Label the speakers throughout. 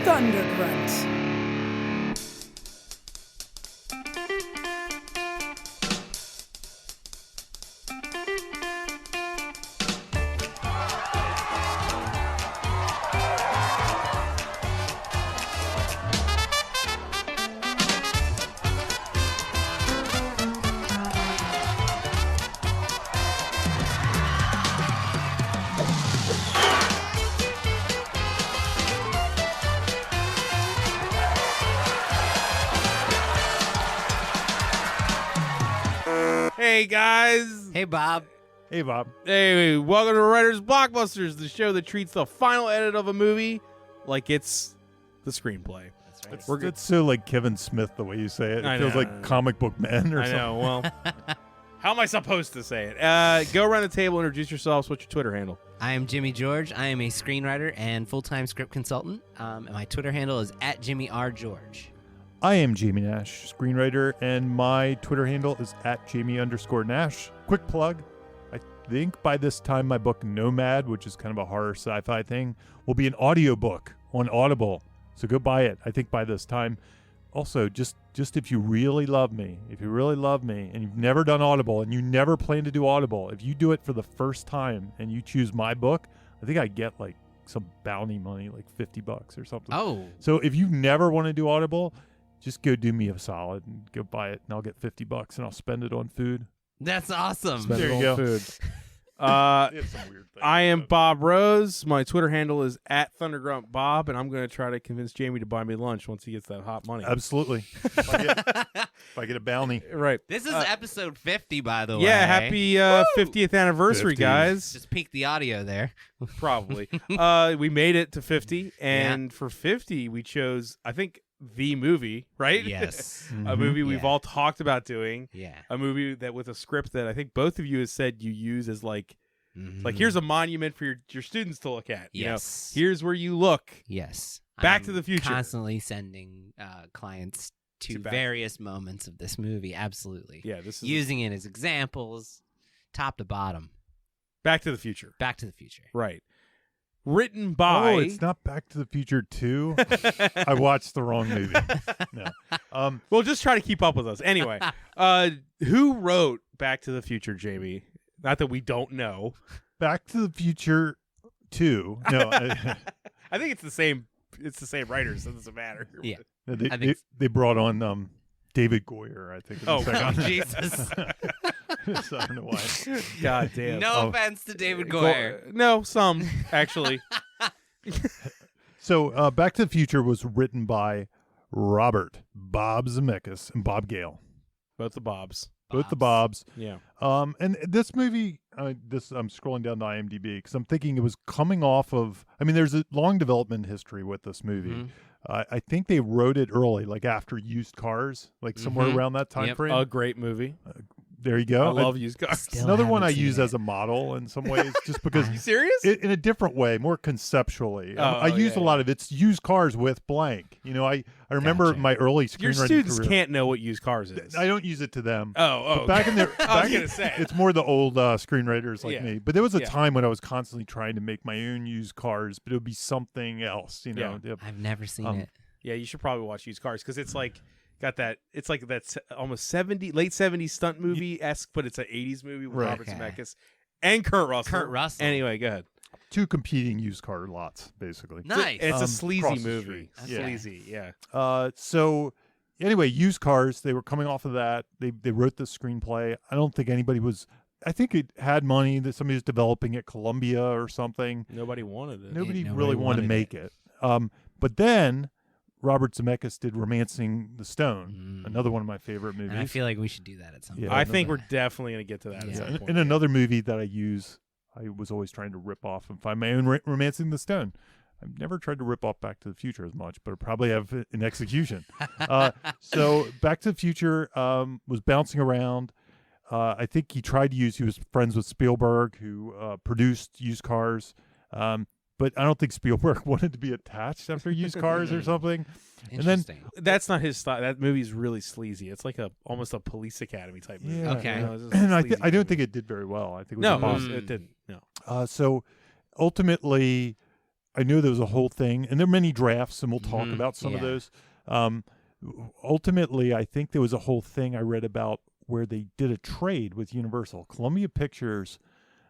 Speaker 1: Thunder Grunt.
Speaker 2: Hey guys.
Speaker 3: Hey, Bob.
Speaker 4: Hey, Bob.
Speaker 2: Hey, welcome to Writers Blockbusters, the show that treats the final edit of a movie like it's the screenplay.
Speaker 3: That's right.
Speaker 4: It's so like Kevin Smith the way you say it. It
Speaker 2: I
Speaker 4: feels
Speaker 2: know.
Speaker 4: like Comic Book Men or
Speaker 2: I
Speaker 4: something.
Speaker 2: know. Well, how am I supposed to say it? Go around the table, introduce yourselves. What's your Twitter handle?
Speaker 3: I am Jimmy George. I am a screenwriter and full-time script consultant. And my Twitter handle is @JimmyRGeorge.
Speaker 4: I am Jamie Nash, screenwriter, and my Twitter handle is @Jamie_Nash. Quick plug. I think by this time my book Nomad, which is kind of a horror sci-fi thing, will be an audiobook on Audible. So go buy it, I think, by this time. Also, just if you really love me, and you've never done Audible and you never plan to do Audible, if you do it for the first time and you choose my book, I think I get like some bounty money, like $50 or something.
Speaker 3: Oh.
Speaker 4: So if you never want to do Audible, just go do me a solid and go buy it, and I'll get $50 and I'll spend it on food.
Speaker 3: That's awesome.
Speaker 4: Spend
Speaker 2: There
Speaker 4: it
Speaker 2: you
Speaker 4: on
Speaker 2: go.
Speaker 4: food.
Speaker 2: Uh,
Speaker 4: They have some weird things,
Speaker 2: I am
Speaker 4: but-
Speaker 2: Bob Rose. My Twitter handle is @ThunderGruntBob, and I'm going to try to convince Jamie to buy me lunch once he gets that hot money.
Speaker 4: Absolutely. If I get a bounty.
Speaker 2: Right.
Speaker 3: This is episode 50, by the way.
Speaker 2: Yeah, happy 50th anniversary,
Speaker 4: 50.
Speaker 2: guys.
Speaker 3: Just peek the audio there.
Speaker 2: Probably. We made it to 50, and for 50, we chose, I think, the movie, right?
Speaker 3: Yes.
Speaker 2: A movie we've
Speaker 3: Yeah.
Speaker 2: all talked about doing.
Speaker 3: Yeah.
Speaker 2: A movie that with a script that I think both of you have said you use as like
Speaker 3: Mhm.
Speaker 2: here's a monument for your students to look at. You know,
Speaker 3: Yes.
Speaker 2: here's where you look.
Speaker 3: Yes.
Speaker 2: Back
Speaker 3: I'm
Speaker 2: to the Future.
Speaker 3: Constantly sending clients to
Speaker 2: Back-
Speaker 3: various moments of this movie. Absolutely.
Speaker 2: Yeah, this is
Speaker 3: Using it as examples, top to bottom.
Speaker 2: Back to the Future.
Speaker 3: Back to the Future.
Speaker 2: Right. Written by.
Speaker 4: Oh, it's not Back to the Future 2? I watched the wrong movie. No.
Speaker 2: Well, just try to keep up with us. Anyway, who wrote Back to the Future, Jamie? Not that we don't know.
Speaker 4: Back to the Future 2. No.
Speaker 2: I think it's the same. It's the same writers, so it doesn't matter.
Speaker 3: Yeah.
Speaker 4: they,
Speaker 3: I think
Speaker 4: they brought on David Goyer, I think. in the
Speaker 2: Oh,
Speaker 4: second.
Speaker 3: Jesus.
Speaker 4: So I don't know why.
Speaker 2: God damn.
Speaker 3: No offense to David Goyer.
Speaker 2: No, some actually.
Speaker 4: So Back to the Future was written by Robert Bob Zemeckis and Bob Gale.
Speaker 2: Both the Bobs.
Speaker 4: Both the Bobs.
Speaker 2: Yeah.
Speaker 4: And this movie, I'm scrolling down to IMDb because I'm thinking it was coming off of. I mean, there's a long development history with this movie.
Speaker 3: Mhm.
Speaker 4: I think they wrote it early, like after Used Cars, like somewhere
Speaker 3: Mhm.
Speaker 4: around that time
Speaker 3: Yep.
Speaker 4: frame.
Speaker 2: A great movie.
Speaker 4: There you go.
Speaker 2: I love used cars.
Speaker 3: Still
Speaker 4: Another one I
Speaker 3: haven't seen
Speaker 4: use
Speaker 3: it.
Speaker 4: as a model in some ways, just because
Speaker 2: You serious?
Speaker 4: in a different way, more conceptually. I
Speaker 2: Oh,
Speaker 4: use
Speaker 2: yeah,
Speaker 4: a lot of it's used cars with blank. You know, I remember
Speaker 3: Gotcha.
Speaker 4: my early screenwriting
Speaker 2: Your students
Speaker 4: career.
Speaker 2: can't know what used cars is.
Speaker 4: I don't use it to them.
Speaker 2: Oh.
Speaker 4: But back in there,
Speaker 2: I was gonna say.
Speaker 4: it's more the old screenwriters like
Speaker 2: Yeah.
Speaker 4: me. But there was a
Speaker 2: Yeah.
Speaker 4: time when I was constantly trying to make my own used cars, but it would be something else. You know,
Speaker 3: I've never seen it.
Speaker 2: Yeah, you should probably watch used cars because it's like got that. It's like that almost late 70s stunt movie esque, but it's an 80s movie with
Speaker 4: Right.
Speaker 2: Robert
Speaker 3: Okay.
Speaker 2: Zemeckis and Kurt Russell.
Speaker 3: Kurt Russell.
Speaker 2: Anyway, go ahead.
Speaker 4: two competing used car lots, basically.
Speaker 3: Nice.
Speaker 2: It's a
Speaker 4: across
Speaker 2: sleazy
Speaker 4: the
Speaker 2: movie.
Speaker 4: street.
Speaker 3: Yeah.
Speaker 2: Sleazy, yeah.
Speaker 4: So anyway, used cars. They were coming off of that. They wrote the screenplay. I don't think anybody was. I think it had money that somebody was developing at Columbia or something.
Speaker 2: Nobody wanted it.
Speaker 4: Nobody
Speaker 3: nobody
Speaker 4: really wanted to
Speaker 3: wanted
Speaker 4: make it. But then Robert Zemeckis did Romancing the Stone, another one of my favorite movies.
Speaker 3: And I feel like we should do that at some
Speaker 4: Yeah.
Speaker 3: point.
Speaker 2: I think we're definitely going to get to that.
Speaker 3: Yeah.
Speaker 2: At some
Speaker 4: And,
Speaker 2: point.
Speaker 4: and another movie that I use, I was always trying to rip off and find my own Romancing the Stone. I've never tried to rip off Back to the Future as much, but I probably have in execution. So Back to the Future was bouncing around. I think he was friends with Spielberg, who produced Used Cars. But I don't think Spielberg wanted to be attached after Used Cars or something. And then
Speaker 3: Interesting.
Speaker 2: That's not his style. That movie's really sleazy. It's like almost a Police Academy type movie.
Speaker 4: Yeah.
Speaker 3: Okay.
Speaker 2: You know, it's just a
Speaker 4: and
Speaker 2: sleazy
Speaker 4: I don't
Speaker 2: movie.
Speaker 4: think it did very well. I think it was
Speaker 2: No,
Speaker 4: a bomb.
Speaker 2: it didn't. No.
Speaker 4: So ultimately, I knew there was a whole thing, and there are many drafts, and we'll talk about some of
Speaker 3: Yeah.
Speaker 4: those. Ultimately, I think there was a whole thing I read about where they did a trade with Universal. Columbia Pictures,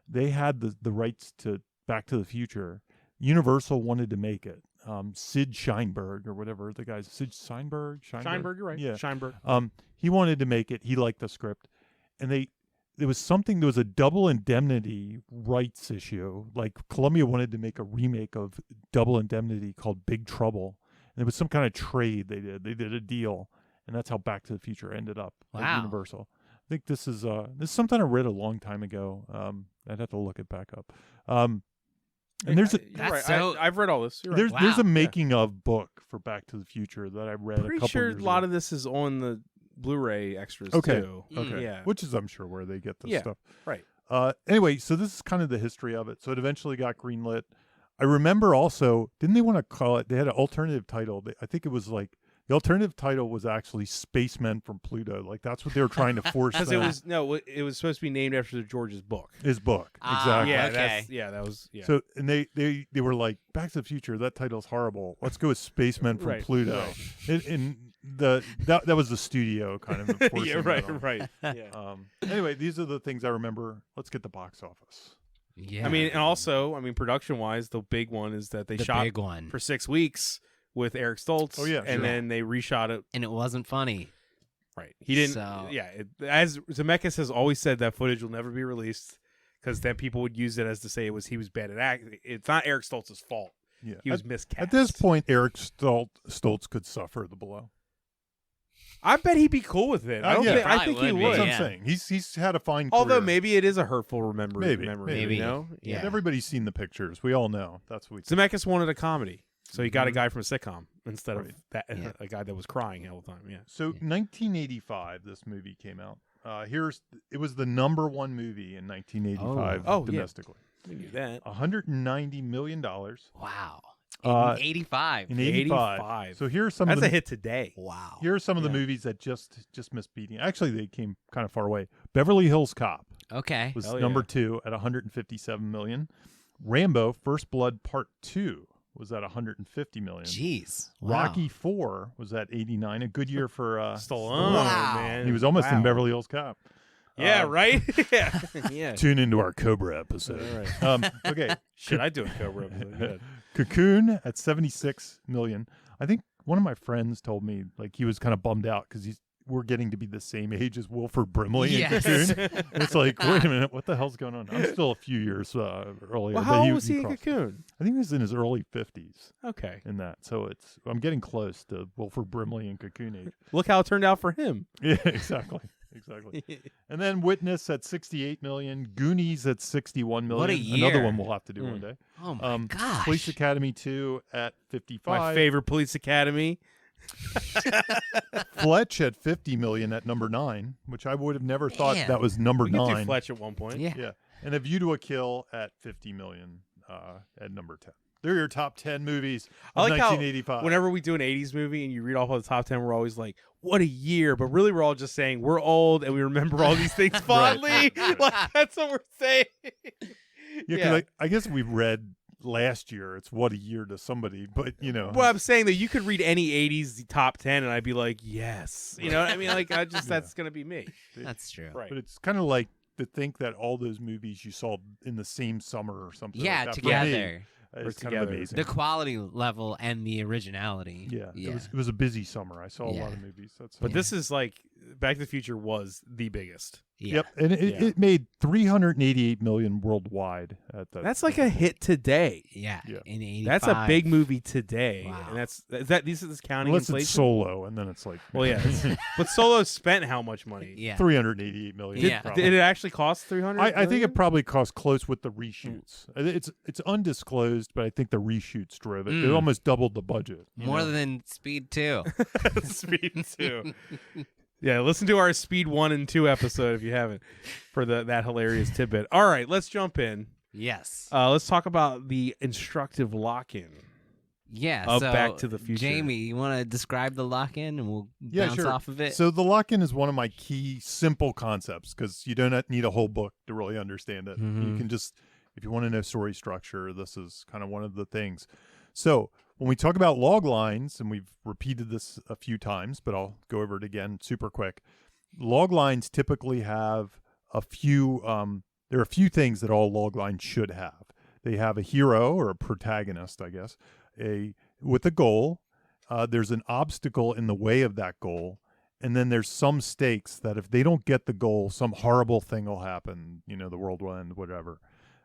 Speaker 4: they had the rights to Back to the Future. Universal wanted to make it. Sid Sheinberg or whatever the guy's Sid Sheinberg.
Speaker 2: Sheinberg, you're right.
Speaker 4: Yeah.
Speaker 2: Sheinberg.
Speaker 4: He wanted to make it. He liked the script, and there was a double indemnity rights issue. Like Columbia wanted to make a remake of Double Indemnity called Big Trouble. And there was some kind of trade they did. They did a deal, and that's how Back to the Future ended up at
Speaker 3: Wow.
Speaker 4: Universal. I think this is something I read a long time ago. I'd have to look it back up. And there's a
Speaker 2: You're
Speaker 3: That's
Speaker 2: right.
Speaker 3: so-
Speaker 2: I've read all this. You're right.
Speaker 4: there's
Speaker 3: Wow.
Speaker 4: a making of book for Back to the Future that I read a
Speaker 2: Pretty
Speaker 4: couple
Speaker 2: sure
Speaker 4: years
Speaker 2: a lot
Speaker 4: ago.
Speaker 2: of this is on the Blu-ray extras
Speaker 4: Okay.
Speaker 2: too.
Speaker 4: Okay.
Speaker 2: Yeah.
Speaker 4: Which is, I'm sure, where they get this
Speaker 2: Yeah,
Speaker 4: stuff.
Speaker 2: right.
Speaker 4: Anyway, so this is kind of the history of it. So it eventually got greenlit. I remember also, didn't they want to call it, they had an alternative title. I think it was like, the alternative title was actually Spacemen from Pluto. Like, that's what they were trying to force.
Speaker 2: Because it was supposed to be named after George's book.
Speaker 4: His book.
Speaker 3: Ah,
Speaker 4: Exactly.
Speaker 2: Yeah, that was. Yeah.
Speaker 4: So, and they were like, Back to the Future, that title's horrible. Let's go with Spacemen from
Speaker 2: Right,
Speaker 4: Pluto.
Speaker 2: right.
Speaker 4: And that was the studio kind of forcing
Speaker 2: yeah,
Speaker 4: that on.
Speaker 2: right. Yeah.
Speaker 4: Anyway, these are the things I remember. Let's get the box office.
Speaker 3: Yeah.
Speaker 2: I mean, and also, production-wise, the big one is that they
Speaker 3: the
Speaker 2: shot
Speaker 3: big one.
Speaker 2: for 6 weeks with Eric Stoltz.
Speaker 4: Oh, yeah,
Speaker 2: and
Speaker 4: sure.
Speaker 2: then they reshot it.
Speaker 3: And it wasn't funny.
Speaker 2: Right. He didn't.
Speaker 3: So-
Speaker 2: Yeah. As Zemeckis has always said, that footage will never be released because then people would use it as to say he was bad at acting. It's not Eric Stoltz's fault.
Speaker 4: Yeah.
Speaker 2: He was miscast.
Speaker 4: At this point, Eric Stoltz could suffer the blow.
Speaker 2: I bet he'd be cool with it. I
Speaker 4: yeah.
Speaker 2: think
Speaker 3: Probably
Speaker 2: he
Speaker 3: would be,
Speaker 2: would.
Speaker 4: That's what
Speaker 3: yeah.
Speaker 4: I'm saying. He's had a fine
Speaker 2: Although
Speaker 4: career.
Speaker 2: maybe it is a hurtful memory.
Speaker 3: Maybe.
Speaker 2: You know?
Speaker 3: Yeah.
Speaker 4: Everybody's seen the pictures. We all know. That's what we
Speaker 2: Zemeckis wanted a comedy, so he got a
Speaker 4: Mhm.
Speaker 2: guy from a sitcom instead
Speaker 4: Right.
Speaker 2: of that
Speaker 3: Yeah.
Speaker 2: a guy that was crying all the time. Yeah.
Speaker 4: So 1985, this movie came out. It was the number one movie in 1985
Speaker 2: Oh, yeah.
Speaker 4: domestically.
Speaker 2: We knew that.
Speaker 4: $190 million
Speaker 3: Wow.
Speaker 4: Uh,
Speaker 3: In 85.
Speaker 4: in 85.
Speaker 2: 85.
Speaker 4: So here are some
Speaker 2: That's
Speaker 4: of
Speaker 2: a
Speaker 4: the
Speaker 2: hit today.
Speaker 3: Wow.
Speaker 4: here are some of the
Speaker 2: Yeah.
Speaker 4: movies that just missed beating. Actually, they came kind of far away. Beverly Hills Cop
Speaker 3: Okay.
Speaker 4: was
Speaker 2: Hell
Speaker 4: number
Speaker 2: yeah.
Speaker 4: 2 at 157 million. Rambo: First Blood Part 2 was at 150 million.
Speaker 3: Jeez. Wow.
Speaker 4: Rocky 4 was at 89. A good year for
Speaker 2: Stallone,
Speaker 3: Wow.
Speaker 2: man.
Speaker 4: He was almost in
Speaker 2: Wow.
Speaker 4: Beverly Hills Cop.
Speaker 2: Yeah,
Speaker 4: Uh,
Speaker 2: right? yeah. Yeah.
Speaker 4: Tune into our Cobra episode.
Speaker 2: All right.
Speaker 4: Okay.
Speaker 2: Should I do a Cobra episode? Good.
Speaker 4: Cocoon at 76 million. I think one of my friends told me like he was kind of bummed out because we're getting to be the same age as Wilford Brimley in
Speaker 3: Yes.
Speaker 4: Cocoon. And it's like, wait a minute, what the hell's going on? I'm still a few years earlier.
Speaker 2: Well,
Speaker 4: but
Speaker 2: how old was he in
Speaker 4: crossed.
Speaker 2: Cocoon?
Speaker 4: I think he was in his early 50s
Speaker 2: Okay.
Speaker 4: in that. So I'm getting close to Wilford Brimley in Cocoon age.
Speaker 2: Look how it turned out for him.
Speaker 4: Yeah, exactly. And then Witness at 68 million, Goonies at 61 million.
Speaker 3: What a
Speaker 4: Another
Speaker 3: year.
Speaker 4: one we'll have to do one day.
Speaker 3: Oh my gosh.
Speaker 4: Police Academy 2 at 55.
Speaker 2: My favorite Police Academy.
Speaker 4: Fletch at 50 million at number 9, which I would have never thought
Speaker 3: Man.
Speaker 4: that was number
Speaker 2: We could do
Speaker 4: 9.
Speaker 2: Fletch at one point.
Speaker 3: Yeah.
Speaker 4: Yeah. And A View to a Kill at 50 million at number 10. They're your top 10 movies
Speaker 2: I
Speaker 4: of
Speaker 2: like how
Speaker 4: 1985.
Speaker 2: whenever we do an 80s movie and you read off of the top 10, we're always like, what a year. But really, we're all just saying we're old and we remember all these things fondly. Like, that's what we're saying.
Speaker 4: yeah, 'cause I guess we read last year, it's what a year to somebody, but you know.
Speaker 2: Well, I'm saying that you could read any 80s top 10 and I'd be like, yes. You know what I mean? Like, that's going to be me.
Speaker 3: That's true.
Speaker 2: Right.
Speaker 4: But it's kind of like to think that all those movies you saw in the same summer or something.
Speaker 3: Yeah,
Speaker 4: like that. For me,
Speaker 3: together.
Speaker 4: it's kind
Speaker 2: together.
Speaker 4: of amazing.
Speaker 3: The quality level and the originality.
Speaker 4: Yeah,
Speaker 3: Yeah.
Speaker 4: It was a busy summer. I saw a
Speaker 3: Yeah.
Speaker 4: lot of movies.
Speaker 2: But this is like, Back to the Future was the biggest.
Speaker 3: Yeah.
Speaker 4: Yep, and
Speaker 2: Yeah.
Speaker 4: it made 388 million worldwide at that.
Speaker 2: That's like a hit today.
Speaker 3: Yeah.
Speaker 4: Yeah.
Speaker 3: In 85.
Speaker 2: That's a big movie today.
Speaker 3: Wow.
Speaker 2: And this is counting
Speaker 4: unless
Speaker 2: inflation.
Speaker 4: it's Solo, and then it's like
Speaker 2: Well, yeah. but Solo spent how much money?
Speaker 3: Yeah.
Speaker 4: 388 million.
Speaker 3: Yeah.
Speaker 4: probably.
Speaker 2: Did it actually cost 300?
Speaker 4: I think it probably cost close with the reshoots. It's undisclosed, but I think the reshoots drove it. It
Speaker 3: Mm.
Speaker 4: almost doubled the budget. you
Speaker 3: More
Speaker 4: know?
Speaker 3: than Speed 2.
Speaker 2: Speed 2. Yeah, listen to our Speed 1 and 2 episode if you haven't for that hilarious tidbit. All right, let's jump in.
Speaker 3: Yes.
Speaker 2: Let's talk about the instructive lock-in.
Speaker 3: Yeah.
Speaker 2: of
Speaker 3: so,
Speaker 2: Back to the Future.
Speaker 3: Jamie, you want to describe the lock-in and we'll
Speaker 4: Yeah,
Speaker 3: bounce
Speaker 4: sure.
Speaker 3: off of it?
Speaker 4: So the lock-in is one of my key simple concepts because you don't need a whole book to really understand it. You
Speaker 2: Mhm.
Speaker 4: can just If you want to know story structure, this is kind of one of the things. So when we talk about log lines, and we've repeated this a few times, but I'll go over it again super quick. Log lines typically have a few, there are a few things that all log lines should have. They have a hero or a protagonist, I guess, with a goal. There's an obstacle in the way of that goal. And then there's some stakes that if they don't get the goal, some horrible thing will happen. The world will end, whatever.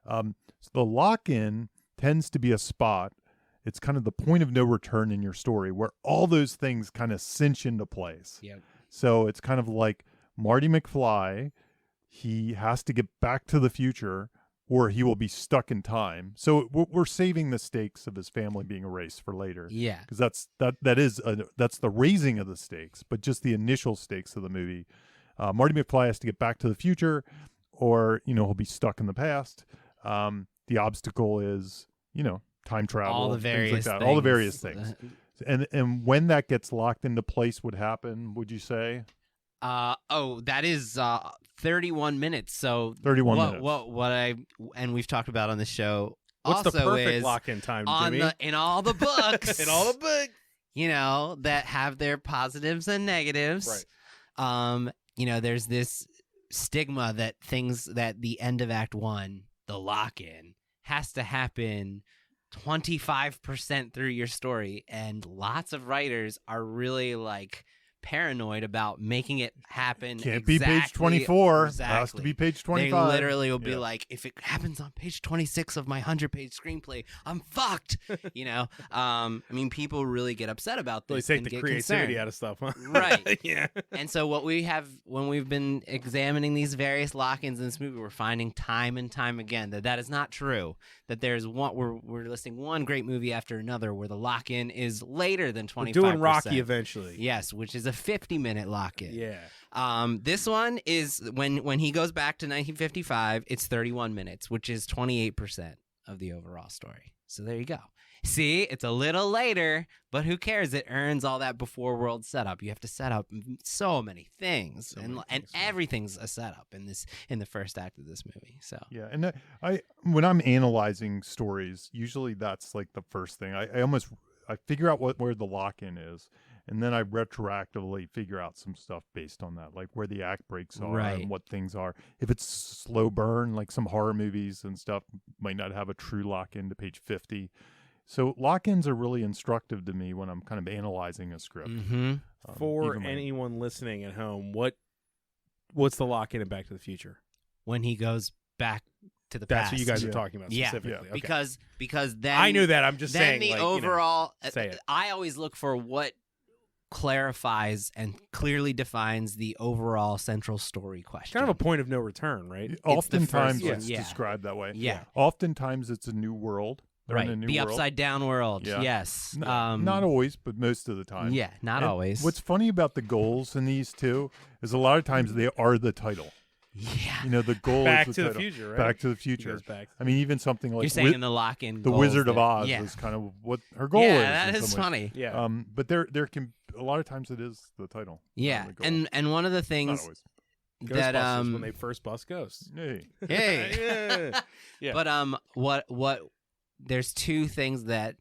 Speaker 4: So the lock-in tends to be a spot. It's kind of the point of no return in your story where all those things kind of cinch into place.
Speaker 3: Yep.
Speaker 4: So it's kind of like Marty McFly. He has to get back to the future or he will be stuck in time. So we're saving the stakes of his family being erased for later.
Speaker 3: Yeah.
Speaker 4: Because that's the raising of the stakes, but just the initial stakes of the movie. Marty McFly has to get back to the future or, he'll be stuck in the past. The obstacle is, time travel.
Speaker 3: All the various
Speaker 4: things like that.
Speaker 3: things.
Speaker 4: All the various things. And when that gets locked into place, what happen, would you say?
Speaker 3: That is 31 minutes. So
Speaker 4: 31 minutes.
Speaker 3: And we've talked about on the show.
Speaker 2: What's the
Speaker 3: also
Speaker 2: perfect
Speaker 3: is
Speaker 2: lock-in time,
Speaker 3: on
Speaker 2: Jimmy?
Speaker 3: in all the books.
Speaker 2: In all the books.
Speaker 3: That have their positives and negatives.
Speaker 2: Right.
Speaker 3: There's this stigma that the end of Act 1, the lock-in, has to happen 25% through your story, and lots of writers are really paranoid about making it happen.
Speaker 4: Can't be page 24.
Speaker 3: Exactly.
Speaker 4: Has to be page 25.
Speaker 3: They literally will be like, if it happens on page 26 of my 100-page screenplay, I'm fucked. People really get upset about this.
Speaker 2: They take
Speaker 3: and
Speaker 2: the
Speaker 3: get
Speaker 2: creativity
Speaker 3: concerned.
Speaker 2: out of stuff, huh?
Speaker 3: Right.
Speaker 2: Yeah.
Speaker 3: And so what we have, when we've been examining these various lock-ins in this movie, we're finding time and time again that is not true. That there's one, we're listing one great movie after another where the lock-in is later than 25%.
Speaker 2: We're doing Rocky eventually.
Speaker 3: Yes, which is a 50-minute lock-in.
Speaker 2: Yeah.
Speaker 3: This one is when he goes back to 1955, it's 31 minutes, which is 28% of the overall story. So there you go. See, it's a little later, but who cares? It earns all that before world setup. You have to set up so many things, and everything's a setup in the first act of this movie. So
Speaker 4: yeah, and when I'm analyzing stories, usually that's like the first thing. I figure out where the lock-in is, and then I retroactively figure out some stuff based on that, like where the act breaks are and what things are. If it's slow burn, like some horror movies and stuff might not have a true lock-in to page 50. So lock-ins are really instructive to me when I'm kind of analyzing a script.
Speaker 3: Mm-hmm.
Speaker 2: For anyone listening at home, what's the lock-in in Back to the Future?
Speaker 3: When he goes back to the
Speaker 2: That's
Speaker 3: past.
Speaker 2: what you guys are talking about specifically.
Speaker 3: Yeah.
Speaker 2: Okay.
Speaker 3: Because then
Speaker 2: I knew that. I'm just
Speaker 3: then
Speaker 2: saying.
Speaker 3: the overall.
Speaker 2: say it.
Speaker 3: I always look for what clarifies and clearly defines the overall central story question.
Speaker 2: Kind of a point of no return, right?
Speaker 4: Oftentimes
Speaker 3: first-
Speaker 4: it's
Speaker 3: yeah.
Speaker 4: described that way.
Speaker 3: Yeah.
Speaker 4: Oftentimes it's a new world. They're in a new
Speaker 3: the
Speaker 4: world.
Speaker 3: upside down world.
Speaker 4: Yeah.
Speaker 3: Yes.
Speaker 4: Not always, but most of the time.
Speaker 3: Yeah, not
Speaker 4: And
Speaker 3: always.
Speaker 4: What's funny about the goals in these two is a lot of times they are the title.
Speaker 3: Yeah.
Speaker 4: The goal
Speaker 2: Back
Speaker 4: is
Speaker 2: to
Speaker 4: the
Speaker 2: the
Speaker 4: title.
Speaker 2: Future, right?
Speaker 4: Back to the
Speaker 2: He
Speaker 4: Future.
Speaker 2: goes back.
Speaker 4: I mean, even something like
Speaker 3: You're saying in the lock-in
Speaker 4: The
Speaker 3: goals
Speaker 4: Wizard of
Speaker 3: that-
Speaker 4: Oz
Speaker 3: yeah.
Speaker 4: is kind of what her goal is.
Speaker 3: Yeah, that
Speaker 4: in
Speaker 3: is
Speaker 4: some ways.
Speaker 3: funny.
Speaker 2: Yeah.
Speaker 4: But there can a lot of times it is the title.
Speaker 3: Yeah,
Speaker 4: the goal.
Speaker 3: and one of the
Speaker 4: Not
Speaker 3: things
Speaker 4: always.
Speaker 3: that
Speaker 2: Ghostbusters when they first bust ghosts.
Speaker 4: Hey.
Speaker 3: hey,
Speaker 2: Yeah.
Speaker 3: but what there's two things that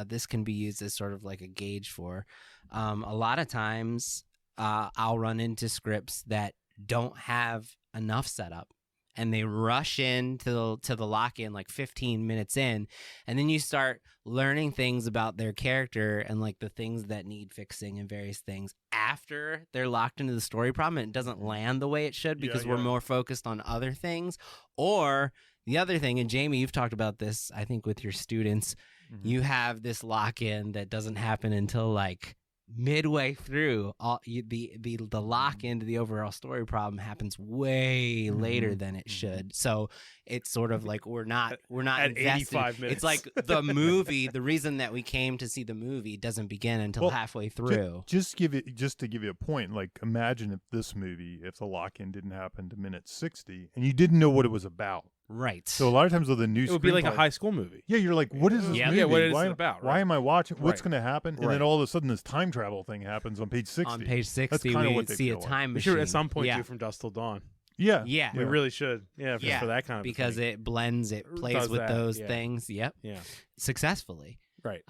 Speaker 3: this can be used as sort of like a gauge for. A lot of times I'll run into scripts that don't have enough setup, and they rush into the lock-in like 15 minutes in, and then you start learning things about their character and like the things that need fixing and various things after they're locked into the story problem, and it doesn't land the way it should because we're more focused on other things. Or the other thing, and Jamie, you've talked about this, I think, with your students, you have this lock-in that doesn't happen until like midway through. The lock into the overall story problem happens way later than it should. So it's sort of like we're not
Speaker 2: at
Speaker 3: invested.
Speaker 2: 85 minutes.
Speaker 3: It's like the movie. The reason that we came to see the movie doesn't begin until halfway through.
Speaker 4: Just to give you a point, like imagine if this movie, if the lock-in didn't happen to minute 60 and you didn't know what it was about.
Speaker 3: Right.
Speaker 4: So a lot of times with a new
Speaker 2: it would be like a high school movie.
Speaker 4: Yeah, you're like, what is this movie?
Speaker 2: Yeah, what is
Speaker 4: why,
Speaker 2: it about?
Speaker 4: Why
Speaker 2: Right.
Speaker 4: am I watching? What's
Speaker 2: Right.
Speaker 4: going to happen? And
Speaker 2: Right.
Speaker 4: then all of a sudden this time travel thing happens on page 60.
Speaker 3: On page 60,
Speaker 4: kinda
Speaker 3: we
Speaker 4: what they
Speaker 3: see a
Speaker 4: feel like.
Speaker 3: time
Speaker 2: We
Speaker 3: machine.
Speaker 2: should at some point
Speaker 3: yeah.
Speaker 2: do From Dusk Till Dawn.
Speaker 4: Yeah.
Speaker 3: Yeah.
Speaker 2: We really should. Yeah,
Speaker 3: Yeah,
Speaker 2: for that kind of
Speaker 3: because
Speaker 2: thing.
Speaker 3: it blends, it plays
Speaker 2: Does
Speaker 3: with
Speaker 2: that,
Speaker 3: those
Speaker 2: yeah.
Speaker 3: things. Yep.
Speaker 2: Yeah.
Speaker 3: Successfully.
Speaker 2: Right.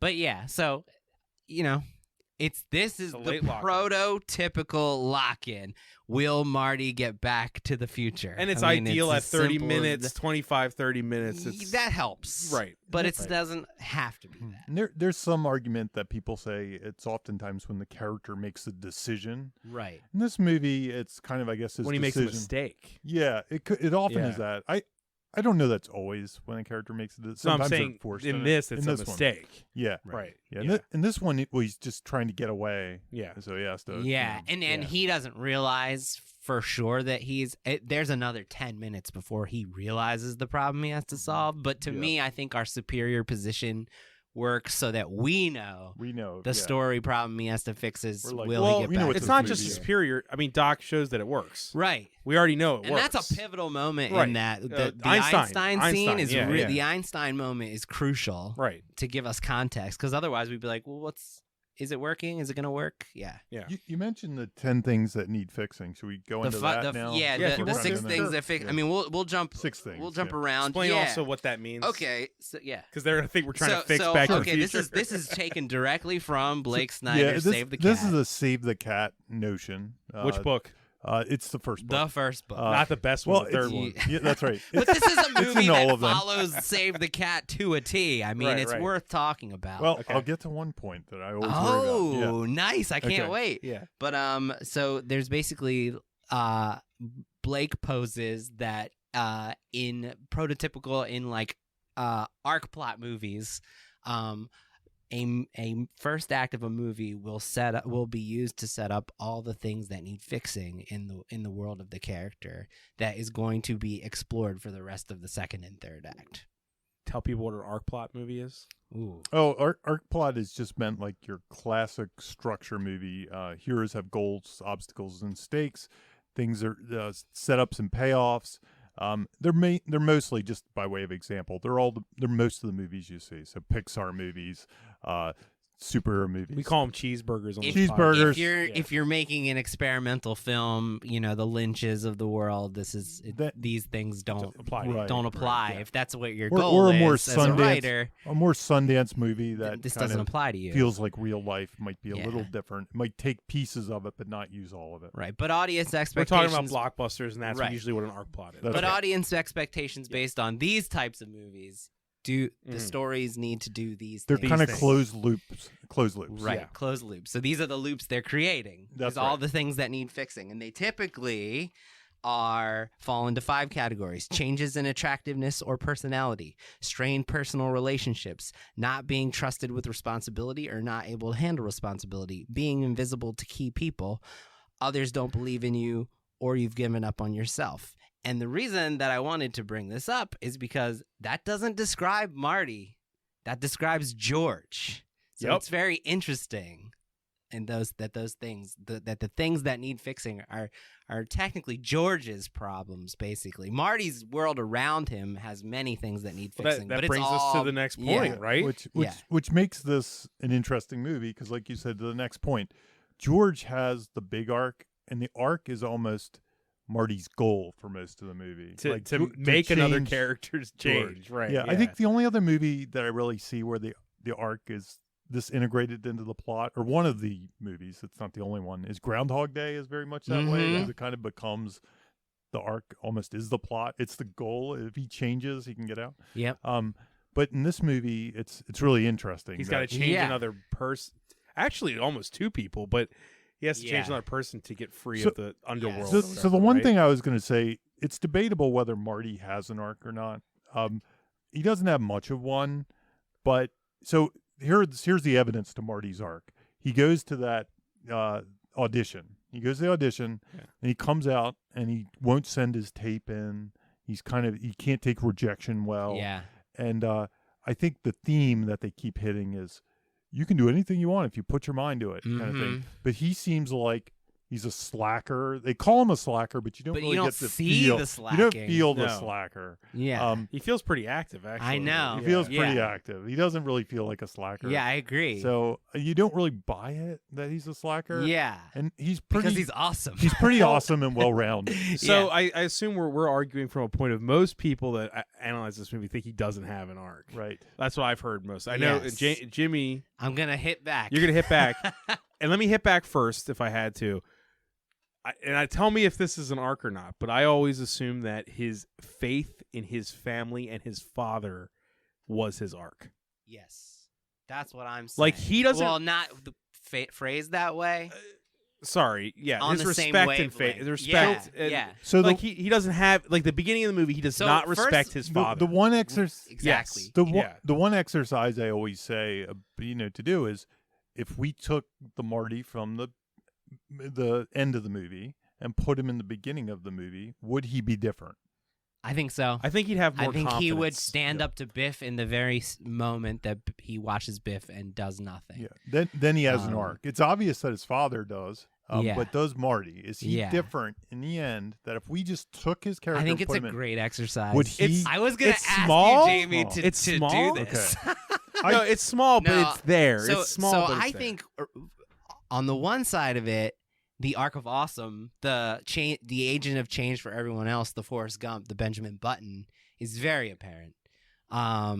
Speaker 3: But yeah, so this is
Speaker 2: a
Speaker 3: the
Speaker 2: late lock-in.
Speaker 3: prototypical lock-in. Will Marty get back to the future?
Speaker 2: And it's
Speaker 3: I mean,
Speaker 2: ideal
Speaker 3: it's
Speaker 2: at 30
Speaker 3: simple as
Speaker 2: minutes, 25, 30 minutes. It's
Speaker 3: that helps.
Speaker 2: right.
Speaker 3: But it
Speaker 2: Right.
Speaker 3: doesn't have to be that.
Speaker 4: And there's some argument that people say it's oftentimes when the character makes a decision.
Speaker 3: Right.
Speaker 4: In this movie, it's kind of, I guess, his
Speaker 2: when he makes
Speaker 4: decision.
Speaker 2: a mistake.
Speaker 4: Yeah, it often
Speaker 2: Yeah.
Speaker 4: is that. I don't know that's always when a character makes a decision.
Speaker 2: So I'm
Speaker 4: Sometimes they're
Speaker 2: saying
Speaker 4: forced
Speaker 2: in
Speaker 4: it.
Speaker 2: this, it's
Speaker 4: In
Speaker 2: a
Speaker 4: this one.
Speaker 2: mistake.
Speaker 4: Yeah.
Speaker 2: Right.
Speaker 4: Yeah.
Speaker 2: Yeah.
Speaker 4: In this one, he's just trying to get away.
Speaker 2: Yeah.
Speaker 4: So he has to.
Speaker 3: Yeah, and
Speaker 2: yeah.
Speaker 3: he doesn't realize for sure that there's another 10 minutes before he realizes the problem he has to solve. But to
Speaker 4: Yeah.
Speaker 3: me, I think our superior position works so that we know
Speaker 4: We know
Speaker 3: the story problem he has to fix is
Speaker 4: We're like,
Speaker 3: will
Speaker 2: Well,
Speaker 3: he get
Speaker 4: we know
Speaker 3: back
Speaker 4: what
Speaker 3: to
Speaker 2: it's
Speaker 3: the
Speaker 2: not
Speaker 4: movie
Speaker 2: just
Speaker 3: future?
Speaker 4: is.
Speaker 2: superior. I mean, Doc shows that it works.
Speaker 3: Right.
Speaker 2: We already know it
Speaker 3: And
Speaker 2: works.
Speaker 3: that's a pivotal moment
Speaker 2: Right.
Speaker 3: in that. The
Speaker 2: Einstein
Speaker 3: scene is
Speaker 2: yeah, yeah.
Speaker 3: the Einstein moment is crucial
Speaker 2: Right.
Speaker 3: to give us context, because otherwise we'd be like, well, is it working? Is it going to work? Yeah.
Speaker 2: Yeah.
Speaker 4: You mentioned the 10 things that need fixing. Should we go into that now?
Speaker 3: Yeah,
Speaker 2: Yeah, if
Speaker 3: the
Speaker 2: you want
Speaker 3: six
Speaker 2: to.
Speaker 3: things
Speaker 2: Sure.
Speaker 3: that fix.
Speaker 4: Yeah.
Speaker 3: I mean, we'll jump
Speaker 4: 6 things.
Speaker 3: We'll jump
Speaker 4: yeah.
Speaker 3: around.
Speaker 2: Explain
Speaker 3: yeah.
Speaker 2: also what that means.
Speaker 3: Okay. So yeah.
Speaker 2: Because they're gonna think we're trying to fix back to the
Speaker 3: okay,
Speaker 2: future.
Speaker 3: this is taken directly from Blake
Speaker 4: Yeah,
Speaker 3: Snyder's
Speaker 4: this,
Speaker 3: Save the Cat.
Speaker 4: this is a save the cat notion.
Speaker 2: Which book?
Speaker 4: It's the first book.
Speaker 3: the first book.
Speaker 2: Not the best one. The third
Speaker 3: it's-
Speaker 2: one.
Speaker 4: Yeah, that's right.
Speaker 3: but this is a
Speaker 4: It's
Speaker 3: movie
Speaker 4: in all
Speaker 3: that
Speaker 4: of them.
Speaker 3: follows Save the Cat to a T. I mean,
Speaker 2: Right,
Speaker 3: it's
Speaker 2: right.
Speaker 3: worth talking about.
Speaker 4: Well,
Speaker 2: Okay.
Speaker 4: I'll get to one point that I always worry about.
Speaker 3: oh, nice! I can't
Speaker 4: Okay.
Speaker 3: wait.
Speaker 2: Yeah.
Speaker 3: But so there's basically Blake poses that in prototypical in like arc plot movies, a first act of a movie will be used to set up all the things that need fixing in the world of the character that is going to be explored for the rest of the second and third act.
Speaker 2: Tell people what an arc plot movie is.
Speaker 3: Ooh.
Speaker 4: Oh, arc plot is just meant like your classic structure movie. Heroes have goals, obstacles, and stakes. Things are setups and payoffs. They're mostly just by way of example. They're most of the movies you see. So Pixar movies, superhero movies.
Speaker 2: We call them cheeseburgers on this
Speaker 4: Cheeseburgers.
Speaker 2: podcast.
Speaker 3: If you're making an experimental film, the Lynches of the world, these things don't
Speaker 2: apply to you.
Speaker 4: Right,
Speaker 3: don't apply.
Speaker 4: right, yeah.
Speaker 3: If that's what your
Speaker 4: Or-
Speaker 3: goal
Speaker 4: or a more
Speaker 3: is as a
Speaker 4: Sundance
Speaker 3: writer,
Speaker 4: a more Sundance movie that
Speaker 3: this
Speaker 4: kind
Speaker 3: doesn't
Speaker 4: of
Speaker 3: apply to you.
Speaker 4: feels like real life might be a
Speaker 3: Yeah.
Speaker 4: little different. It might take pieces of it, but not use all of it.
Speaker 3: Right, but audience
Speaker 2: We're
Speaker 3: expectations.
Speaker 2: talking about blockbusters, and that's
Speaker 3: Right.
Speaker 2: usually what an arc plot is.
Speaker 4: That's
Speaker 3: but
Speaker 4: right.
Speaker 3: audience expectations based on these types of movies, the
Speaker 2: Mhm.
Speaker 3: stories need to do these.
Speaker 4: They're
Speaker 3: things.
Speaker 4: kind of
Speaker 2: things.
Speaker 4: closed loops.
Speaker 3: Right,
Speaker 2: Yeah.
Speaker 3: closed loops. So these are the loops they're creating.
Speaker 4: That's
Speaker 3: These are all
Speaker 4: right.
Speaker 3: the things that need fixing, and they typically fall into 5 categories: changes in attractiveness or personality, strained personal relationships, not being trusted with responsibility or not able to handle responsibility, being invisible to key people, others don't believe in you, or you've given up on yourself. And the reason that I wanted to bring this up is because that doesn't describe Marty. That describes George. So
Speaker 2: Yep.
Speaker 3: it's very interesting. And the things that need fixing are technically George's problems, basically. Marty's world around him has many things that need
Speaker 2: Well,
Speaker 3: fixing.
Speaker 2: that
Speaker 3: but
Speaker 2: brings
Speaker 3: it's
Speaker 2: us
Speaker 3: all,
Speaker 2: to the next
Speaker 3: yeah.
Speaker 2: point, right?
Speaker 4: Which makes this an interesting movie because, like you said, to the next point, George has the big arc, and the arc is almost Marty's goal for most of the movie.
Speaker 2: to make another
Speaker 4: change
Speaker 2: character's change,
Speaker 4: George.
Speaker 2: right?
Speaker 4: Yeah, I think the only other movie that I really see where the arc is this integrated into the plot, or one of the movies, it's not the only one, is Groundhog Day is very much that way.
Speaker 3: Mhm.
Speaker 4: Because it kind of becomes the arc almost is the plot. It's the goal. If he changes, he can get out.
Speaker 3: Yep.
Speaker 4: But in this movie, it's really interesting.
Speaker 2: he's
Speaker 4: that-
Speaker 2: got to change
Speaker 3: Yeah.
Speaker 2: another person. Actually, almost 2 people, but he has to change
Speaker 3: Yeah.
Speaker 2: another person to get free
Speaker 4: So-
Speaker 2: of the underworld.
Speaker 3: So-
Speaker 2: or
Speaker 4: So the
Speaker 2: whatever,
Speaker 4: one
Speaker 2: right?
Speaker 4: thing I was going to say, it's debatable whether Marty has an arc or not. He doesn't have much of one, but so here's the evidence to Marty's arc. He goes to that audition. He goes to the audition,
Speaker 2: Yeah.
Speaker 4: and he comes out, and he won't send his tape in. He can't take rejection well.
Speaker 3: Yeah.
Speaker 4: And I think the theme that they keep hitting is, you can do anything you want if you put your mind to it, kind of thing.
Speaker 3: Mhm.
Speaker 4: But he seems like he's a slacker. They call him a slacker, but you don't
Speaker 3: But
Speaker 4: really
Speaker 3: you don't
Speaker 4: get to
Speaker 3: see
Speaker 4: feel
Speaker 3: the
Speaker 4: You
Speaker 3: slacking.
Speaker 4: don't feel the
Speaker 2: No.
Speaker 4: slacker.
Speaker 3: Yeah.
Speaker 2: He feels pretty active, actually.
Speaker 3: I know.
Speaker 4: He feels
Speaker 3: Yeah.
Speaker 4: pretty active. He doesn't really feel like a slacker.
Speaker 3: Yeah, I agree.
Speaker 4: So you don't really buy it that he's a slacker.
Speaker 3: yeah.
Speaker 4: And he's pretty.
Speaker 3: Because he's awesome.
Speaker 4: He's pretty awesome and well rounded.
Speaker 2: So
Speaker 3: Yeah.
Speaker 2: I assume we're arguing from a point of most people that analyze this movie think he doesn't have an arc.
Speaker 4: Right.
Speaker 2: That's what I've heard most. I know
Speaker 3: Yes.
Speaker 2: Jimmy,
Speaker 3: I'm going to hit back.
Speaker 2: you're gonna hit back, and let me hit back first if I had to. Tell me if this is an arc or not, but I always assume that his faith in his family and his father was his arc.
Speaker 3: Yes. That's what I'm saying.
Speaker 2: Like, he doesn't-
Speaker 3: Well, not the phrased that way.
Speaker 2: Sorry, yeah,
Speaker 3: On
Speaker 2: his
Speaker 3: the same
Speaker 2: respect and faith,
Speaker 3: wavelength.
Speaker 2: respect.
Speaker 3: Yeah,
Speaker 2: and-
Speaker 3: yeah.
Speaker 4: So
Speaker 2: like he doesn't have like the beginning of the movie. He does
Speaker 3: So
Speaker 2: not
Speaker 3: first-
Speaker 2: respect his father.
Speaker 4: The one exercise.
Speaker 3: Exactly.
Speaker 4: The one exercise I always say, to do is, if we took the Marty from the end of the movie and put him in the beginning of the movie, would he be different?
Speaker 3: I think so.
Speaker 2: I think he'd have more
Speaker 3: I think he would
Speaker 2: confidence.
Speaker 3: stand up to Biff in the very moment that he watches Biff and does nothing.
Speaker 4: Yeah. Then he has an
Speaker 3: Um,
Speaker 4: arc. It's obvious that his father does.
Speaker 3: Yeah.
Speaker 4: But does Marty? Is he
Speaker 3: Yeah.
Speaker 4: different in the end? That if we just took his character,
Speaker 3: I think
Speaker 4: and
Speaker 3: it's
Speaker 4: put
Speaker 3: a
Speaker 4: him in,
Speaker 3: great exercise.
Speaker 4: would he?
Speaker 3: I was gonna
Speaker 2: It's
Speaker 3: ask
Speaker 2: small?
Speaker 3: you, Jamie,
Speaker 4: Small.
Speaker 3: to,
Speaker 2: It's
Speaker 3: to
Speaker 2: small?
Speaker 3: do this.
Speaker 2: No, it's small, but
Speaker 3: No,
Speaker 2: it's there.
Speaker 3: So,
Speaker 2: it's small.
Speaker 3: so
Speaker 2: but it's
Speaker 3: I
Speaker 2: there.
Speaker 3: think on the one side of it, the arc of awesome, the agent of change for everyone else, the Forrest Gump, the Benjamin Button, is very apparent.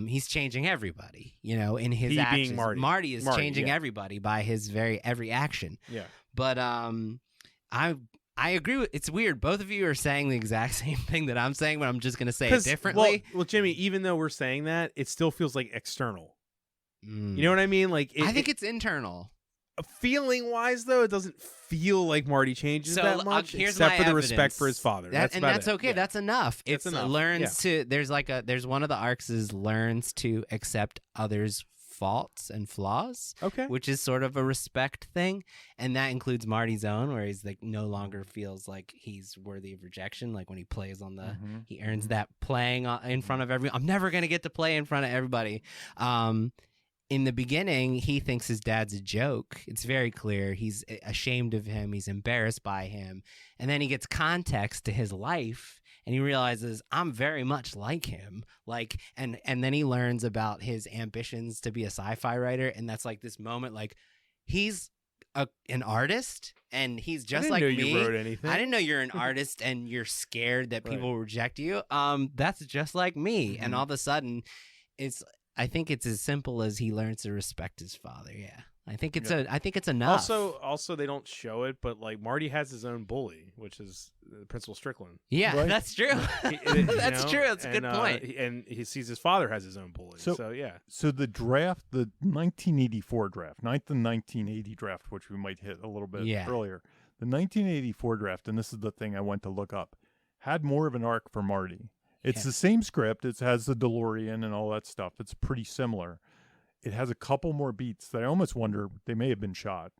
Speaker 3: He's changing everybody, in his
Speaker 2: He being
Speaker 3: actions.
Speaker 2: Marty.
Speaker 3: is
Speaker 2: Marty,
Speaker 3: changing
Speaker 2: yeah.
Speaker 3: everybody by his every action.
Speaker 2: Yeah.
Speaker 3: But I agree with. It's weird. Both of you are saying the exact same thing that I'm saying, but I'm just gonna say it differently.
Speaker 2: Well, Jimmy, even though we're saying that, it still feels like external.
Speaker 3: Mm.
Speaker 2: You know what I mean? Like
Speaker 3: I think it's internal.
Speaker 2: feeling wise, though, it doesn't feel like Marty changes
Speaker 3: So,
Speaker 2: that much,
Speaker 3: here's
Speaker 2: except
Speaker 3: my
Speaker 2: for the
Speaker 3: evidence.
Speaker 2: respect for his father. That's about
Speaker 3: that's
Speaker 2: it.
Speaker 3: okay.
Speaker 2: Yeah.
Speaker 3: That's enough.
Speaker 2: That's
Speaker 3: It's
Speaker 2: enough.
Speaker 3: learns to. There's one of the arcs is learns to accept others' faults and flaws,
Speaker 2: Okay.
Speaker 3: which is sort of a respect thing, and that includes Marty's own, where he's like no longer feels like he's worthy of rejection. Like when he plays on the,
Speaker 4: Mhm.
Speaker 3: he earns that playing in front of everyone. I'm never gonna get to play in front of everybody. In the beginning, he thinks his dad's a joke. It's very clear. He's ashamed of him. He's embarrassed by him. And then he gets context to his life, and he realizes, I'm very much like him. And then he learns about his ambitions to be a sci-fi writer, and that's like this moment, like, he's an artist, and he's just
Speaker 2: I
Speaker 3: like
Speaker 2: didn't know
Speaker 3: me.
Speaker 2: you wrote anything.
Speaker 3: I didn't know you're an artist and you're scared that people
Speaker 2: Right.
Speaker 3: will reject you. That's just like me. And
Speaker 4: Mhm.
Speaker 3: all of a sudden, I think it's as simple as he learns to respect his father. Yeah, I think it's enough.
Speaker 2: Also, they don't show it, but like Marty has his own bully, which is Principal Strickland.
Speaker 3: yeah,
Speaker 4: Right?
Speaker 3: that's true.
Speaker 2: You
Speaker 3: That's
Speaker 2: know?
Speaker 3: true. That's a good
Speaker 2: And,
Speaker 3: point.
Speaker 2: And he sees his father has his own bully.
Speaker 4: So-
Speaker 2: So yeah.
Speaker 4: So the 1984 draft, not the 1980 draft, which we might hit a little bit
Speaker 3: Yeah.
Speaker 4: earlier. The 1984 draft, and this is the thing I went to look up, had more of an arc for Marty. It's
Speaker 3: Yeah.
Speaker 4: the same script. It has the DeLorean and all that stuff. It's pretty similar. It has a couple more beats that I almost wonder they may have been shot.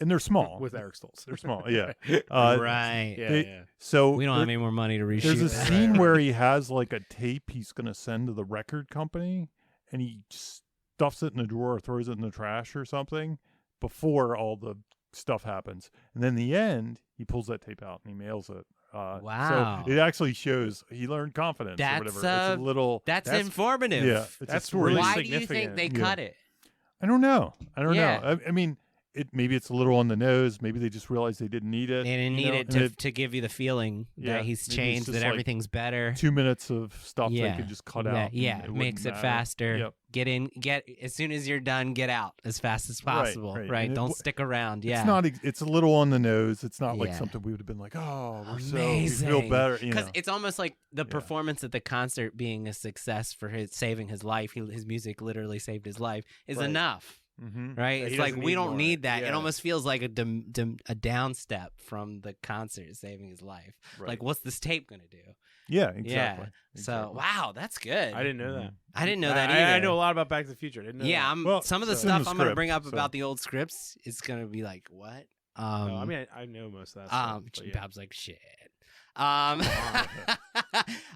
Speaker 4: And they're small.
Speaker 2: With Eric Stoltz.
Speaker 4: They're small, yeah.
Speaker 3: Right.
Speaker 2: Yeah,
Speaker 4: they-
Speaker 2: yeah.
Speaker 4: So
Speaker 3: We don't have any more money to reshoot.
Speaker 4: there's a
Speaker 3: that.
Speaker 4: scene where he has like a tape he's going to send to the record company, and he stuffs it in a drawer or throws it in the trash or something before all the stuff happens. And then in the end, he pulls that tape out and he mails it.
Speaker 3: Wow.
Speaker 4: So it actually shows he learned confidence or whatever. It's a little.
Speaker 3: That's informative.
Speaker 4: Yeah. It's
Speaker 2: That's
Speaker 4: a story.
Speaker 2: really
Speaker 3: Why do you
Speaker 2: significant.
Speaker 3: think they
Speaker 4: Yeah.
Speaker 3: cut it?
Speaker 4: I don't know.
Speaker 3: Yeah.
Speaker 4: I mean, maybe it's a little on the nose. Maybe they just realized they didn't need it.
Speaker 3: They didn't
Speaker 4: you
Speaker 3: need
Speaker 4: know,
Speaker 3: it
Speaker 4: and
Speaker 3: to give you the feeling
Speaker 4: Yeah,
Speaker 3: that he's
Speaker 4: maybe it's
Speaker 3: changed,
Speaker 4: just
Speaker 3: that
Speaker 4: like
Speaker 3: everything's better.
Speaker 4: 2 minutes of stuff
Speaker 3: Yeah.
Speaker 4: they could just cut
Speaker 3: Yeah,
Speaker 4: out. and
Speaker 3: yeah,
Speaker 4: wouldn't
Speaker 3: makes it
Speaker 4: matter.
Speaker 3: faster.
Speaker 4: Yep.
Speaker 3: Get as soon as you're done, get out as fast as possible.
Speaker 4: right.
Speaker 3: Right?
Speaker 4: And
Speaker 3: Don't stick around. Yeah.
Speaker 4: It's not. It's a little on the nose. It's not like
Speaker 3: Yeah.
Speaker 4: something we would have been like, oh, we
Speaker 3: Amazing.
Speaker 4: feel better.
Speaker 3: Because it's almost like the
Speaker 4: Yeah.
Speaker 3: performance at the concert being a success for saving his life. His music literally saved his life is
Speaker 4: Right.
Speaker 3: enough.
Speaker 4: Mm-hmm.
Speaker 3: Right?
Speaker 2: Yeah, he
Speaker 3: It's like
Speaker 2: doesn't
Speaker 3: we
Speaker 2: need
Speaker 3: don't
Speaker 2: more.
Speaker 3: need that. It
Speaker 2: Yeah.
Speaker 3: almost feels like a down step from the concert saving his life.
Speaker 4: Right.
Speaker 3: Like, what's this tape gonna do?
Speaker 4: Yeah, exactly.
Speaker 3: So
Speaker 4: Exactly.
Speaker 3: wow, that's good.
Speaker 2: I didn't know that.
Speaker 3: I didn't know that either.
Speaker 2: I know a lot about Back to the Future. I didn't know
Speaker 3: Yeah,
Speaker 2: that.
Speaker 4: Well,
Speaker 3: some of the
Speaker 4: it's in the
Speaker 3: stuff I'm going to
Speaker 4: script,
Speaker 3: bring up
Speaker 4: so-
Speaker 3: about the old scripts is going to be like, what?
Speaker 2: No, I mean, I know most of that stuff. but yeah.
Speaker 3: Bab's like, shit.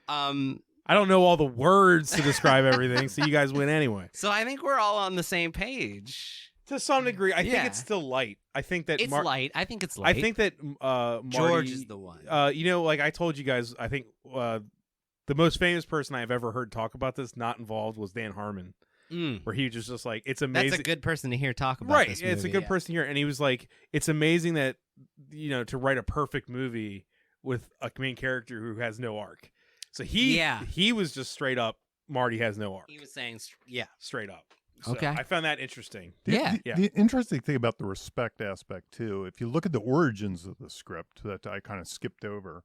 Speaker 2: I don't know all the words to describe everything, so you guys win anyway.
Speaker 3: So I think we're all on the same page.
Speaker 2: To some degree, I think it's still light. I think that
Speaker 3: It's light. I think it's light.
Speaker 2: I think that Marty,
Speaker 3: George is the one.
Speaker 2: Like I told you guys, I think the most famous person I've ever heard talk about this, not involved, was Dan Harmon. Where he was just like, it's amazing.
Speaker 3: That's a good person to hear talk about this movie.
Speaker 2: It's a good person here, and he was like, it's amazing that to write a perfect movie with a main character who has no arc. So he was just straight up, Marty has no arc.
Speaker 3: He was saying,
Speaker 2: straight up. So
Speaker 3: Okay.
Speaker 2: I found that interesting.
Speaker 4: The interesting thing about the respect aspect too, if you look at the origins of the script that I kind of skipped over,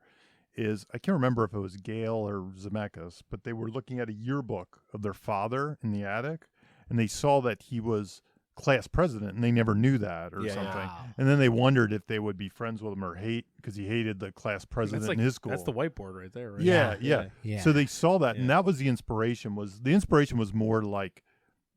Speaker 4: is I can't remember if it was Gale or Zemeckis, but they were looking at a yearbook of their father in the attic, and they saw that he was class president, and they never knew that or something.
Speaker 3: Wow.
Speaker 4: And then they wondered if they would be friends with him or hate because he hated the class president in his school.
Speaker 2: That's the whiteboard right there, right?
Speaker 4: Yeah. So they saw that, and that was the inspiration. The inspiration was more like,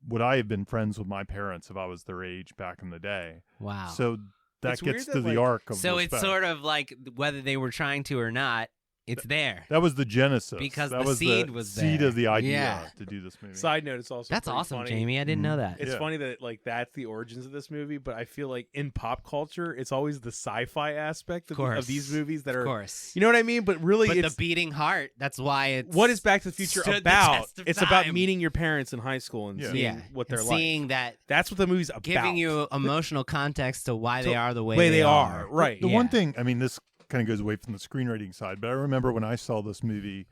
Speaker 4: would I have been friends with my parents if I was their age back in the day?
Speaker 3: Wow.
Speaker 4: So that
Speaker 2: It's
Speaker 4: gets
Speaker 2: weird
Speaker 4: to
Speaker 2: that,
Speaker 4: the arc of
Speaker 3: So
Speaker 4: respect.
Speaker 3: it's sort of like whether they were trying to or not, it's there.
Speaker 4: That was the genesis.
Speaker 3: Because
Speaker 4: that
Speaker 3: the
Speaker 4: was
Speaker 3: seed
Speaker 4: the
Speaker 3: was
Speaker 4: seed
Speaker 3: there.
Speaker 4: of the idea
Speaker 3: Yeah.
Speaker 4: to do this movie.
Speaker 2: Side note, it's also
Speaker 3: That's
Speaker 2: pretty
Speaker 3: awesome,
Speaker 2: funny.
Speaker 3: Jamie. I didn't know that.
Speaker 2: It's
Speaker 4: Yeah.
Speaker 2: funny that that's the origins of this movie, but I feel like in pop culture, it's always the sci-fi aspect of these movies that are,
Speaker 3: Of course.
Speaker 2: you know what I mean? But really,
Speaker 3: But
Speaker 2: it's
Speaker 3: the beating heart, that's why it's...
Speaker 2: what is Back to the Future
Speaker 3: stood the
Speaker 2: about?
Speaker 3: test of
Speaker 2: It's about
Speaker 3: time.
Speaker 2: meeting your parents in high school and seeing what they're
Speaker 3: and
Speaker 2: like.
Speaker 3: seeing that,
Speaker 2: That's what the movie's about.
Speaker 3: giving you emotional context to why they are the way
Speaker 2: they
Speaker 3: they
Speaker 2: are. Right.
Speaker 4: The one thing, I mean, this kind of goes away from the screenwriting side, but I remember when I saw this movie,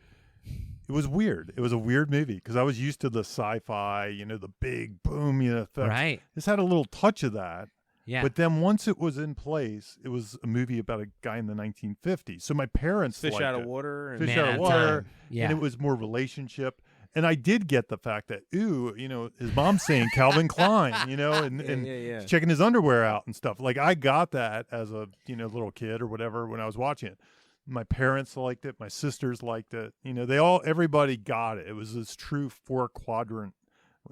Speaker 4: it was weird. It was a weird movie because I was used to the sci-fi, the big boom, effects.
Speaker 3: Right.
Speaker 4: This had a little touch of that.
Speaker 3: Yeah.
Speaker 4: But then once it was in place, it was a movie about a guy in the 1950s. So my parents
Speaker 2: Fish
Speaker 4: liked
Speaker 2: out
Speaker 4: it.
Speaker 2: of water. And
Speaker 4: Fish
Speaker 3: Man
Speaker 4: out
Speaker 3: at
Speaker 4: of
Speaker 3: a
Speaker 4: water.
Speaker 3: time. Yeah.
Speaker 4: And it was more relationship. And I did get the fact that, his mom's saying Calvin Klein, and
Speaker 2: yeah.
Speaker 4: checking his underwear out and stuff. Like I got that as a, little kid or whatever when I was watching it. My parents liked it. My sisters liked it. Everybody got it. It was this true 4-quadrant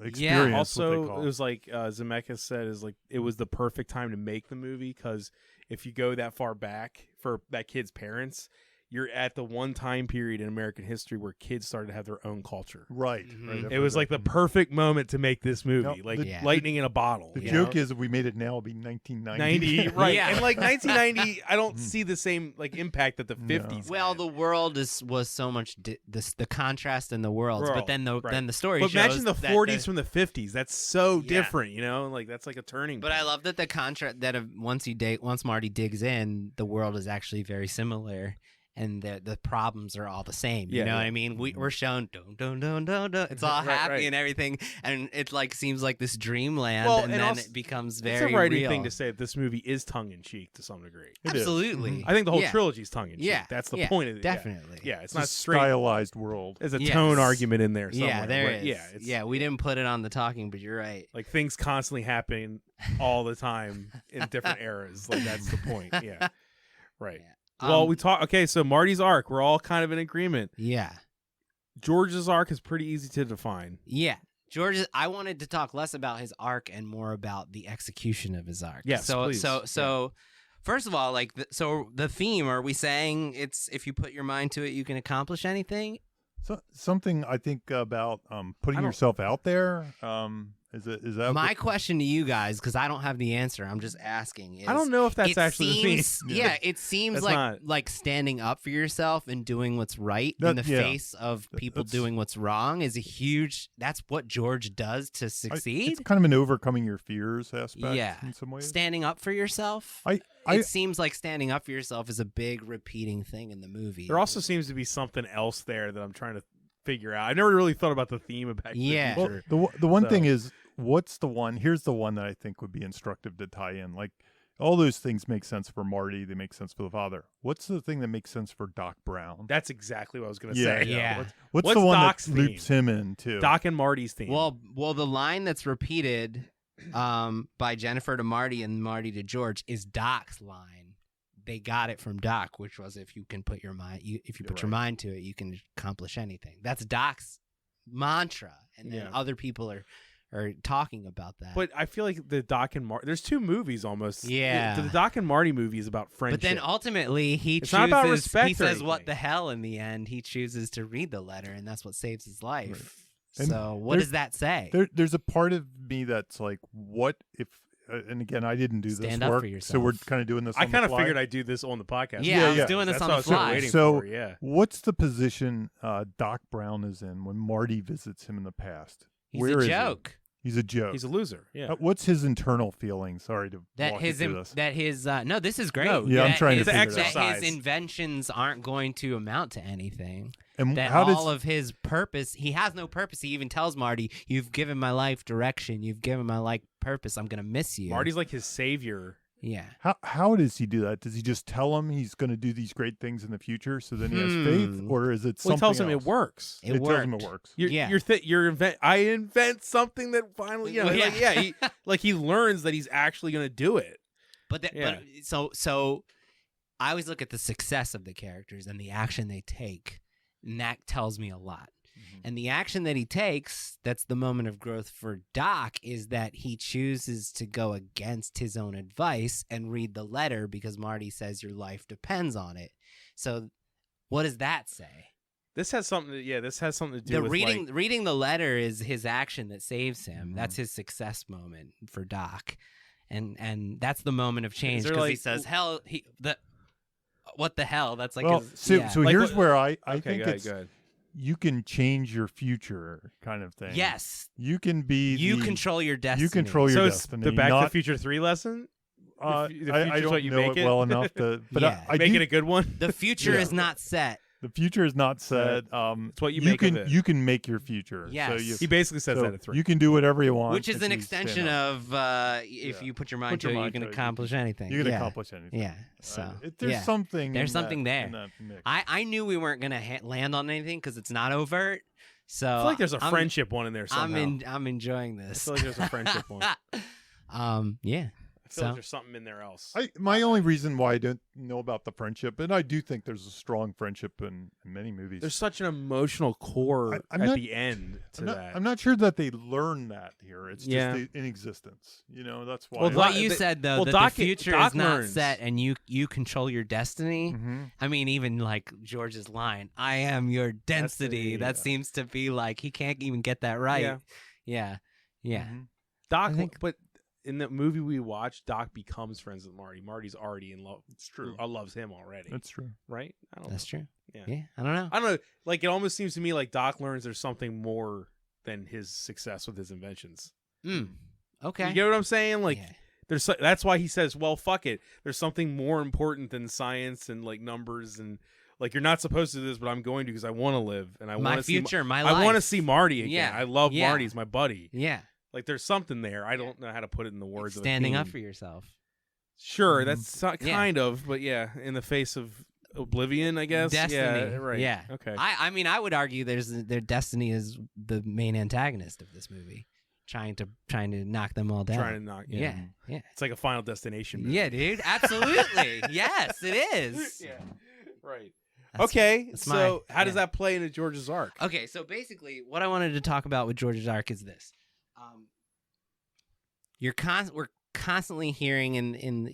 Speaker 4: experience.
Speaker 2: Also, it was like Zemeckis said, it was the perfect time to make the movie because if you go that far back for that kid's parents, you're at the one time period in American history where kids started to have their own culture.
Speaker 4: Right.
Speaker 2: It was like the perfect moment to make this movie, lightning in a bottle.
Speaker 4: The joke is if we made it now, it'll be 1990.
Speaker 2: 90, right?
Speaker 3: Yeah.
Speaker 2: And like 1990, I don't see the same impact that the 50s.
Speaker 3: Well,
Speaker 2: had.
Speaker 3: the world was so much the contrast in the worlds, but then the story.
Speaker 2: But
Speaker 3: shows
Speaker 2: imagine the
Speaker 3: that
Speaker 2: 40s from the 50s. That's so
Speaker 3: Yeah.
Speaker 2: different, Like that's like a turning.
Speaker 3: But
Speaker 2: point.
Speaker 3: I love that the contrast that once Marty digs in, the world is actually very similar. And the problems are all the same. You know what I mean? We're shown dun. It's all happy and everything, and it seems like this dreamland, and then
Speaker 2: also,
Speaker 3: it becomes
Speaker 2: it's
Speaker 3: very
Speaker 2: a writing
Speaker 3: real.
Speaker 2: thing to say that this movie is tongue in cheek to some degree.
Speaker 3: Absolutely,
Speaker 2: I think the whole
Speaker 3: Yeah.
Speaker 2: trilogy is tongue in cheek.
Speaker 3: Yeah,
Speaker 2: That's the point of it.
Speaker 3: Definitely.
Speaker 2: Yeah, it's
Speaker 4: It's
Speaker 2: not
Speaker 4: a
Speaker 2: straight.
Speaker 4: stylized world.
Speaker 2: There's a
Speaker 3: Yes.
Speaker 2: tone argument in there somewhere.
Speaker 3: Yeah, there
Speaker 2: but
Speaker 3: is.
Speaker 2: Yeah,
Speaker 3: we didn't put it on the talking, but you're right.
Speaker 2: like things constantly happen all the time in different eras. Like that's the point. Yeah, right.
Speaker 3: Yeah.
Speaker 2: Well, we talk. Okay, so Marty's arc, we're all kind of in agreement.
Speaker 3: Yeah.
Speaker 2: George's arc is pretty easy to define.
Speaker 3: Yeah. I wanted to talk less about his arc and more about the execution of his arc.
Speaker 2: Yes, please.
Speaker 3: So first of all, the theme, are we saying it's if you put your mind to it, you can accomplish anything?
Speaker 4: So something I think about putting yourself out there. Is that
Speaker 3: My question to you guys, because I don't have the answer, I'm just asking. Is,
Speaker 2: I don't know if that's actually the
Speaker 3: seems,
Speaker 2: theme.
Speaker 3: Yeah, it seems
Speaker 2: That's
Speaker 3: like standing up for yourself and doing what's right
Speaker 4: That-
Speaker 3: in the
Speaker 4: yeah.
Speaker 3: face of people
Speaker 4: That's-
Speaker 3: doing what's wrong is a huge. That's what George does to succeed.
Speaker 4: It's kind of an overcoming your fears aspect.
Speaker 3: Yeah.
Speaker 4: In some ways.
Speaker 3: Standing up for yourself.
Speaker 4: I
Speaker 3: It seems like standing up for yourself is a big repeating thing in the movie.
Speaker 2: There also seems to be something else there that I'm trying to figure out. I never really thought about the theme of Back to
Speaker 3: Yeah.
Speaker 2: the
Speaker 4: well,
Speaker 2: Future.
Speaker 4: the one
Speaker 2: So-
Speaker 4: thing is, what's the one? Here's the one that I think would be instructive to tie in. Like all those things make sense for Marty. They make sense for the father. What's the thing that makes sense for Doc Brown?
Speaker 2: That's exactly what I was going to
Speaker 4: Yeah,
Speaker 2: say.
Speaker 3: yeah.
Speaker 4: What's
Speaker 2: what's
Speaker 4: the one
Speaker 2: Doc's
Speaker 4: that loops
Speaker 2: theme?
Speaker 4: him in too?
Speaker 2: Doc and Marty's theme.
Speaker 3: Well, the line that's repeated by Jennifer to Marty and Marty to George is Doc's line. They got it from Doc, which was if you can put your mind, if you put your mind to it, you can accomplish anything. That's Doc's mantra, and then other people are talking about that.
Speaker 2: But I feel like the Doc and Marty, there's two movies almost.
Speaker 3: Yeah.
Speaker 2: The Doc and Marty movie is about friendship.
Speaker 3: But then ultimately
Speaker 2: It's not about respect
Speaker 3: he
Speaker 2: or
Speaker 3: says what
Speaker 2: anything.
Speaker 3: the hell in the end. He chooses to read the letter, and that's what saves his life.
Speaker 4: And
Speaker 3: So what does that say?
Speaker 4: There's a part of me that's like, what if and again, I didn't do
Speaker 3: Stand
Speaker 4: this
Speaker 3: up
Speaker 4: work,
Speaker 3: for
Speaker 4: so
Speaker 3: yourself.
Speaker 4: we're kind of doing this.
Speaker 2: I
Speaker 4: kind of
Speaker 2: figured I'd do this on the podcast.
Speaker 3: Yeah, I was
Speaker 4: yeah.
Speaker 3: doing this
Speaker 2: That's
Speaker 3: on
Speaker 2: what I
Speaker 3: the
Speaker 2: was sort of
Speaker 3: fly.
Speaker 2: waiting
Speaker 4: So
Speaker 2: for, yeah.
Speaker 4: what's the position Doc Brown is in when Marty visits him in the past?
Speaker 3: He's
Speaker 4: Where
Speaker 3: a
Speaker 4: is he?
Speaker 3: joke.
Speaker 4: He's a joke.
Speaker 2: He's a loser. Yeah.
Speaker 4: What's his internal feeling? Sorry to
Speaker 3: That
Speaker 4: walk
Speaker 3: his
Speaker 4: you through this.
Speaker 3: that his no, this is great.
Speaker 2: No,
Speaker 4: Yeah, I'm
Speaker 3: That
Speaker 4: trying to
Speaker 3: his-
Speaker 4: figure it out.
Speaker 3: that
Speaker 2: Exercise.
Speaker 3: his inventions aren't going to amount to anything.
Speaker 4: And
Speaker 3: That
Speaker 4: how
Speaker 3: all
Speaker 4: does
Speaker 3: of his purpose, he has no purpose. He even tells Marty, "You've given my life direction. You've given my life purpose. I'm gonna miss you."
Speaker 2: Marty's like his savior.
Speaker 3: yeah.
Speaker 4: how does he do that? Does he just tell him he's going to do these great things in the future, so then he has faith, or is it
Speaker 2: Well,
Speaker 4: something
Speaker 2: he tells him
Speaker 4: else?
Speaker 2: it works.
Speaker 3: It
Speaker 4: Tells him
Speaker 3: worked.
Speaker 4: it works.
Speaker 2: I invent something that finally, he learns that he's actually going to do it.
Speaker 3: But
Speaker 2: Yeah.
Speaker 3: so I always look at the success of the characters and the action they take, and that tells me a lot. And the action that he takes, that's the moment of growth for Doc, is that he chooses to go against his own advice and read the letter because Marty says your life depends on it. So what does that say?
Speaker 2: This has something to do
Speaker 3: The
Speaker 2: with
Speaker 3: reading the letter is his action that saves him. That's his success moment for Doc. And that's the moment of change
Speaker 2: there,
Speaker 3: because he
Speaker 2: like-
Speaker 3: says, what the hell? That's like
Speaker 4: Well,
Speaker 3: his,
Speaker 4: so,
Speaker 3: yeah.
Speaker 4: so
Speaker 2: Like
Speaker 4: here's
Speaker 2: what-
Speaker 4: where I
Speaker 2: okay,
Speaker 4: think
Speaker 2: go ahead,
Speaker 4: it's
Speaker 2: go ahead.
Speaker 4: you can change your future kind of thing.
Speaker 3: Yes.
Speaker 4: You can be
Speaker 3: You
Speaker 4: the-
Speaker 3: control your destiny.
Speaker 4: You control
Speaker 2: So
Speaker 4: your
Speaker 2: it's
Speaker 4: destiny.
Speaker 2: the Back to the
Speaker 4: not,
Speaker 2: Future 3 lesson? The
Speaker 4: I
Speaker 2: future's
Speaker 4: don't
Speaker 2: what you
Speaker 4: know
Speaker 2: make
Speaker 4: it
Speaker 2: it?
Speaker 4: well enough to, but
Speaker 3: Yeah.
Speaker 4: I
Speaker 2: Make
Speaker 4: do,
Speaker 2: it a good one?
Speaker 3: The future
Speaker 4: Yeah.
Speaker 3: is not set.
Speaker 4: the future is not set.
Speaker 2: It's what you make
Speaker 4: can
Speaker 2: of it.
Speaker 4: you can make your future.
Speaker 3: Yes.
Speaker 4: So you,
Speaker 2: He basically says
Speaker 4: so
Speaker 2: that at 3.
Speaker 4: you can do whatever you want,
Speaker 3: Which is an
Speaker 4: if you stand
Speaker 3: extension
Speaker 4: up.
Speaker 3: of if
Speaker 4: Yeah.
Speaker 3: you put your mind
Speaker 4: Put
Speaker 3: to
Speaker 4: your
Speaker 3: it, you
Speaker 4: mind
Speaker 3: can
Speaker 4: to it,
Speaker 3: accomplish anything.
Speaker 4: You can
Speaker 3: yeah.
Speaker 4: accomplish anything.
Speaker 3: Yeah. So
Speaker 4: There's
Speaker 3: yeah.
Speaker 4: something.
Speaker 3: There's
Speaker 4: in
Speaker 3: something
Speaker 4: that,
Speaker 3: there.
Speaker 4: in that mix.
Speaker 3: I knew we weren't gonna land on anything because it's not overt. So
Speaker 2: I feel like there's a
Speaker 3: I'm-
Speaker 2: friendship one in there somehow.
Speaker 3: I'm enjoying
Speaker 2: I
Speaker 3: this.
Speaker 2: feel like there's a friendship one.
Speaker 3: Yeah.
Speaker 2: I feel like
Speaker 3: So
Speaker 2: there's something in there else.
Speaker 4: My only reason why I don't know about the friendship, and I do think there's a strong friendship in many movies.
Speaker 2: There's such an emotional core
Speaker 4: I'm
Speaker 2: at
Speaker 4: not-
Speaker 2: the end to that.
Speaker 4: I'm not sure that they learn that here. It's
Speaker 2: Yeah.
Speaker 4: just in existence. That's why.
Speaker 2: Well,
Speaker 3: what
Speaker 2: Doc-
Speaker 3: you
Speaker 2: they-
Speaker 3: said though,
Speaker 2: well,
Speaker 3: that
Speaker 2: Doc-
Speaker 3: the future
Speaker 2: Doc
Speaker 3: is not
Speaker 2: learns.
Speaker 3: set and you control your destiny.
Speaker 4: Mhm.
Speaker 3: I mean, even like George's line, "I am your density." That
Speaker 2: yeah.
Speaker 3: seems to be like he can't even get that right.
Speaker 2: Yeah.
Speaker 3: Yeah. Yeah.
Speaker 4: Mhm.
Speaker 2: Doc,
Speaker 3: I think-
Speaker 2: but in the movie we watched, Doc becomes friends with Marty. Marty's already in love.
Speaker 4: It's true.
Speaker 2: Loves him already.
Speaker 4: That's true.
Speaker 2: right? I don't
Speaker 3: That's
Speaker 2: know.
Speaker 3: true.
Speaker 2: Yeah.
Speaker 3: Yeah. I don't know.
Speaker 2: I don't know. Like, it almost seems to me like Doc learns there's something more than his success with his inventions.
Speaker 3: Okay.
Speaker 2: You get what I'm saying? Like,
Speaker 3: Yeah.
Speaker 2: that's why he says, well, fuck it. There's something more important than science and like numbers and like, you're not supposed to do this, but I'm going to because I want to live and I
Speaker 3: My
Speaker 2: want to see
Speaker 3: future, my life.
Speaker 2: I want to see Marty again.
Speaker 3: Yeah.
Speaker 2: I love
Speaker 3: Yeah.
Speaker 2: Marty. He's my buddy.
Speaker 3: Yeah.
Speaker 2: Like, there's something there. I don't know how to put it in the words.
Speaker 3: Standing
Speaker 2: of a
Speaker 3: up
Speaker 2: theme.
Speaker 3: for yourself.
Speaker 2: Sure, that's
Speaker 3: Yeah.
Speaker 2: kind of, but yeah, in the face of oblivion, I guess.
Speaker 3: Destiny.
Speaker 2: Yeah, right.
Speaker 3: Yeah.
Speaker 2: Okay.
Speaker 3: I mean, I would argue their destiny is the main antagonist of this movie, trying to knock them all down.
Speaker 2: Trying to knock.
Speaker 3: Yeah. Yeah.
Speaker 2: It's like a Final Destination movie.
Speaker 3: Yeah, dude. Absolutely. Yes, it is.
Speaker 2: Yeah. Right.
Speaker 3: That's-
Speaker 2: Okay.
Speaker 3: that's
Speaker 2: So,
Speaker 3: my-
Speaker 2: how does
Speaker 3: yeah.
Speaker 2: that play into George's arc?
Speaker 3: Okay, so basically, what I wanted to talk about with George's arc is this: we're constantly hearing in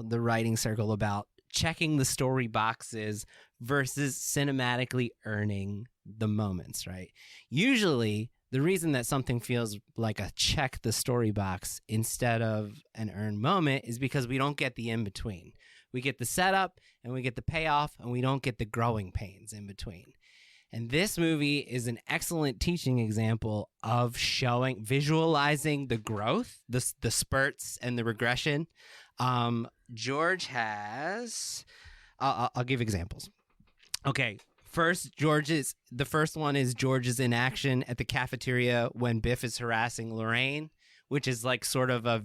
Speaker 3: the writing circle about checking the story boxes versus cinematically earning the moments, right? Usually, the reason that something feels like a check the story box instead of an earned moment is because we don't get the in between. We get the setup and we get the payoff, and we don't get the growing pains in between. And this movie is an excellent teaching example of visualizing the growth, the spurts, and the regression. George has, I'll give examples. Okay, the first one is George is in action at the cafeteria when Biff is harassing Lorraine, which is like sort of a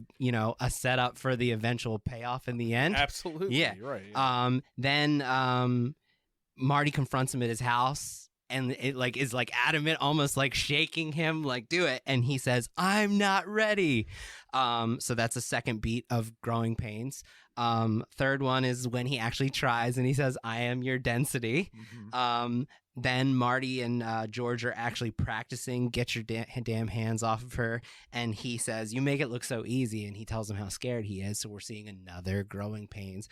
Speaker 3: setup for the eventual payoff in the end.
Speaker 2: Absolutely.
Speaker 3: Yeah.
Speaker 2: Right. Yeah.
Speaker 3: Then Marty confronts him at his house, and it is adamant, almost like shaking him, like, do it. And he says, "I'm not ready." So that's a second beat of growing pains. Third one is when he actually tries and he says, "I am your density." Then Marty and George are actually practicing, "Get your damn hands off of her." And he says, "You make it look so easy." And he tells him how scared he is. So we're seeing another growing pains.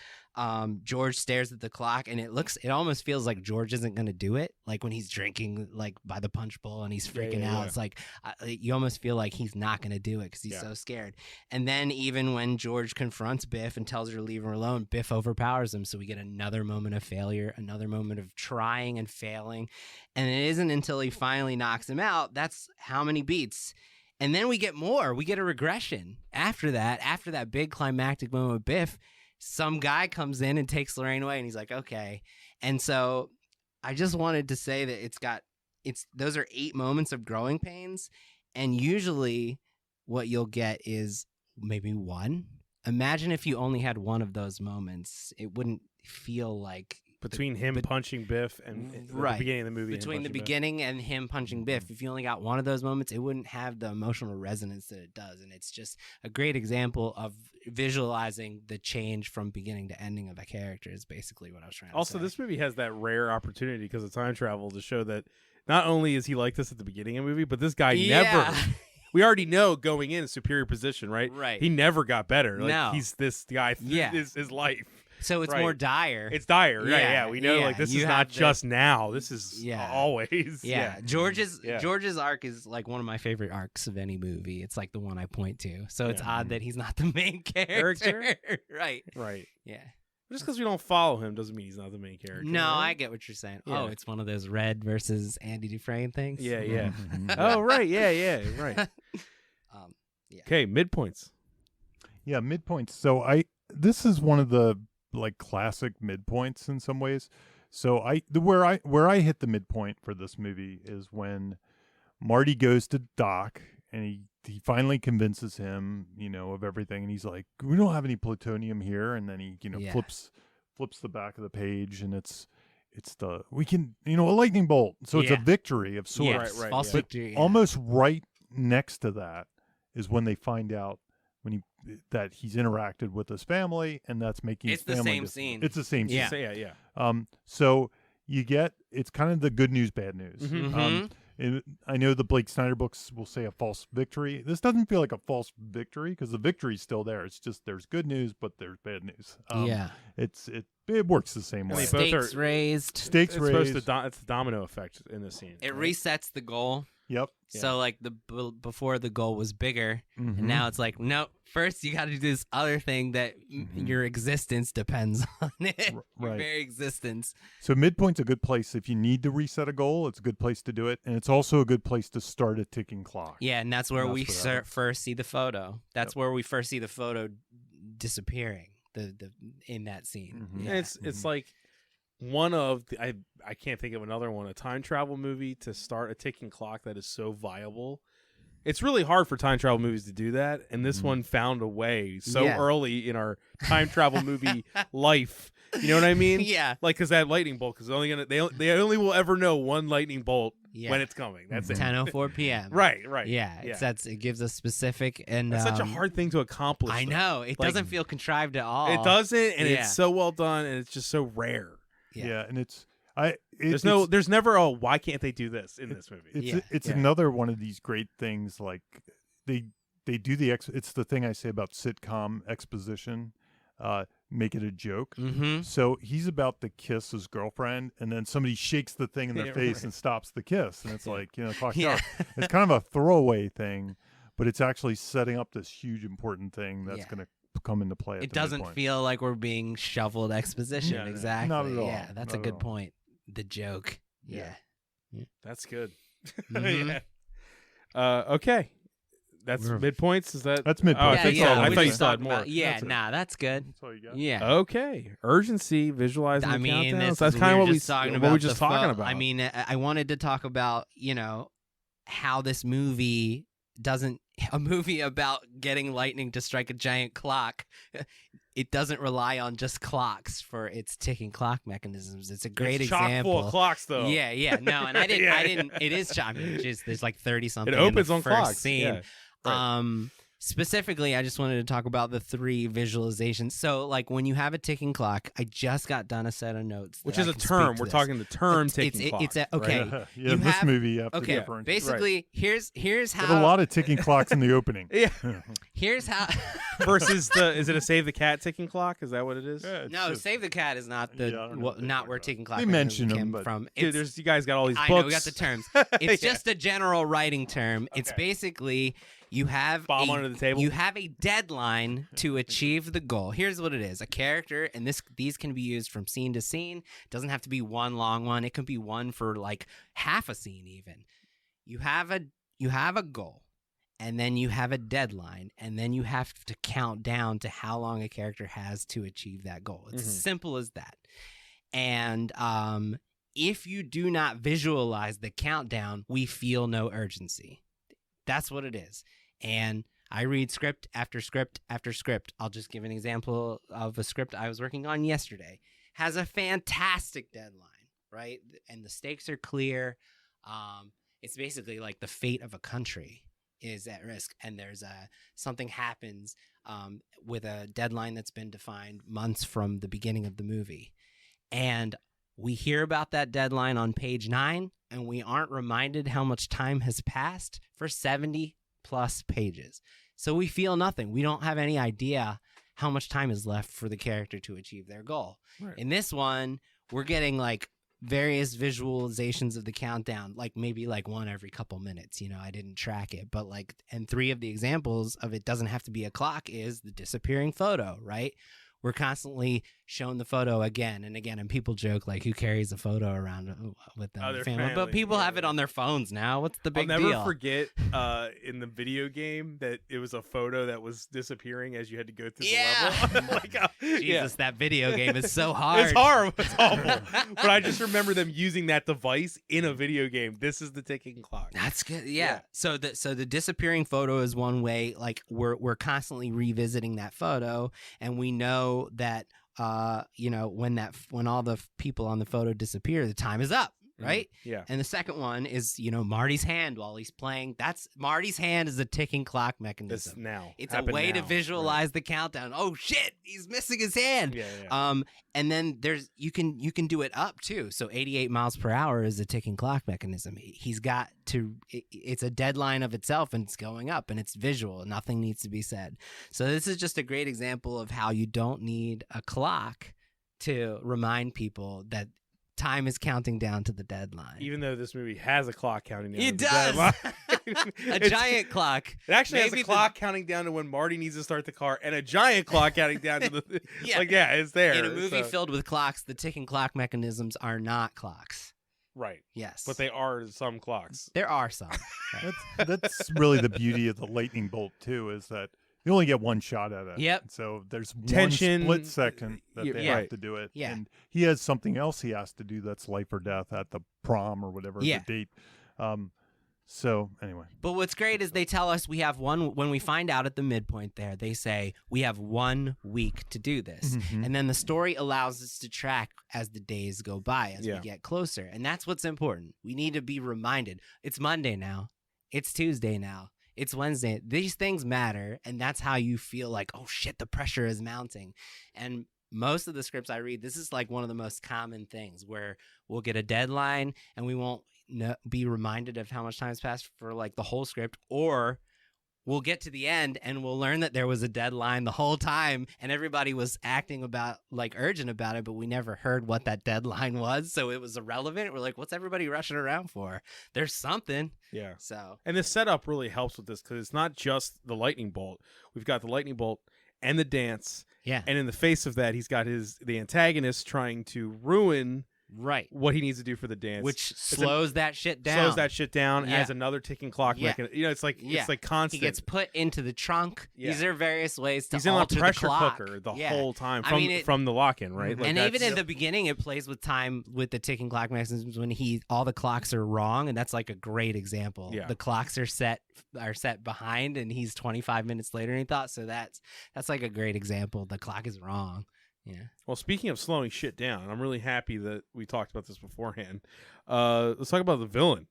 Speaker 3: George stares at the clock, and it almost feels like George isn't going to do it. Like when he's drinking like by the punch bowl and he's freaking out. It's like you almost feel like he's not going to do it because he's so scared. And then even when George confronts Biff and tells her to leave her alone, Biff overpowers him. So we get another moment of failure, another moment of trying and failing. And it isn't until he finally knocks him out. That's how many beats. And then we get more. We get a regression after that big climactic moment with Biff. Some guy comes in and takes Lorraine away, and he's like, okay. And so I just wanted to say that those are 8 moments of growing pains, and usually what you'll get is maybe one. Imagine if you only had one of those moments. It wouldn't feel like
Speaker 2: between him punching Biff and the beginning of the movie.
Speaker 3: Between the beginning and him punching Biff, if you only got one of those moments, it wouldn't have the emotional resonance that it does. And it's just a great example of visualizing the change from beginning to ending of a character is basically what I was trying to say.
Speaker 2: Also, this movie has that rare opportunity because of time travel to show that not only is he like this at the beginning of the movie, but this guy never... We already know going in a superior position, right?
Speaker 3: Right.
Speaker 2: He never got better. Like,
Speaker 3: no.
Speaker 2: He's this guy his life.
Speaker 3: So it's more dire.
Speaker 2: It's dire, right? Yeah, we know like this is not just now. This is always.
Speaker 3: Yeah. George's arc is like one of my favorite arcs of any movie. It's like the one I point to. So it's odd that he's not the main character. Right. Yeah.
Speaker 2: Just because we don't follow him doesn't mean he's not the main character.
Speaker 3: No,
Speaker 2: right?
Speaker 3: I get what you're saying. Yeah. Oh, it's one of those Red versus Andy Dufresne things?
Speaker 2: Yeah. Oh, right. Yeah. Right. Okay, midpoints.
Speaker 4: Yeah, midpoints. So this is one of the like classic midpoints in some ways. So where I hit the midpoint for this movie is when Marty goes to Doc and he finally convinces him, of everything, and he's like, "We don't have any plutonium here," and then he, flips the back of the page, and it's a lightning bolt. So it's a victory of sorts.
Speaker 3: Right. False victory.
Speaker 4: Almost right next to that is when they find out that he's interacted with his family, and that's making his family.
Speaker 3: It's the same scene.
Speaker 4: It's the same scene.
Speaker 2: Yeah.
Speaker 4: So it's kind of the good news, bad news.
Speaker 3: Mm-hmm.
Speaker 4: I know the Blake Snyder books will say a false victory. This doesn't feel like a false victory because the victory's still there. It's just there's good news, but there's bad news. It works the same way.
Speaker 3: Stakes raised.
Speaker 2: It's supposed to it's the domino effect in this scene.
Speaker 3: It resets the goal.
Speaker 4: Yep.
Speaker 3: So like before the goal was bigger, and now it's like, no, first you got to do this other thing that your existence depends on it.
Speaker 4: Right.
Speaker 3: Your very existence.
Speaker 4: So midpoint's a good place if you need to reset a goal. It's a good place to do it, and it's also a good place to start a ticking clock.
Speaker 3: Yeah, and that's where we first see the photo. That's where we first see the photo disappearing. The in that scene.
Speaker 2: Mm-hmm. Yeah. It's like one of the, I can't think of another one, a time travel movie to start a ticking clock that is so viable. It's really hard for time travel movies to do that, and this one found a way so early in our time travel movie life. You know what I mean?
Speaker 3: Yeah.
Speaker 2: Like, because that lightning bolt, because they only will ever know one lightning bolt when it's coming. That's it.
Speaker 3: 10:04 p.m.
Speaker 2: Right.
Speaker 3: Yeah. It gives a specific and
Speaker 2: it's such a hard thing to accomplish.
Speaker 3: I know it doesn't feel contrived at all.
Speaker 2: It doesn't, and it's so well done, and it's just so rare.
Speaker 4: Yeah, and
Speaker 2: there's never a why can't they do this in this movie?
Speaker 4: It's another one of these great things. Like they do it's the thing I say about sitcom exposition. Make it a joke.
Speaker 3: Mm-hmm.
Speaker 4: So he's about to kiss his girlfriend, and then somebody shakes the thing in their face and stops the kiss, and it's like clock's out. It's kind of a throwaway thing, but it's actually setting up this huge important thing that's going to come into play.
Speaker 3: It doesn't feel like we're being shoveled exposition. Exactly.
Speaker 4: Not at all.
Speaker 3: Yeah, that's a good point. The joke. Yeah.
Speaker 2: That's good.
Speaker 3: Mm-hmm.
Speaker 2: Okay. That's midpoints. Is that?
Speaker 4: That's midpoints.
Speaker 2: Oh, I thought you still had more.
Speaker 3: That's good.
Speaker 4: That's all you got.
Speaker 3: Yeah.
Speaker 2: Okay. Urgency, visualizing the countdowns.
Speaker 3: That's
Speaker 2: kind of what we were just
Speaker 3: talking
Speaker 2: talking about.
Speaker 3: I mean, I wanted to talk about, how this movie a movie about getting lightning to strike a giant clock, it doesn't rely on just clocks for its ticking clock mechanisms. It's a great example.
Speaker 2: Chock full of clocks, though.
Speaker 3: Yeah. No, and I didn't. It is. I mean, there's like 30 something.
Speaker 2: It opens
Speaker 3: in the
Speaker 2: on
Speaker 3: first
Speaker 2: clocks.
Speaker 3: Scene.
Speaker 2: Yeah. Right.
Speaker 3: Specifically, I just wanted to talk about the 3 visualizations. So, like, when you have a ticking clock, I just got done a set of notes.
Speaker 2: Which
Speaker 3: that
Speaker 2: is
Speaker 3: I
Speaker 2: a
Speaker 3: can speak
Speaker 2: term.
Speaker 3: to
Speaker 2: We're
Speaker 3: this.
Speaker 2: talking the term ticking clock.
Speaker 3: Okay.
Speaker 2: right?
Speaker 4: Yeah, this movie you have to
Speaker 3: Okay,
Speaker 4: differentiate.
Speaker 3: basically, here's
Speaker 4: There's
Speaker 3: how.
Speaker 4: a lot of ticking clocks in the opening.
Speaker 2: Yeah.
Speaker 3: Here's how.
Speaker 2: Versus is it a save the cat ticking clock? Is that what it is?
Speaker 4: Yeah, it's
Speaker 3: No,
Speaker 4: just-
Speaker 3: Save the Cat is not
Speaker 4: Yeah, I don't know what they
Speaker 3: not
Speaker 4: talk
Speaker 3: where
Speaker 4: about.
Speaker 3: ticking clock
Speaker 4: They
Speaker 3: mechanism
Speaker 4: mention 'em,
Speaker 3: came
Speaker 4: but-
Speaker 3: from.
Speaker 2: Dude,
Speaker 3: It's-
Speaker 2: you guys got all these
Speaker 3: I
Speaker 2: books.
Speaker 3: know we got the terms. It's
Speaker 2: Yeah.
Speaker 3: just a general writing term. It's
Speaker 2: Okay.
Speaker 3: basically you have
Speaker 2: Bomb
Speaker 3: a,
Speaker 2: under the table?
Speaker 3: You have a deadline to achieve the goal. Here's what it is: a character, and these can be used from scene to scene. It doesn't have to be one long one. It can be one for like half a scene even. You have a goal, and then you have a deadline, and then you have to count down to how long a character has to achieve that goal. It's as simple as that. And if you do not visualize the countdown, we feel no urgency. That's what it is. And I read script after script after script. I'll just give an example of a script I was working on yesterday. Has a fantastic deadline, right? And the stakes are clear. It's basically like the fate of a country is at risk, and there's something happens with a deadline that's been defined months from the beginning of the movie. And we hear about that deadline on page 9, and we aren't reminded how much time has passed for 70 plus pages. So we feel nothing. We don't have any idea how much time is left for the character to achieve their goal.
Speaker 2: Right.
Speaker 3: In this one, we're getting like various visualizations of the countdown, like maybe like one every couple minutes. You know, I didn't track it, but like, and 3 of the examples of it doesn't have to be a clock is the disappearing photo, right? We're constantly shown the photo again and again, and people joke like, "Who carries a photo around with them?"
Speaker 2: Their
Speaker 3: family? But
Speaker 2: family,
Speaker 3: people
Speaker 2: yeah,
Speaker 3: have it
Speaker 2: yeah.
Speaker 3: on their phones now. What's the big
Speaker 2: I'll never
Speaker 3: deal?
Speaker 2: forget in the video game that it was a photo that was disappearing as you had to go through
Speaker 3: Yeah.
Speaker 2: the level. Like,
Speaker 3: Jesus, that video game is so hard.
Speaker 2: It's horrible. It's awful. But I just remember them using that device in a video game. This is the ticking clock.
Speaker 3: That's good. Yeah. So the disappearing photo is one way. Like we're constantly revisiting that photo, and we know that when all the people on the photo disappear, the time is up, right?
Speaker 2: Yeah.
Speaker 3: And the second one is Marty's hand while he's playing. That's Marty's hand is a ticking clock
Speaker 2: This
Speaker 3: mechanism.
Speaker 2: now.
Speaker 3: It's a
Speaker 2: Happen
Speaker 3: way to
Speaker 2: now.
Speaker 3: visualize the countdown. Oh shit, he's missing his hand.
Speaker 2: Right. Yeah.
Speaker 3: And then you can do it up too. So 88 miles per hour is a ticking clock mechanism. He's got to. It's a deadline of itself, and it's going up, and it's visual. Nothing needs to be said. So this is just a great example of how you don't need a clock to remind people that time is counting down to the deadline.
Speaker 2: Even though this movie has a clock counting down.
Speaker 3: It
Speaker 2: to the
Speaker 3: does.
Speaker 2: deadline.
Speaker 3: A giant clock.
Speaker 2: It actually has
Speaker 3: Maybe
Speaker 2: a clock counting down to when Marty needs to start the car, and a giant clock counting down to the.
Speaker 3: Yeah.
Speaker 2: It's there.
Speaker 3: In a movie
Speaker 2: so-
Speaker 3: filled with clocks, the ticking clock mechanisms are not clocks.
Speaker 2: Right.
Speaker 3: Yes.
Speaker 2: But they are some clocks.
Speaker 3: There are some.
Speaker 4: That's really the beauty of the lightning bolt too, is that you only get one shot at it.
Speaker 3: Yep.
Speaker 4: So there's
Speaker 2: Tension,
Speaker 4: one split second that they
Speaker 2: yeah.
Speaker 4: have to do it.
Speaker 3: Yeah.
Speaker 4: And he has something else he has to do that's life or death at the prom or whatever
Speaker 3: Yeah.
Speaker 4: the date. So anyway.
Speaker 3: But what's great is they tell us we have when we find out at the midpoint there, they say we have 1 week to do this.
Speaker 4: Mhm.
Speaker 3: And then the story allows us to track as the days go by, as
Speaker 2: Yeah.
Speaker 3: we get closer. And that's what's important. We need to be reminded. It's Monday now. It's Tuesday now. It's Wednesday. These things matter. And that's how you feel like, oh shit, the pressure is mounting. And most of the scripts I read, this is like one of the most common things where we'll get a deadline and we won't be reminded of how much time has passed for like the whole script, or we'll get to the end and we'll learn that there was a deadline the whole time and everybody was acting about like urgent about it, but we never heard what that deadline was, so it was irrelevant. We're like, what's everybody rushing around for? There's something.
Speaker 2: Yeah.
Speaker 3: So
Speaker 2: And the setup really helps with this because it's not just the lightning bolt. We've got the lightning bolt and the dance.
Speaker 3: yeah,
Speaker 2: And in the face of that, he's got the antagonist trying to ruin
Speaker 3: right,
Speaker 2: what he needs to do for the dance,
Speaker 3: which slows that shit down.
Speaker 2: slows that shit down
Speaker 3: Yeah.
Speaker 2: as another ticking clock.
Speaker 3: Yeah.
Speaker 2: It's like
Speaker 3: Yeah.
Speaker 2: it's like
Speaker 3: He
Speaker 2: constant.
Speaker 3: gets put into the trunk.
Speaker 2: Yeah.
Speaker 3: These are various ways to
Speaker 2: He's in a
Speaker 3: alter
Speaker 2: pressure
Speaker 3: the clock.
Speaker 2: cooker the
Speaker 3: Yeah.
Speaker 2: whole time
Speaker 3: I
Speaker 2: from
Speaker 3: mean,
Speaker 2: from the lock-in, right? Like
Speaker 3: And
Speaker 2: that's-
Speaker 3: even in the beginning, it plays with time with the ticking clock mechanisms when all the clocks are wrong, and that's like a great example.
Speaker 2: Yeah.
Speaker 3: The clocks are set behind, and he's 25 minutes later, and he thought so. That's like a great example. The clock is wrong. Yeah.
Speaker 2: Well, speaking of slowing shit down, I'm really happy that we talked about this beforehand. Let's talk about the villain.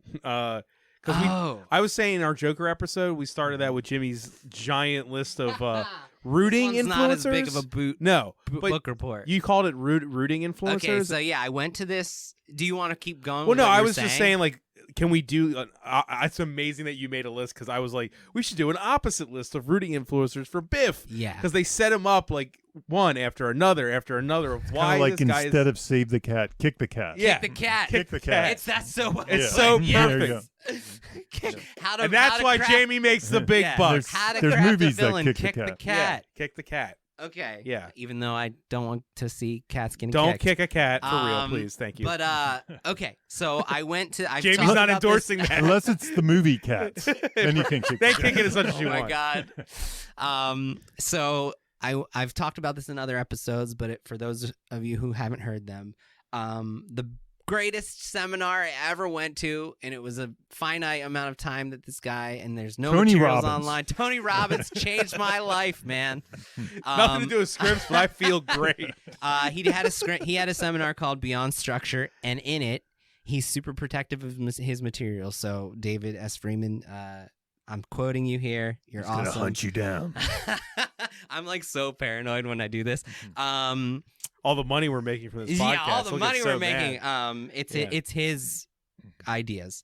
Speaker 2: Because I was saying in our Joker episode, we started that with Jimmy's giant list of rooting
Speaker 3: This
Speaker 2: influencers.
Speaker 3: one's not as big of a book report.
Speaker 2: You called it rooting influencers.
Speaker 3: Okay, so yeah, I went to this. Do you want to keep going?
Speaker 2: Well,
Speaker 3: with
Speaker 2: no,
Speaker 3: what
Speaker 2: I
Speaker 3: you're
Speaker 2: was just
Speaker 3: saying?
Speaker 2: saying, like, can we do? It's amazing that you made a list because I was like, we should do an opposite list of rooting influencers for Biff.
Speaker 3: Yeah,
Speaker 2: because they set him up like one after another of why
Speaker 4: like
Speaker 2: this guy
Speaker 4: instead of save the cat, kick the cat.
Speaker 2: Yeah.
Speaker 3: kick the cat.
Speaker 4: Kick the cat.
Speaker 3: It's that so.
Speaker 2: It's so
Speaker 3: yeah.
Speaker 4: There you go.
Speaker 2: and that's why Jamie makes the big
Speaker 3: Yeah.
Speaker 2: bucks.
Speaker 3: How to
Speaker 4: There's
Speaker 3: craft
Speaker 4: movies
Speaker 3: a
Speaker 4: that
Speaker 3: villain,
Speaker 4: kick the cat.
Speaker 2: Yeah, kick the cat.
Speaker 3: Okay.
Speaker 2: Yeah.
Speaker 3: Even though I don't want to see cats getting
Speaker 2: Don't
Speaker 3: kicked.
Speaker 2: kick a cat for real, please. Thank you.
Speaker 3: But okay, so I went to. I've
Speaker 2: Jamie's
Speaker 3: talked
Speaker 2: not
Speaker 3: about
Speaker 2: endorsing
Speaker 3: this.
Speaker 2: that.
Speaker 4: Unless it's the movie Cats, then you can kick
Speaker 2: They
Speaker 4: the
Speaker 2: kick
Speaker 4: cat.
Speaker 2: it as much as you
Speaker 3: Oh my
Speaker 2: want.
Speaker 3: god. So I've talked about this in other episodes, but for those of you who haven't heard them, the greatest seminar I ever went to, and it was a finite amount of time that this guy, and there's no
Speaker 4: Tony
Speaker 3: materials
Speaker 4: Robbins.
Speaker 3: online. Tony Robbins changed my life, man.
Speaker 2: Nothing to do with scripts, but I feel great.
Speaker 3: He had a seminar called Beyond Structure, and in it, he's super protective of his material. So David S. Freeman, I'm quoting you here. You're
Speaker 4: He's
Speaker 3: awesome.
Speaker 4: gonna hunt you down.
Speaker 3: I'm like so paranoid when I do this.
Speaker 2: All the money we're making from this podcast.
Speaker 3: Yeah, all the
Speaker 2: We'll
Speaker 3: money
Speaker 2: get
Speaker 3: we're
Speaker 2: so
Speaker 3: making.
Speaker 2: mad.
Speaker 3: It's his ideas.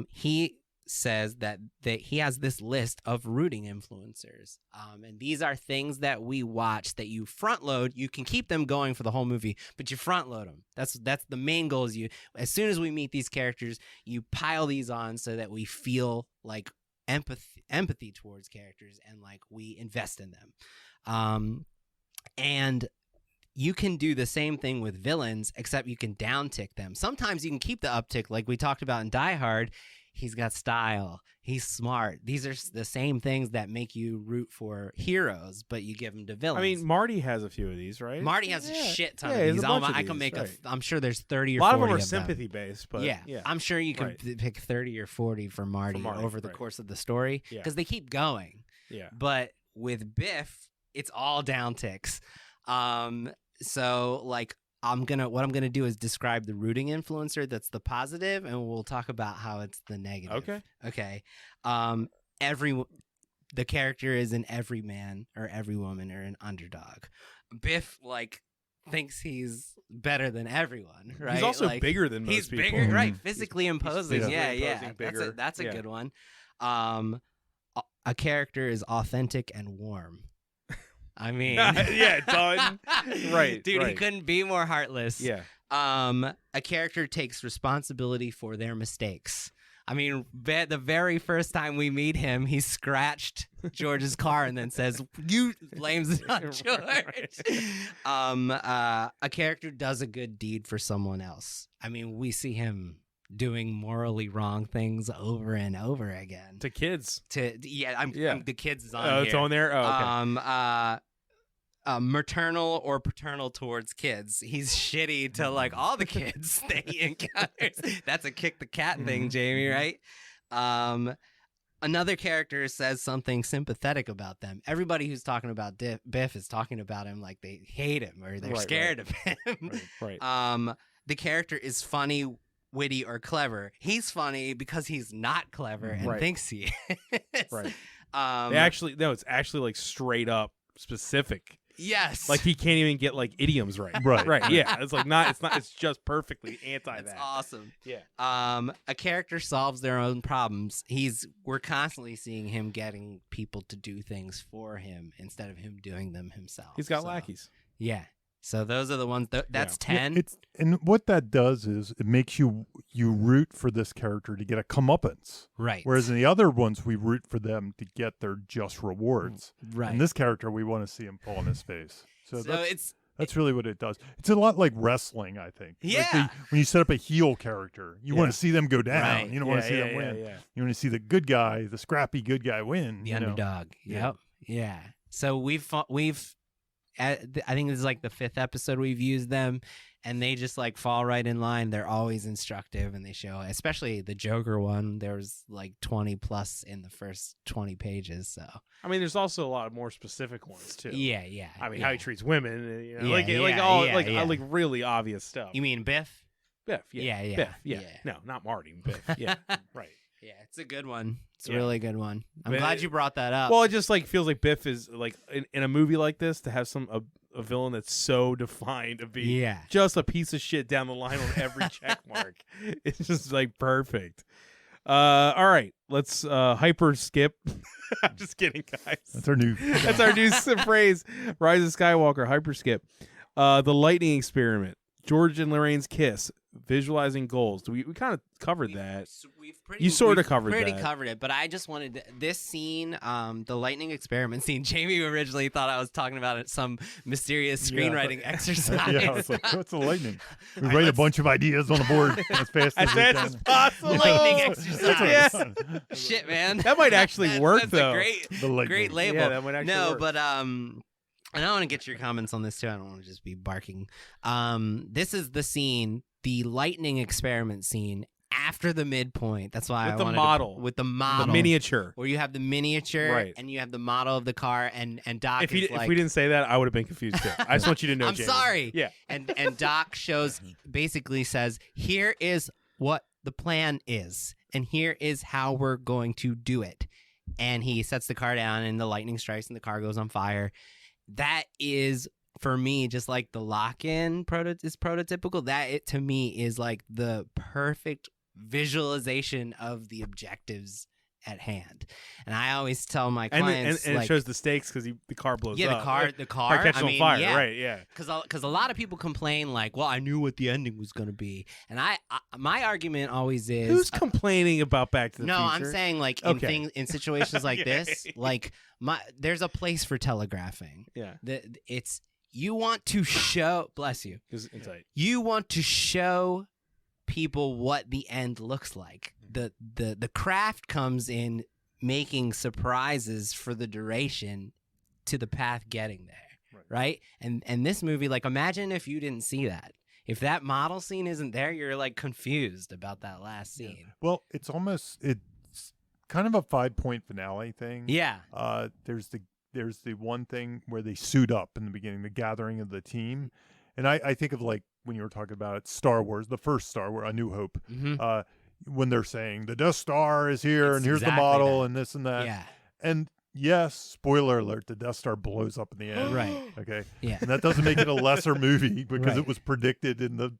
Speaker 3: He says that he has this list of rooting influencers, and these are things that we watch that you front load. You can keep them going for the whole movie, but you front load them. That's the main goal. Is you as soon as we meet these characters, you pile these on so that we feel like empathy towards characters and like we invest in them. And you can do the same thing with villains, except you can downtick them. Sometimes you can keep the uptick, like we talked about in Die Hard. He's got style. He's smart. These are the same things that make you root for heroes, but you give them to villains.
Speaker 2: I mean, Marty has a few of these, right?
Speaker 3: Marty has a shit ton
Speaker 2: Yeah,
Speaker 3: of
Speaker 2: he
Speaker 3: these.
Speaker 2: has a bunch of
Speaker 3: I can
Speaker 2: these,
Speaker 3: make
Speaker 2: right.
Speaker 3: I'm sure there's 30 or 40
Speaker 2: a lot of them are
Speaker 3: them.
Speaker 2: sympathy based, but
Speaker 3: yeah, I'm sure you can
Speaker 2: Right.
Speaker 3: pick 30 or 40 for Marty over the
Speaker 2: right.
Speaker 3: course of the story
Speaker 2: Yeah.
Speaker 3: because they keep going.
Speaker 2: Yeah.
Speaker 3: But with Biff, it's all downticks. So like what I'm gonna do is describe the rooting influencer that's the positive, and we'll talk about how it's the negative. Okay. The character is an every man or every woman or an underdog. Biff like thinks he's better than everyone, right?
Speaker 2: He's also
Speaker 3: like,
Speaker 2: bigger than most
Speaker 3: he's
Speaker 2: people.
Speaker 3: bigger, right? Physically imposing.
Speaker 2: physically
Speaker 3: Yeah.
Speaker 2: imposing, bigger.
Speaker 3: That's a
Speaker 2: Yeah.
Speaker 3: good one. A character is authentic and warm. I mean,
Speaker 2: Yeah, done. Right,
Speaker 3: dude. He
Speaker 2: right.
Speaker 3: couldn't be more heartless.
Speaker 2: Yeah.
Speaker 3: A character takes responsibility for their mistakes. I mean, the very first time we meet him, he scratched George's car and then says, "You blames it on George." A character does a good deed for someone else. I mean, we see him doing morally wrong things over and over again.
Speaker 2: To kids.
Speaker 3: I'm the kids is on
Speaker 2: Oh,
Speaker 3: here.
Speaker 2: it's on there? Oh, okay.
Speaker 3: Maternal or paternal towards kids. He's shitty to like all the kids that he encounters. That's a kick the cat thing, Jamie, right? Another character says something sympathetic about them. Everybody who's talking about Biff is talking about him like they hate him or they're scared of him.
Speaker 2: Right.
Speaker 3: The character is funny, witty, or clever. He's funny because he's not clever and
Speaker 2: Right.
Speaker 3: thinks he is.
Speaker 2: Right.
Speaker 3: It's
Speaker 2: it's actually like straight up specific.
Speaker 3: Yes.
Speaker 2: Like he can't even get like idioms right.
Speaker 4: Right.
Speaker 2: Right. Yeah. It's like it's just perfectly anti
Speaker 3: That's
Speaker 2: that.
Speaker 3: awesome.
Speaker 2: Yeah.
Speaker 3: A character solves their own problems. We're constantly seeing him getting people to do things for him instead of him doing them himself.
Speaker 2: He's got
Speaker 3: So,
Speaker 2: lackeys.
Speaker 3: Yeah. So those are the ones. That's 10.
Speaker 4: And what that does is it makes you root for this character to get a comeuppance.
Speaker 3: Right.
Speaker 4: Whereas in the other ones, we root for them to get their just rewards.
Speaker 3: Right.
Speaker 4: And this character, we want to see him fall on his face. So
Speaker 3: it's
Speaker 4: that's really what it does. It's a lot like wrestling, I think. Like
Speaker 3: Yeah.
Speaker 4: when you set up a heel character, you want to see them go down.
Speaker 3: Right.
Speaker 4: You don't want to see them win. You want to see the good guy, the scrappy good guy win.
Speaker 3: the
Speaker 4: you know?
Speaker 3: underdog.
Speaker 4: Yeah.
Speaker 3: Yep. Yeah. So we've I think this is like the 5th episode we've used them, and they just like fall right in line. They're always instructive, and they show, especially the Joker one. There was like 20 plus in the first 20 pages. So
Speaker 2: I mean, there's also a lot of more specific ones too.
Speaker 3: yeah.
Speaker 2: I mean,
Speaker 3: yeah.
Speaker 2: how he treats women,
Speaker 3: Yeah,
Speaker 2: like really obvious stuff.
Speaker 3: You mean Biff?
Speaker 2: Biff? Yeah.
Speaker 3: Yeah.
Speaker 2: Biff? Yeah. No, not Marty. Biff. Yeah. Right.
Speaker 3: Yeah, it's a good one. It's a
Speaker 2: Yeah.
Speaker 3: really good one. I'm
Speaker 2: Man,
Speaker 3: glad you brought that up.
Speaker 2: Well, it just like feels like Biff is like in a movie like this to have a villain that's so defined to be
Speaker 3: yeah.
Speaker 2: just a piece of shit down the line on every check mark. It's just like perfect. All right, let's hyper skip. I'm just kidding, guys.
Speaker 4: That's our new.
Speaker 2: That's our new phrase. Rise of Skywalker, hyper skip. The lightning experiment. George and Lorraine's kiss. Visualizing goals. We kind of covered that. You sorta covered
Speaker 3: pretty
Speaker 2: that.
Speaker 3: covered it, but I just wanted this scene, the lightning experiment scene. Jamie originally thought I was talking about it, some mysterious screenwriting exercise.
Speaker 4: Yeah, I was like, what's the lightning? We
Speaker 3: All right,
Speaker 4: write a
Speaker 3: let's-
Speaker 4: bunch of ideas on the board as fast
Speaker 2: As
Speaker 4: as we
Speaker 2: fast
Speaker 4: can.
Speaker 2: as possible.
Speaker 3: Lightning
Speaker 4: That's what
Speaker 3: exercise.
Speaker 4: it's done.
Speaker 3: Shit, man.
Speaker 2: That might actually
Speaker 3: That's-
Speaker 2: work,
Speaker 3: that's
Speaker 2: though.
Speaker 3: A great,
Speaker 4: The lightning.
Speaker 3: great label.
Speaker 2: Yeah, that might actually
Speaker 3: no,
Speaker 2: work.
Speaker 3: but and I want to get your comments on this too. I don't want to just be barking. This is the scene, the lightning experiment scene after the midpoint. That's why
Speaker 2: With
Speaker 3: I
Speaker 2: the
Speaker 3: wanted
Speaker 2: model.
Speaker 3: with the model,
Speaker 2: The miniature.
Speaker 3: where you have the miniature
Speaker 2: Right.
Speaker 3: and you have the model of the car, and Doc
Speaker 2: If
Speaker 3: is
Speaker 2: we didn't say that, I would have been confused too. I just want you to know.
Speaker 3: I'm
Speaker 2: Jamie.
Speaker 3: sorry.
Speaker 2: Yeah.
Speaker 3: and Doc basically says, here is what the plan is, and here is how we're going to do it. And he sets the car down, and the lightning strikes, and the car goes on fire. That is, for me, just like the lock-in is prototypical. That, it to me, is like the perfect visualization of the objectives at hand. And I always tell my clients,
Speaker 2: and
Speaker 3: like,
Speaker 2: it shows the stakes because the car blows
Speaker 3: yeah,
Speaker 2: up.
Speaker 3: the
Speaker 2: Car
Speaker 3: car
Speaker 2: catches
Speaker 3: I
Speaker 2: on
Speaker 3: mean,
Speaker 2: fire.
Speaker 3: yeah.
Speaker 2: Right. Yeah.
Speaker 3: Because a lot of people complain, like, well, I knew what the ending was going to be. And I my argument always is,
Speaker 2: Who's complaining about Back to the
Speaker 3: no,
Speaker 2: Future?
Speaker 3: I'm saying, like,
Speaker 2: Okay.
Speaker 3: in situations like
Speaker 2: Yeah.
Speaker 3: this, like, there's a place for telegraphing.
Speaker 2: Yeah.
Speaker 3: It's, you want to show, bless you,
Speaker 2: Because insight.
Speaker 3: you want to show people what the end looks like. The craft comes in making surprises for the duration to the path getting there, right? And this movie, like, imagine if you didn't see that. If that model scene isn't there, you're like confused about that last scene.
Speaker 4: Well, it's kind of a 5-point finale thing.
Speaker 3: Yeah.
Speaker 4: There's the one thing where they suit up in the beginning, the gathering of the team, and I think of, like, when you were talking about it, Star Wars, the first Star Wars, A New Hope.
Speaker 3: Mm-hmm.
Speaker 4: When they're saying the Death Star is here,
Speaker 3: It's
Speaker 4: and here's
Speaker 3: exactly
Speaker 4: the model,
Speaker 3: that.
Speaker 4: and this and that.
Speaker 3: Yeah.
Speaker 4: And yes, spoiler alert, the Death Star blows up in the end.
Speaker 3: Right.
Speaker 4: Okay.
Speaker 3: Yeah.
Speaker 4: And that doesn't make it a lesser movie because
Speaker 3: Right.
Speaker 4: it was predicted in the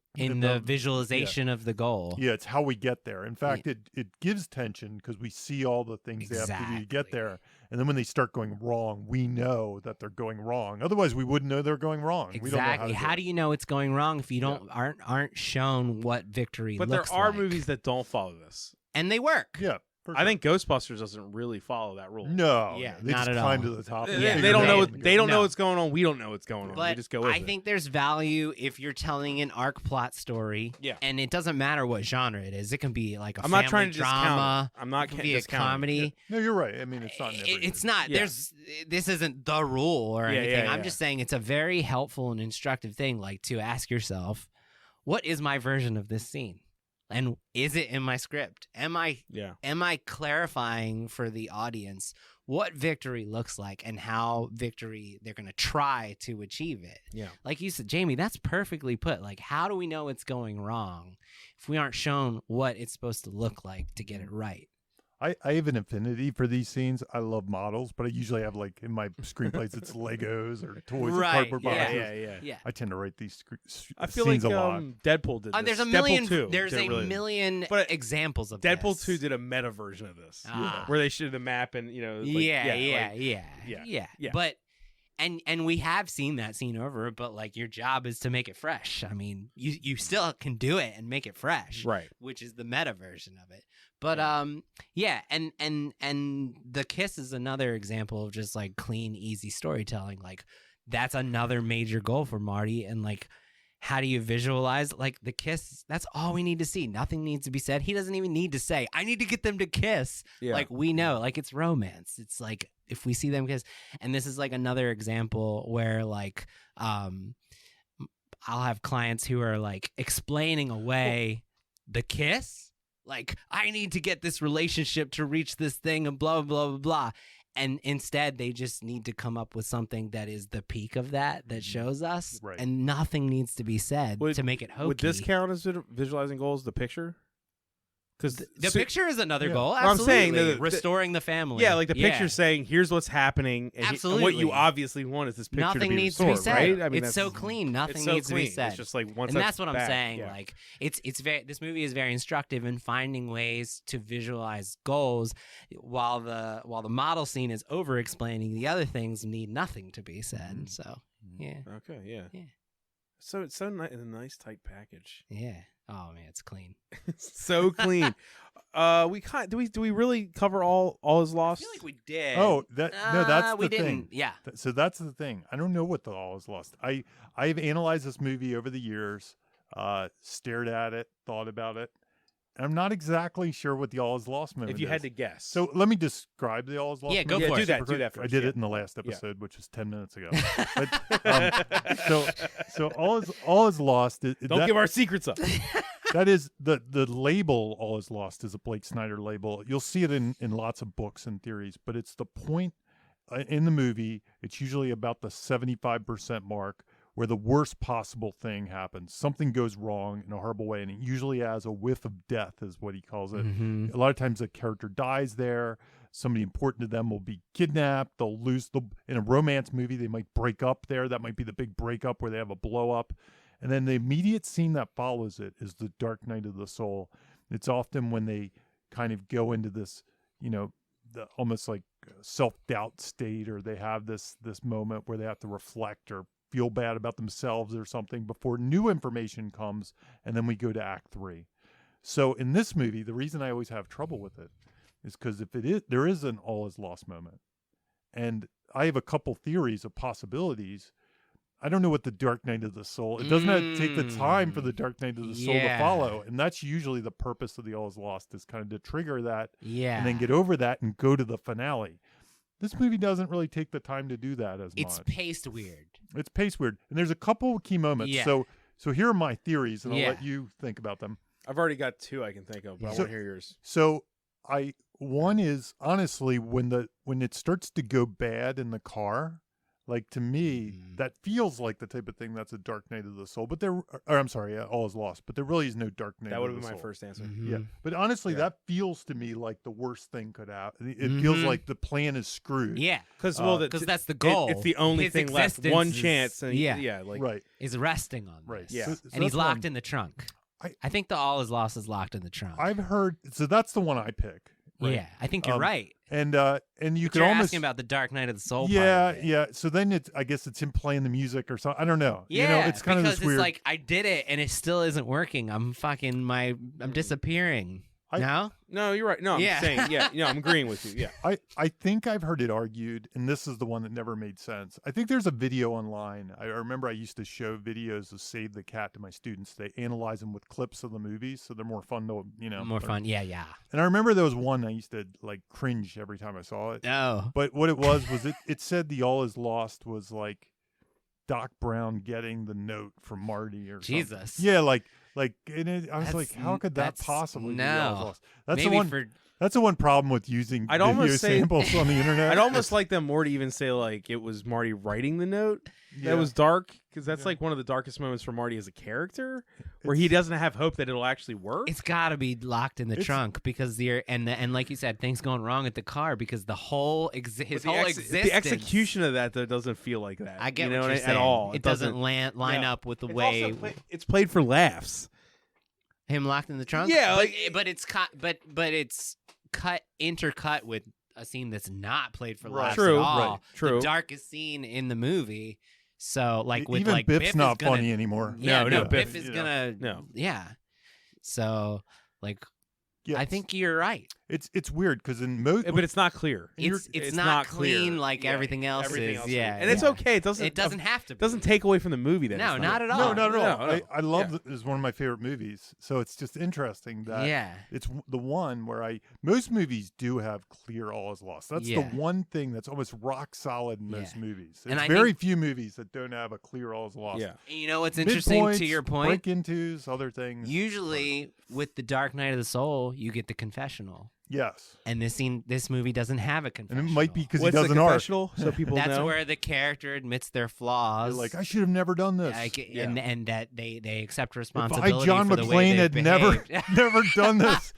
Speaker 3: visualization of the goal.
Speaker 4: Yeah, it's how we get there. In fact, it gives tension because we see all the things they have to do to get
Speaker 3: Exactly.
Speaker 4: there. And then when they start going wrong, we know that they're going wrong. Otherwise, we wouldn't know they're going wrong. We don't know
Speaker 3: Exactly.
Speaker 4: how
Speaker 3: How do you know it's going wrong if you aren't shown what victory
Speaker 2: But there
Speaker 3: looks
Speaker 2: are
Speaker 3: like?
Speaker 2: movies that don't follow this.
Speaker 3: and they work.
Speaker 4: Yeah. for
Speaker 2: I
Speaker 4: sure.
Speaker 2: think Ghostbusters doesn't really follow that rule.
Speaker 4: No.
Speaker 3: Yeah,
Speaker 4: They
Speaker 3: not
Speaker 4: just
Speaker 3: at
Speaker 4: climb
Speaker 3: all.
Speaker 4: to the top.
Speaker 2: They,
Speaker 4: and
Speaker 3: Yeah,
Speaker 4: figure
Speaker 2: they don't
Speaker 4: it
Speaker 2: know.
Speaker 4: out.
Speaker 2: They don't know
Speaker 3: No.
Speaker 2: what's going on. We don't know what's going on.
Speaker 3: But
Speaker 2: we just go with
Speaker 3: I
Speaker 2: it.
Speaker 3: think there's value if you're telling an arc plot story.
Speaker 2: Yeah.
Speaker 3: And it doesn't matter what genre it is. It can be like a
Speaker 2: I'm
Speaker 3: family
Speaker 2: not trying to discount
Speaker 3: drama.
Speaker 2: it. I'm not
Speaker 3: It can be a
Speaker 2: discounting it.
Speaker 3: comedy.
Speaker 4: No, you're right. I mean, it's not. in every
Speaker 3: It's
Speaker 4: movie.
Speaker 3: not.
Speaker 2: Yeah.
Speaker 3: This isn't the rule or
Speaker 2: Yeah,
Speaker 3: anything.
Speaker 2: yeah,
Speaker 3: I'm
Speaker 2: yeah.
Speaker 3: just saying it's a very helpful and instructive thing, like, to ask yourself, what is my version of this scene? And is it in my script? Am I clarifying for the audience what victory looks like and how victory they're going to try to achieve it?
Speaker 2: Yeah.
Speaker 3: Like you said, Jamie, that's perfectly put. Like, how do we know it's going wrong if we aren't shown what it's supposed to look like to get it right?
Speaker 4: I have an affinity for these scenes. I love models, but I usually have, like, in my screenplays, it's Legos or toys or
Speaker 3: Right,
Speaker 4: cardboard
Speaker 3: yeah.
Speaker 4: boxes.
Speaker 2: Yeah.
Speaker 3: Yeah.
Speaker 4: I tend to write these
Speaker 2: I feel
Speaker 4: scenes
Speaker 2: like
Speaker 4: a lot.
Speaker 2: Deadpool did this.
Speaker 3: There's a
Speaker 2: Deadpool
Speaker 3: million.
Speaker 2: 2
Speaker 3: There's
Speaker 2: did
Speaker 3: a
Speaker 2: really-
Speaker 3: million
Speaker 2: But
Speaker 3: examples of
Speaker 2: Deadpool
Speaker 3: this.
Speaker 2: 2 did a meta version of this,
Speaker 3: Ah.
Speaker 2: where they showed the map and it was like,
Speaker 3: Yeah. But and we have seen that scene over, but, like, your job is to make it fresh. I mean, you still can do it and make it fresh,
Speaker 2: right.
Speaker 3: which is the meta version of it. But and the kiss is another example of just, like, clean, easy storytelling. Like, that's another major goal for Marty. And, like, how do you visualize, like, the kiss? That's all we need to see. Nothing needs to be said. He doesn't even need to say, I need to get them to kiss.
Speaker 2: Yeah.
Speaker 3: Like, we know, like, it's romance. It's like, if we see them kiss, and this is, like, another example where, like, I'll have clients who are, like, explaining away the kiss. Like, I need to get this relationship to reach this thing and blah, blah, blah, blah. And instead, they just need to come up with something that is the peak of that shows us.
Speaker 4: Right.
Speaker 3: And nothing needs to be said to make it hokey.
Speaker 2: Would this count as visualizing goals? The picture? Because
Speaker 3: The picture is another goal.
Speaker 2: I'm
Speaker 3: Absolutely.
Speaker 2: saying the-
Speaker 3: restoring the family.
Speaker 2: yeah, like the picture's saying, here's what's happening, and, and what you
Speaker 3: Absolutely.
Speaker 2: obviously want is this picture
Speaker 3: Nothing
Speaker 2: to be
Speaker 3: needs
Speaker 2: restored,
Speaker 3: to be said.
Speaker 2: right? I mean,
Speaker 3: it's
Speaker 2: that's,
Speaker 3: so clean. Nothing
Speaker 2: it's so
Speaker 3: needs
Speaker 2: clean.
Speaker 3: to be said.
Speaker 2: It's just like once
Speaker 3: and that's what I'm
Speaker 2: back,
Speaker 3: saying.
Speaker 2: yeah.
Speaker 3: Like it's very. This movie is very instructive in finding ways to visualize goals, while the model scene is over explaining the other things need nothing to be said. So yeah.
Speaker 2: Okay, yeah.
Speaker 3: Yeah.
Speaker 2: So it's so a nice tight package.
Speaker 3: Yeah. Oh man, it's clean.
Speaker 2: So clean. Do we really cover all is
Speaker 3: I
Speaker 2: lost?
Speaker 3: feel like we did.
Speaker 4: Oh, that's
Speaker 3: we
Speaker 4: the
Speaker 3: didn't.
Speaker 4: thing.
Speaker 3: Yeah.
Speaker 4: So that's the thing. I don't know what the all is lost. I've analyzed this movie over the years, stared at it, thought about it. And I'm not exactly sure what the all is lost moment
Speaker 2: if you
Speaker 4: is.
Speaker 2: had to guess.
Speaker 4: So let me describe the all is lost.
Speaker 3: Yeah, go
Speaker 4: moment.
Speaker 3: for it.
Speaker 2: do that.
Speaker 4: Super
Speaker 2: Do
Speaker 4: quick.
Speaker 2: that first.
Speaker 4: I did
Speaker 2: yeah.
Speaker 4: it in the last
Speaker 2: Yeah.
Speaker 4: episode, which was 10 minutes ago. But, so all is lost.
Speaker 2: Don't give our secrets up.
Speaker 4: That is the label. All is lost is a Blake Snyder label. You'll see it in lots of books and theories, but it's the point in the movie. It's usually about the 75% mark where the worst possible thing happens. Something goes wrong in a horrible way, and it usually has a whiff of death, is what he calls it.
Speaker 3: Mhm.
Speaker 4: A lot of times the character dies there. Somebody important to them will be kidnapped. They'll lose in a romance movie, they might break up there. That might be the big breakup where they have a blow up. And then the immediate scene that follows it is the dark night of the soul. It's often when they kind of go into this, almost like self-doubt state, or they have this moment where they have to reflect or feel bad about themselves or something before new information comes, and then we go to Act 3. So in this movie, the reason I always have trouble with it is because there is an all is lost moment. And I have a couple theories of possibilities. I don't know what the Dark Night of the Soul. It doesn't have to take the time for the Dark Night of the Soul to follow, and that's usually the purpose of the All Is Lost, is kind of to trigger that,
Speaker 3: Yeah.
Speaker 4: and then get over that and go to the finale. This movie doesn't really take the time to do that as
Speaker 3: It's
Speaker 4: much.
Speaker 3: paced weird.
Speaker 4: It's paced weird, and there's a couple key moments.
Speaker 3: Yeah.
Speaker 4: So here are my theories, and I'll
Speaker 3: Yeah.
Speaker 4: let you think about them.
Speaker 2: I've already got two I can think of, but I
Speaker 4: So-
Speaker 2: want to hear yours.
Speaker 4: So one is honestly when it starts to go bad in the car. Like, to me, that feels like the type of thing that's a Dark Night of the Soul. But All Is Lost. But there really is no Dark Night
Speaker 2: That
Speaker 4: of
Speaker 2: would
Speaker 4: the
Speaker 2: have been
Speaker 4: Soul.
Speaker 2: my first answer.
Speaker 3: Mhm.
Speaker 4: Yeah. But honestly,
Speaker 2: Yeah.
Speaker 4: that feels to me like the worst thing could happen. It feels like the plan is screwed.
Speaker 3: Yeah.
Speaker 2: Because
Speaker 3: Because that's the goal.
Speaker 2: it's the only
Speaker 3: His
Speaker 2: thing left.
Speaker 3: existence
Speaker 2: One
Speaker 3: is-
Speaker 2: chance. And
Speaker 3: yeah.
Speaker 2: like
Speaker 4: Right.
Speaker 3: is resting on
Speaker 4: Right.
Speaker 3: this.
Speaker 2: Yeah.
Speaker 4: So
Speaker 3: And he's
Speaker 4: that's
Speaker 3: locked
Speaker 4: one.
Speaker 3: in the trunk.
Speaker 4: I-
Speaker 3: I think the all is lost is locked in the trunk.
Speaker 4: I've heard. So that's the one I pick. Right.
Speaker 3: Yeah, I think you're right.
Speaker 4: And you
Speaker 3: But
Speaker 4: could
Speaker 3: you're
Speaker 4: almost
Speaker 3: asking about the Dark Night of the Soul.
Speaker 4: Yeah,
Speaker 3: part of it.
Speaker 4: yeah. So then I guess it's him playing the music or something. I don't know.
Speaker 3: Yeah,
Speaker 4: it's kind of
Speaker 3: because
Speaker 4: this weird.
Speaker 3: it's like I did it and it still isn't working. I'm disappearing. No?
Speaker 2: no, you're right. No, I'm
Speaker 3: Yeah.
Speaker 2: saying I'm agreeing with you. Yeah.
Speaker 4: I think I've heard it argued, and this is the one that never made sense. I think there's a video online. I remember I used to show videos of Save the Cat to my students. They analyze them with clips of the movies, so they're more fun to,
Speaker 3: More fun. Yeah, yeah.
Speaker 4: And I remember there was one I used to like cringe every time I saw it.
Speaker 3: Oh.
Speaker 4: But what it was it said the All Is Lost was like Doc Brown getting the note from Marty or
Speaker 3: Jesus.
Speaker 4: something. Yeah, and I was
Speaker 3: That's-
Speaker 4: like, how could that
Speaker 3: that's-
Speaker 4: possibly be
Speaker 3: no.
Speaker 4: the All Is Lost? That's
Speaker 3: Maybe
Speaker 4: the one.
Speaker 3: for
Speaker 4: That's the one problem with using
Speaker 2: I'd
Speaker 4: video
Speaker 2: almost say-
Speaker 4: samples on the internet.
Speaker 2: I'd almost like them more to even say like it was Marty writing the note
Speaker 4: Yeah.
Speaker 2: that was dark, because that's
Speaker 4: Yeah.
Speaker 2: like one of the darkest moments for Marty as a character, where he doesn't have hope that it'll actually work.
Speaker 3: it's got to be locked in the
Speaker 4: It's-
Speaker 3: trunk because and like you said, things going wrong at the car because the whole his
Speaker 2: But
Speaker 3: whole
Speaker 2: the
Speaker 3: existence.
Speaker 2: execution of that though doesn't feel like that.
Speaker 3: I get
Speaker 2: you know,
Speaker 3: what you're
Speaker 2: at
Speaker 3: saying.
Speaker 2: all.
Speaker 3: It doesn't line
Speaker 2: yeah.
Speaker 3: up with the
Speaker 2: It's
Speaker 3: way
Speaker 2: also it's played for laughs.
Speaker 3: him locked in the trunk.
Speaker 2: Yeah,
Speaker 3: but it's cut. But it's intercut with a scene that's not played for
Speaker 4: Right.
Speaker 3: laughs
Speaker 2: True,
Speaker 3: at all.
Speaker 2: right, true.
Speaker 3: The darkest scene in the movie. So like with
Speaker 4: even
Speaker 3: like
Speaker 4: Biff's
Speaker 3: Biff
Speaker 4: not
Speaker 3: is gonna,
Speaker 4: funny anymore.
Speaker 3: Yeah,
Speaker 2: No,
Speaker 3: no,
Speaker 2: no,
Speaker 3: Biff
Speaker 4: Biff,
Speaker 3: is
Speaker 4: you know.
Speaker 3: gonna.
Speaker 2: No.
Speaker 3: Yeah. So like,
Speaker 4: Yeah,
Speaker 3: I think you're right.
Speaker 4: it's weird because in most,
Speaker 2: But it's not clear.
Speaker 3: It's not clean
Speaker 2: clear.
Speaker 3: like
Speaker 2: Yeah,
Speaker 3: everything else
Speaker 2: everything
Speaker 3: is.
Speaker 2: else
Speaker 3: Yeah,
Speaker 2: and it's
Speaker 3: yeah.
Speaker 2: okay. It doesn't
Speaker 3: have to. Be.
Speaker 2: doesn't take away from the movie. That
Speaker 3: No,
Speaker 2: it's
Speaker 3: not at all.
Speaker 4: no, not at all.
Speaker 2: No.
Speaker 4: I love it. It's one of my favorite movies. So it's just interesting that
Speaker 3: Yeah.
Speaker 4: it's the one where most movies do have clear All Is Lost. That's the
Speaker 3: Yeah.
Speaker 4: one thing that's almost rock solid in most
Speaker 3: Yeah.
Speaker 4: movies.
Speaker 3: And
Speaker 4: It's
Speaker 3: I
Speaker 4: very
Speaker 3: think-
Speaker 4: few movies that don't have a clear All Is Lost.
Speaker 2: Yeah.
Speaker 3: And you know what's interesting to
Speaker 4: Midpoints,
Speaker 3: your point?
Speaker 4: break-intos, other things.
Speaker 3: Usually with the Dark Night of the Soul, you get the confessional.
Speaker 4: Yes.
Speaker 3: And this movie doesn't have a
Speaker 4: And
Speaker 3: confessional.
Speaker 4: it might be because he
Speaker 2: What's the
Speaker 4: doesn't arc.
Speaker 2: confessional? So people
Speaker 3: That's
Speaker 2: know.
Speaker 3: where the character admits their flaws.
Speaker 4: They're like, I should have never done this.
Speaker 3: And that they accept
Speaker 4: If
Speaker 3: responsibility
Speaker 4: I, John
Speaker 3: for the way
Speaker 4: McClane,
Speaker 3: they
Speaker 4: had never
Speaker 3: behaved.
Speaker 4: never done this,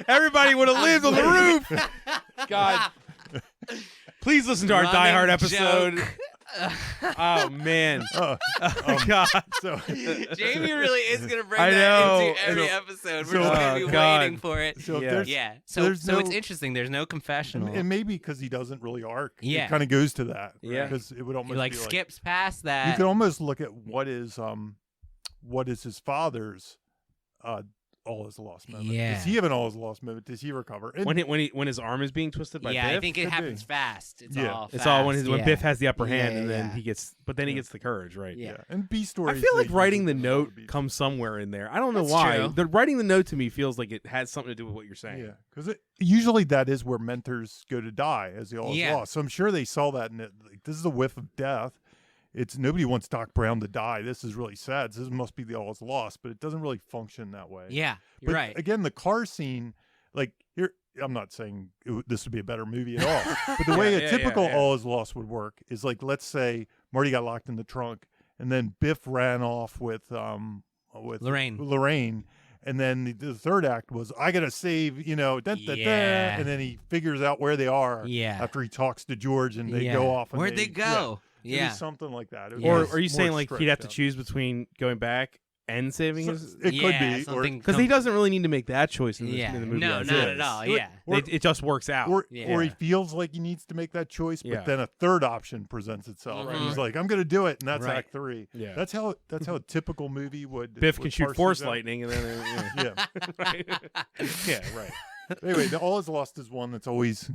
Speaker 2: Everybody would have lived on the roof. God. Please listen to our Die Hard episode. Oh man. God.
Speaker 4: So
Speaker 3: Jamie really is gonna bring
Speaker 2: I
Speaker 3: that
Speaker 2: know.
Speaker 3: into every episode. We're
Speaker 4: So-
Speaker 3: just gonna be
Speaker 2: God.
Speaker 3: waiting for it.
Speaker 4: So if
Speaker 2: Yeah.
Speaker 4: there's,
Speaker 3: Yeah. So
Speaker 4: there's no-
Speaker 3: it's interesting. There's no confessional.
Speaker 4: and maybe because he doesn't really arc.
Speaker 3: Yeah.
Speaker 4: It kind of goes to that.
Speaker 2: Yeah.
Speaker 4: Because it would almost
Speaker 3: he like
Speaker 4: be
Speaker 3: skips past
Speaker 4: you
Speaker 3: that.
Speaker 4: could almost look at what is his father's all is lost moment.
Speaker 3: Yeah.
Speaker 4: Does he have an all is lost moment? Does he recover? And
Speaker 2: When his arm is being twisted by
Speaker 3: Yeah,
Speaker 2: Biff,
Speaker 3: I think it
Speaker 4: Could
Speaker 3: happens
Speaker 4: be.
Speaker 3: fast. It's
Speaker 4: Yeah.
Speaker 3: all.
Speaker 2: it's all when
Speaker 3: fast,
Speaker 2: when
Speaker 3: yeah.
Speaker 2: Biff has the upper hand,
Speaker 3: Yeah,
Speaker 2: and then
Speaker 3: yeah.
Speaker 2: he gets the courage, right?
Speaker 3: Yeah.
Speaker 4: And B
Speaker 2: I
Speaker 4: stories.
Speaker 2: feel like
Speaker 4: they
Speaker 2: writing the
Speaker 4: usually follow
Speaker 2: note
Speaker 4: B
Speaker 2: comes somewhere in there. I don't know
Speaker 3: That's
Speaker 2: why.
Speaker 3: true.
Speaker 2: The writing the note to me feels like it has something to do with what you're saying.
Speaker 4: Yeah, because usually that is where mentors go to die, as they all
Speaker 3: Yeah.
Speaker 4: lost. So I'm sure they saw that, and like, this is a whiff of death. It's nobody wants Doc Brown to die. This is really sad. This must be the all is lost, but it doesn't really function that way.
Speaker 3: Yeah, you're
Speaker 4: But
Speaker 3: right.
Speaker 4: again, the car scene, like here, I'm not saying this would be a better movie at all, but the way a typical all is lost would work is like, let's say Marty got locked in the trunk, and then Biff ran off with
Speaker 3: Lorraine.
Speaker 4: and then the third act was I gotta save,
Speaker 3: Yeah.
Speaker 4: and then he figures out where they are
Speaker 3: Yeah.
Speaker 4: after he talks to George, and they
Speaker 3: Yeah.
Speaker 4: go off. And
Speaker 3: Where'd they go?
Speaker 4: Yeah,
Speaker 3: Yeah.
Speaker 4: maybe something like that. It would
Speaker 3: Yeah.
Speaker 2: Or
Speaker 4: be
Speaker 2: are you
Speaker 4: more
Speaker 2: saying like he'd have to
Speaker 4: stretched out.
Speaker 2: choose between going back and saving his?
Speaker 4: It could
Speaker 3: Yeah,
Speaker 4: be, or
Speaker 3: something
Speaker 2: Because he doesn't really need to make that choice in,
Speaker 3: Yeah.
Speaker 2: in the movie.
Speaker 3: No,
Speaker 2: as
Speaker 3: not
Speaker 2: is.
Speaker 3: at all.
Speaker 4: Or-
Speaker 3: Yeah.
Speaker 4: or-
Speaker 2: It just works out.
Speaker 4: or
Speaker 3: Yeah.
Speaker 4: he feels like he needs to make that choice, but
Speaker 2: Yeah.
Speaker 4: then a third option presents itself, and he's like, "I'm going to do it," and that's
Speaker 3: Right.
Speaker 4: Act 3.
Speaker 2: Yeah.
Speaker 4: That's how a typical movie would.
Speaker 2: Biff
Speaker 4: would
Speaker 2: can shoot
Speaker 4: parse
Speaker 2: force
Speaker 4: these out.
Speaker 2: lightning, and then
Speaker 4: Yeah.
Speaker 2: right. Yeah, right.
Speaker 4: Anyway, the All Is Lost is one that's always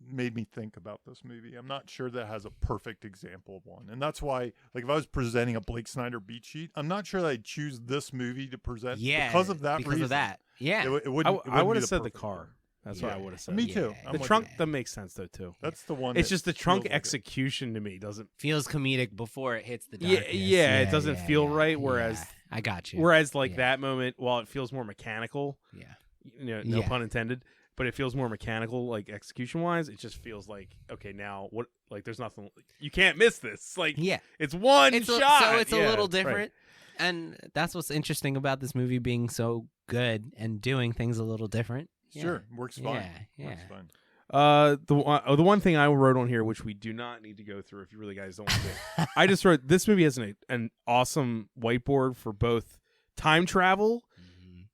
Speaker 4: made me think about this movie. I'm not sure that has a perfect example of one, and that's why, like, if I was presenting a Blake Snyder beat sheet, I'm not sure that I'd choose this movie to present
Speaker 3: Yeah.
Speaker 4: because of that
Speaker 3: Because
Speaker 4: reason.
Speaker 3: of that. Yeah.
Speaker 4: It wouldn't.
Speaker 2: I would
Speaker 4: be
Speaker 2: have
Speaker 4: the
Speaker 2: said the
Speaker 4: perfect
Speaker 2: car.
Speaker 4: one.
Speaker 2: That's what I
Speaker 3: Yeah.
Speaker 2: would have said.
Speaker 4: Me too.
Speaker 3: Yeah.
Speaker 4: I'm
Speaker 2: The
Speaker 4: with
Speaker 2: trunk
Speaker 4: you.
Speaker 2: that makes sense though too.
Speaker 4: That's the one.
Speaker 2: It's
Speaker 4: that
Speaker 2: just the trunk
Speaker 4: feels like it.
Speaker 2: execution to me doesn't.
Speaker 3: Feels comedic before it hits the
Speaker 2: Yeah,
Speaker 3: darkness.
Speaker 2: yeah, it doesn't feel right, whereas-
Speaker 3: I got you.
Speaker 2: Whereas like
Speaker 3: Yeah.
Speaker 2: that moment, while it feels more mechanical,
Speaker 3: Yeah.
Speaker 2: no
Speaker 3: Yeah.
Speaker 2: pun intended, but it feels more mechanical, like execution wise. It just feels like okay, now what? Like there's nothing. You can't miss this. Like
Speaker 3: Yeah.
Speaker 2: it's one
Speaker 3: It's
Speaker 2: shot.
Speaker 3: so it's a
Speaker 2: Yeah,
Speaker 3: little
Speaker 2: right.
Speaker 3: different. And that's what's interesting about this movie being so good and doing things a little different. Yeah.
Speaker 4: Sure, works fine.
Speaker 3: Yeah,
Speaker 4: Works
Speaker 3: yeah.
Speaker 4: fine.
Speaker 2: The one thing I wrote on here, which we do not need to go through if you really guys don't want to. I just wrote this movie has an awesome whiteboard for both time travel
Speaker 3: Mhm.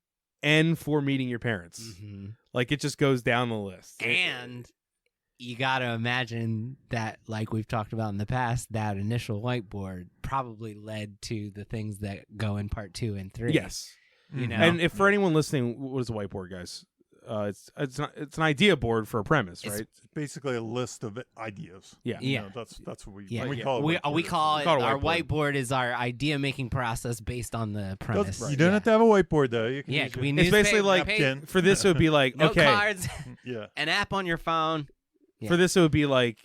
Speaker 2: and for meeting your parents.
Speaker 3: Mhm.
Speaker 2: Like it just goes down the list.
Speaker 3: And you got to imagine that, like we've talked about in the past, that initial whiteboard probably led to the things that go in part 2 and 3.
Speaker 2: Yes.
Speaker 3: You know?
Speaker 2: And if for anyone listening, what is a whiteboard, guys? It's an idea board for a premise,
Speaker 3: It's-
Speaker 2: right?
Speaker 4: It's basically a list of ideas.
Speaker 2: Yeah.
Speaker 3: Yeah.
Speaker 4: That's what we
Speaker 3: Yeah.
Speaker 4: we call it.
Speaker 3: we
Speaker 4: whiteboard.
Speaker 3: call it
Speaker 2: call it a
Speaker 3: our
Speaker 2: whiteboard.
Speaker 3: whiteboard is our idea making process based on the premise.
Speaker 4: You don't have to have a whiteboard though. You can
Speaker 3: Yeah,
Speaker 4: use
Speaker 3: it could be
Speaker 4: your-
Speaker 2: It's basically like
Speaker 4: napkin.
Speaker 2: for this it would be like
Speaker 3: no
Speaker 2: okay.
Speaker 3: cards,
Speaker 4: yeah.
Speaker 3: an app on your phone. Yeah.
Speaker 2: For this it would be like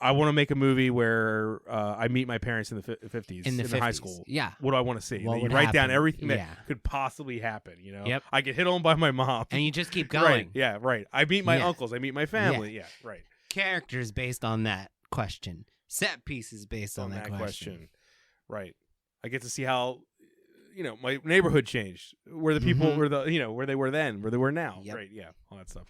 Speaker 2: I want to make a movie where I meet my parents in the 50s
Speaker 3: In the
Speaker 2: high
Speaker 3: 50s.
Speaker 2: school.
Speaker 3: Yeah.
Speaker 2: What do I want to see?
Speaker 3: What
Speaker 2: And you
Speaker 3: would
Speaker 2: write down
Speaker 3: happen?
Speaker 2: everything
Speaker 3: Yeah.
Speaker 2: that could possibly happen. You know,
Speaker 3: Yep.
Speaker 2: I get hit on by my mom.
Speaker 3: And you just keep
Speaker 2: Right.
Speaker 3: going.
Speaker 2: Yeah. Right. I meet my
Speaker 3: Yeah.
Speaker 2: uncles. I meet my family. Yeah. Right.
Speaker 3: Characters based on that question. Set pieces based on, that question.
Speaker 2: Right. I get to see how my neighborhood changed. Where the people
Speaker 3: Mhm.
Speaker 2: were where they were then, where they were now.
Speaker 3: Yep.
Speaker 2: Right. Yeah. All that stuff.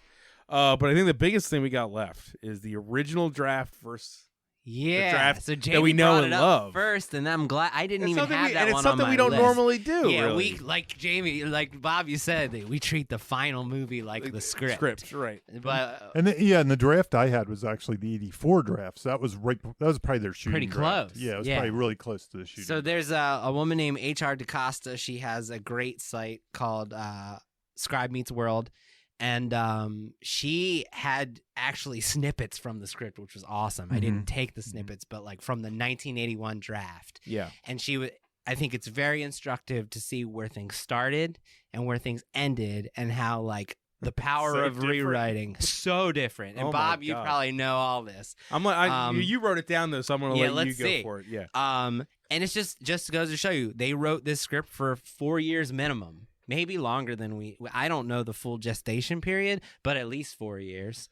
Speaker 2: But I think the biggest thing we got left is the original draft versus.
Speaker 3: Yeah.
Speaker 2: draft
Speaker 3: So
Speaker 2: that
Speaker 3: Jamie
Speaker 2: we know
Speaker 3: brought
Speaker 2: and
Speaker 3: it up
Speaker 2: love.
Speaker 3: first, and I'm glad I didn't
Speaker 2: It's
Speaker 3: even
Speaker 2: something
Speaker 3: have
Speaker 2: we,
Speaker 3: that
Speaker 2: and it's
Speaker 3: one
Speaker 2: something
Speaker 3: on my
Speaker 2: we don't
Speaker 3: list.
Speaker 2: normally do.
Speaker 3: Yeah,
Speaker 2: really.
Speaker 3: we like Jamie, like Bob. You said that we treat the final movie like the script.
Speaker 2: Script, right?
Speaker 3: But
Speaker 4: And and the draft I had was actually the '84 draft. So that was probably their shooting.
Speaker 3: Pretty
Speaker 4: draft.
Speaker 3: close.
Speaker 4: Yeah, it was
Speaker 3: Yeah.
Speaker 4: probably really close to the shooting.
Speaker 3: so there's a woman named H.R. DaCosta. She has a great site called Scribe Meets World. And she had actually snippets from the script, which was awesome. I didn't take the snippets, but like from the 1981 draft.
Speaker 2: Yeah.
Speaker 3: And I think it's very instructive to see where things started and where things ended and how like the power
Speaker 4: So
Speaker 3: of
Speaker 4: different.
Speaker 3: rewriting so different. And
Speaker 2: Oh my
Speaker 3: Bob, you
Speaker 2: God.
Speaker 3: probably know all this.
Speaker 2: I'm like,
Speaker 3: Um,
Speaker 2: you wrote it down though, so I'm gonna
Speaker 3: yeah,
Speaker 2: let you
Speaker 3: let's
Speaker 2: go
Speaker 3: see.
Speaker 2: for it. Yeah.
Speaker 3: And it's just goes to show you they wrote this script for 4 years minimum. maybe longer than I don't know the full gestation period, but at least 4 years.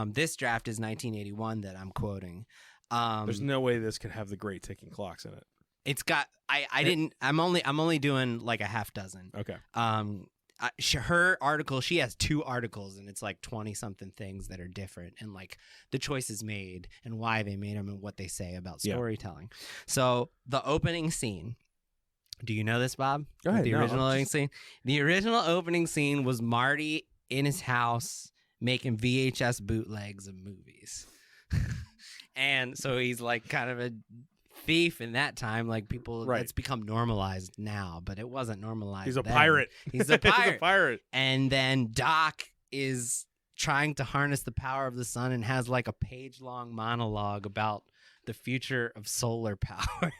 Speaker 3: This draft is 1981 that I'm quoting.
Speaker 2: There's no way this could have the great ticking clocks in it.
Speaker 3: It's got I'm only doing like a half dozen.
Speaker 2: Okay.
Speaker 3: Her article, she has 2 articles, and it's like 20 something things that are different, and like the choices made and why they made them and what they say about storytelling. So the opening scene. Do you know this, Bob?
Speaker 2: Go ahead.
Speaker 3: The original opening scene. The original opening scene was Marty in his house making VHS bootlegs of movies, and so he's like kind of a thief in that time. Like people, it's become normalized now, but it wasn't normalized.
Speaker 2: He's a
Speaker 3: then.
Speaker 2: pirate.
Speaker 3: He's a pirate.
Speaker 2: He's a pirate.
Speaker 3: And then Doc is trying to harness the power of the sun and has like a page-long monologue about the future of solar power.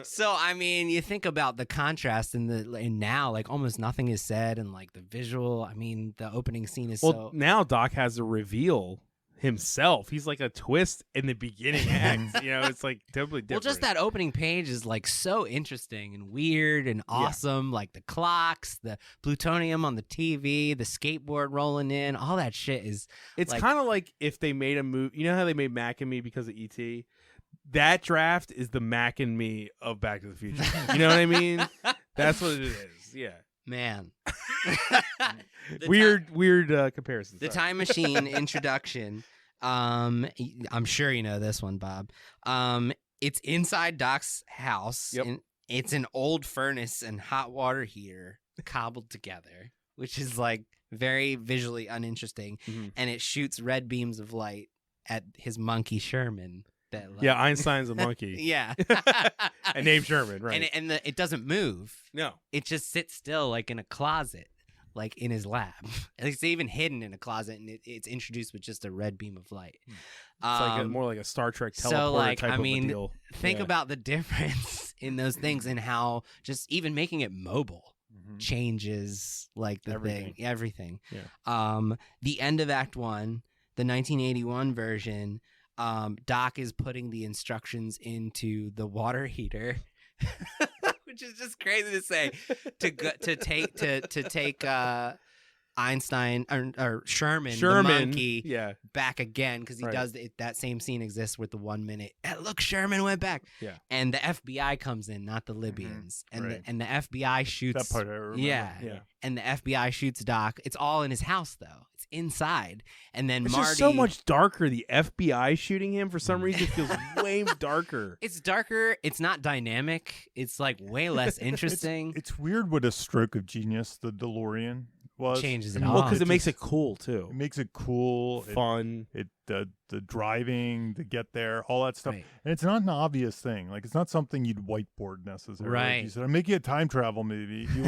Speaker 3: So I mean, you think about the contrast and now like almost nothing is said, and like the visual. I mean, the opening scene is
Speaker 2: now Doc has a reveal himself. He's like a twist in the beginning act. It's like totally different.
Speaker 3: Well, just that opening page is like so interesting and weird and awesome. Like the clocks, the plutonium on the TV, the skateboard rolling in, all that shit is.
Speaker 2: It's kind of like if they made a movie. You know how they made Mac and Me because of E.T.? That draft is the Mac and Me of Back to the Future. You know what I mean? That's what it is. Yeah.
Speaker 3: Man.
Speaker 2: Weird comparison.
Speaker 3: The time machine introduction. I'm sure you know this one, Bob. It's inside Doc's house.
Speaker 2: Yep.
Speaker 3: And it's an old furnace and hot water heater cobbled together, which is like very visually uninteresting.
Speaker 2: Mm-hmm.
Speaker 3: And it shoots red beams of light at his monkey Sherman.
Speaker 2: Einstein's a monkey.
Speaker 3: Yeah.
Speaker 2: And named Sherman, right?
Speaker 3: And it doesn't move.
Speaker 2: No.
Speaker 3: It just sits still like in a closet, like in his lab. It's even hidden in a closet, and it's introduced with just a red beam of light.
Speaker 2: It's like more like a Star Trek teleporter type of a deal.
Speaker 3: Think about the difference in those things and how just even making it mobile changes like the everything.
Speaker 2: Yeah.
Speaker 3: The end of Act 1, the 1981 version, Doc is putting the instructions into the water heater, which is just crazy to say. to take Einstein or Sherman, the monkey, back again, because he does that same scene exists with the 1 minute. Look, Sherman went back.
Speaker 2: Yeah,
Speaker 3: and the FBI comes in, not the Libyans, and the FBI shoots
Speaker 4: that part. I remember.
Speaker 3: Yeah, and the FBI shoots Doc. It's all in his house though. It's inside, and then
Speaker 2: it's
Speaker 3: Marty.
Speaker 2: just so much darker. The FBI shooting him for some reason feels way darker.
Speaker 3: It's darker. It's not dynamic. It's like way less interesting.
Speaker 4: It's weird what a stroke of genius the DeLorean was.
Speaker 3: Changes it all.
Speaker 2: Well, because it makes it cool too.
Speaker 4: It makes it cool,
Speaker 2: fun.
Speaker 4: The driving to get there, all that stuff,
Speaker 3: Right.
Speaker 4: and it's not an obvious thing. Like it's not something you'd whiteboard necessarily.
Speaker 3: Right.
Speaker 4: You said, "I'm making a time travel movie." You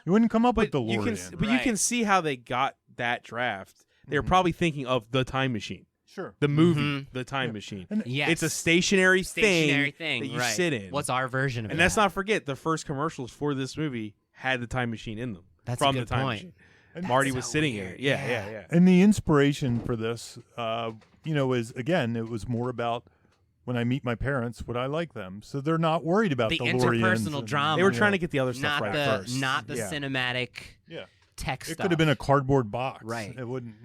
Speaker 4: wouldn't come up with DeLorean.
Speaker 2: But you can see how they got that draft. They were probably thinking of The Time Machine.
Speaker 4: Sure.
Speaker 2: The movie, The Time Machine.
Speaker 4: And
Speaker 3: Yes.
Speaker 2: It's a stationary thing that you
Speaker 3: right.
Speaker 2: sit in.
Speaker 3: What's our version of it?
Speaker 2: And let's not forget, the first commercials for this movie had the time machine in them.
Speaker 3: That's
Speaker 2: from
Speaker 3: a good
Speaker 2: the time
Speaker 3: point.
Speaker 2: machine.
Speaker 4: And
Speaker 2: Marty
Speaker 3: so
Speaker 2: was sitting in
Speaker 3: weird.
Speaker 2: it. Yeah.
Speaker 4: And the inspiration for this, is again, it was more about when I meet my parents, would I like them? So they're not worried about
Speaker 3: The
Speaker 4: DeLoreans
Speaker 3: interpersonal
Speaker 4: and-
Speaker 3: drama.
Speaker 2: They were trying to get the other stuff
Speaker 3: not
Speaker 2: right
Speaker 3: the
Speaker 2: first.
Speaker 3: not the
Speaker 2: Yeah.
Speaker 3: cinematic
Speaker 4: Yeah.
Speaker 3: tech
Speaker 4: It
Speaker 3: stuff.
Speaker 4: could have been a cardboard box.
Speaker 3: Right.
Speaker 4: It wouldn't,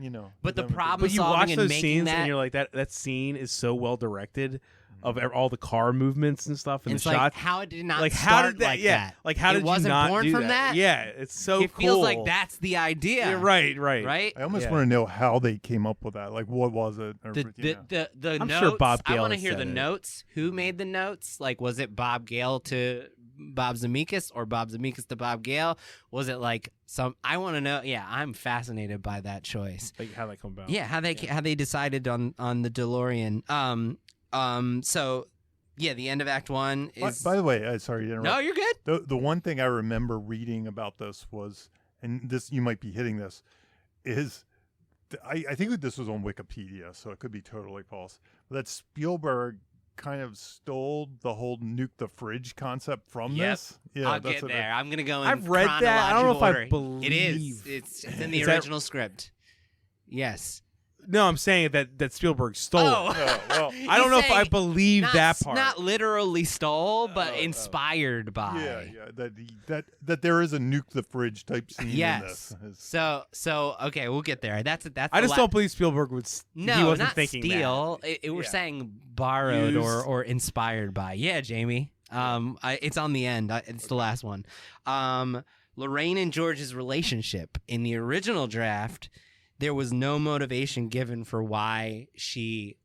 Speaker 3: But the
Speaker 4: then we could-
Speaker 3: problem
Speaker 2: But you
Speaker 3: solving
Speaker 2: watch
Speaker 3: and
Speaker 2: those
Speaker 3: making
Speaker 2: scenes
Speaker 3: that-
Speaker 2: and you're like, that scene is so well directed of all the car movements and stuff and
Speaker 3: it's
Speaker 2: the
Speaker 3: like
Speaker 2: shots.
Speaker 3: how it did not
Speaker 2: Like
Speaker 3: start
Speaker 2: how did that?
Speaker 3: like
Speaker 2: yeah.
Speaker 3: that.
Speaker 2: Like how
Speaker 3: it
Speaker 2: did
Speaker 3: wasn't
Speaker 2: you not
Speaker 3: born
Speaker 2: do
Speaker 3: from that?
Speaker 2: Yeah, it's so
Speaker 3: It
Speaker 2: cool.
Speaker 3: feels like that's the idea.
Speaker 2: Yeah, right.
Speaker 3: Right.
Speaker 4: I almost
Speaker 2: Yeah.
Speaker 4: want to know how they came up with that. Like, what was it? Or,
Speaker 3: The
Speaker 2: I'm
Speaker 3: notes.
Speaker 2: sure Bob
Speaker 3: I
Speaker 2: Gale
Speaker 3: want to
Speaker 2: has
Speaker 3: hear
Speaker 2: said
Speaker 3: the
Speaker 2: it.
Speaker 3: notes. Who made the notes? Like, was it Bob Gale to Bob Zemeckis or Bob Zemeckis to Bob Gale? Was it like some? I want to know. Yeah, I'm fascinated by that choice.
Speaker 2: Like how that come about.
Speaker 3: Yeah, how they decided on the DeLorean. So yeah, the end of Act 1 is.
Speaker 4: By the way, sorry to interrupt.
Speaker 3: No, you're good.
Speaker 4: The one thing I remember reading about this was, and this you might be hitting this, is I think this was on Wikipedia, so it could be totally false. That Spielberg kind of stole the whole nuke the fridge concept from
Speaker 3: Yep.
Speaker 4: this. Yeah,
Speaker 3: I'll get there. I'm gonna go in
Speaker 2: I've read that. I don't know if I
Speaker 3: chronological order. It is.
Speaker 2: believe-
Speaker 3: It's in the
Speaker 2: Is that-
Speaker 3: original script. Yes.
Speaker 2: No, I'm saying that Spielberg stole it.
Speaker 4: Oh, well,
Speaker 2: I don't know
Speaker 3: He's
Speaker 2: if I
Speaker 3: saying
Speaker 2: believe
Speaker 3: not,
Speaker 2: that part.
Speaker 3: Not literally stole, but
Speaker 4: Oh,
Speaker 3: inspired by.
Speaker 4: yeah. That there is a nuke the fridge type scene
Speaker 3: Yes.
Speaker 4: in this.
Speaker 3: So okay, we'll get there. That's
Speaker 2: I just don't believe Spielberg would.
Speaker 3: No,
Speaker 2: he wasn't
Speaker 3: not
Speaker 2: thinking
Speaker 3: steal.
Speaker 2: that.
Speaker 3: We're
Speaker 2: Yeah.
Speaker 3: saying borrowed
Speaker 2: Used.
Speaker 3: or inspired by. Yeah, Jamie. It's on the end. It's the last one. Lorraine and George's relationship in the original draft, there was no motivation given for why she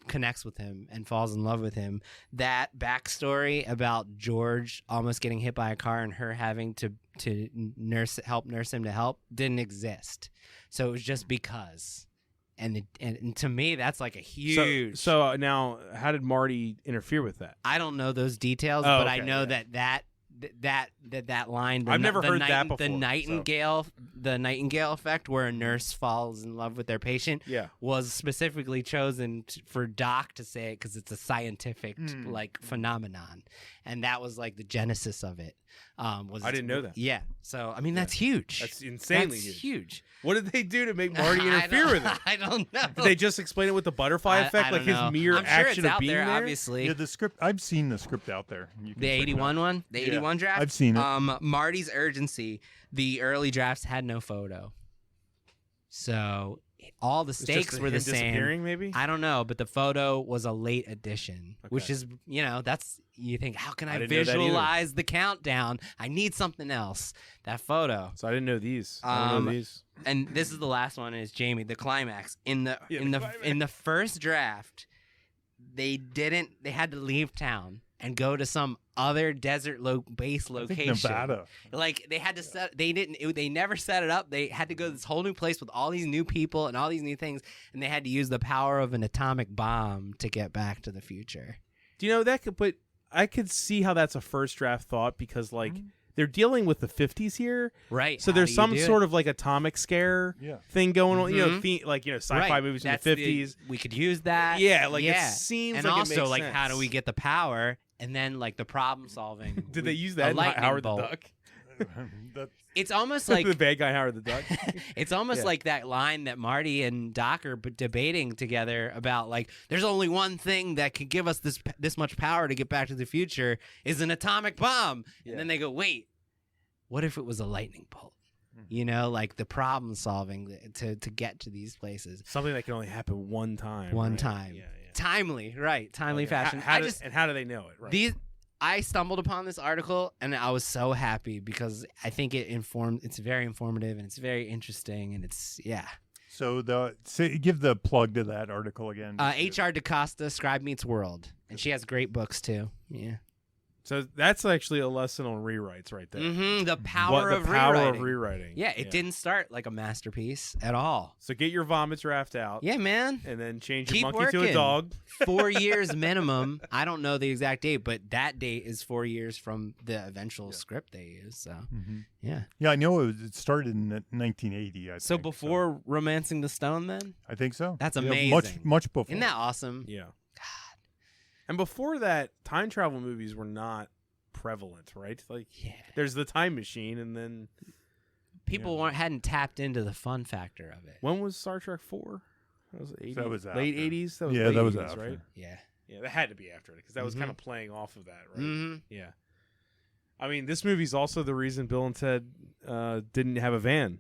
Speaker 3: connects with him and falls in love with him. That backstory about George almost getting hit by a car and her having to nurse him to help didn't exist. So it was just because. And to me, that's like a huge.
Speaker 2: So now, how did Marty interfere with that?
Speaker 3: I don't know those details,
Speaker 2: Oh,
Speaker 3: but
Speaker 2: okay,
Speaker 3: I know
Speaker 2: yeah.
Speaker 3: that line.
Speaker 2: I've never heard that before.
Speaker 3: The Nightingale effect, where a nurse falls in love with their patient,
Speaker 2: Yeah.
Speaker 3: was specifically chosen for Doc to say it because it's a scientific phenomenon, and that was like the genesis of it.
Speaker 2: I didn't know that.
Speaker 3: Yeah. So I mean, that's huge.
Speaker 2: That's insanely
Speaker 3: That's
Speaker 2: huge. What did they do to make Marty
Speaker 3: I
Speaker 2: interfere with it?
Speaker 3: I don't know.
Speaker 2: Did they just explain it with the butterfly effect,
Speaker 3: I
Speaker 2: like his
Speaker 3: don't know.
Speaker 2: mere
Speaker 3: I'm sure
Speaker 2: action
Speaker 3: it's
Speaker 2: of
Speaker 3: out
Speaker 2: being
Speaker 3: there,
Speaker 2: there?
Speaker 3: obviously.
Speaker 4: Yeah, the script. I've seen the script out there. You can
Speaker 3: The
Speaker 4: check it
Speaker 3: 81
Speaker 4: out.
Speaker 3: one? The 81 draft?
Speaker 4: I've seen it.
Speaker 3: Marty's urgency, the early drafts had no photo. So all the
Speaker 2: It's just
Speaker 3: stakes were the
Speaker 2: him
Speaker 3: same.
Speaker 2: disappearing, maybe?
Speaker 3: I don't know, but the photo was a late addition, which
Speaker 2: Okay.
Speaker 3: is, that's, you think, how can I
Speaker 2: didn't know that either.
Speaker 3: visualize the countdown? I need something else. That photo.
Speaker 2: So I didn't know these. I don't know these.
Speaker 3: And this is the last one, is Jamie, the climax. In the
Speaker 2: climax.
Speaker 3: in the first draft, they had to leave town and go to some other desert base
Speaker 4: I think
Speaker 3: location.
Speaker 4: Nevada.
Speaker 3: Like they had to set. They never set it up. They had to go to this whole new place with all these new people and all these new things, and they had to use the power of an atomic bomb to get back to the future.
Speaker 2: Do you know that could? But I could see how that's a first draft thought because they're dealing with the 50s here,
Speaker 3: Right.
Speaker 2: so there's some sort of atomic scare thing going on. Sci-fi
Speaker 3: Right.
Speaker 2: movies
Speaker 3: That's
Speaker 2: in the 50s.
Speaker 3: we could use that.
Speaker 2: Yeah, it seems
Speaker 3: and
Speaker 2: like
Speaker 3: also
Speaker 2: it makes
Speaker 3: like
Speaker 2: sense.
Speaker 3: how do we get the power? And then the problem solving.
Speaker 2: Did they use that in Howard the Duck?
Speaker 3: It's almost like
Speaker 2: the bad guy Howard the Duck.
Speaker 3: it's almost like that line that Marty and Doc are debating together about there's only one thing that could give us this much power to get back to the future is an atomic bomb.
Speaker 2: Yeah.
Speaker 3: And then they go, wait, what if it was a lightning bolt? The problem solving to get to these places.
Speaker 2: Something that can only happen one time.
Speaker 3: One
Speaker 2: right?
Speaker 3: time.
Speaker 2: Yeah.
Speaker 3: Timely fashion.
Speaker 2: And how do they know it? Right.
Speaker 3: I stumbled upon this article and I was so happy because I think it's very informative and it's very interesting and it's
Speaker 4: So give the plug to that article again.
Speaker 3: H.R. DaCosta, Scribe Meets World, and she has great books too. Yeah.
Speaker 2: So that's actually a lesson on rewrites right there.
Speaker 3: The power of
Speaker 2: rewriting.
Speaker 3: Yeah, it didn't start like a masterpiece at all.
Speaker 2: So get your vomit draft out.
Speaker 3: Yeah, man.
Speaker 2: And then change
Speaker 3: Keep
Speaker 2: your monkey to a
Speaker 3: working.
Speaker 2: dog.
Speaker 3: 4 years minimum. I don't know the exact date, but that date is 4 years from the eventual script they use. So, yeah.
Speaker 4: Yeah, I know it started in 1980. I
Speaker 3: So
Speaker 4: think,
Speaker 3: before Romancing the Stone, then?
Speaker 4: I think so.
Speaker 3: That's
Speaker 4: Yeah,
Speaker 3: amazing.
Speaker 4: much before.
Speaker 3: Isn't that awesome?
Speaker 2: Yeah. And before that, time travel movies were not prevalent, right? There's the time machine, and then
Speaker 3: People hadn't tapped into the fun factor of it.
Speaker 2: when was Star Trek 4? That was 80,
Speaker 4: That was
Speaker 2: late
Speaker 4: after.
Speaker 2: 80s. That was
Speaker 4: Yeah,
Speaker 2: late
Speaker 4: that was
Speaker 2: 80s,
Speaker 4: after.
Speaker 2: right?
Speaker 3: Yeah.
Speaker 2: Yeah, that had to be after it because that was kind of playing off of that, right?
Speaker 3: Mm-hmm.
Speaker 2: Yeah. I mean, this movie's also the reason Bill and Ted didn't have a van.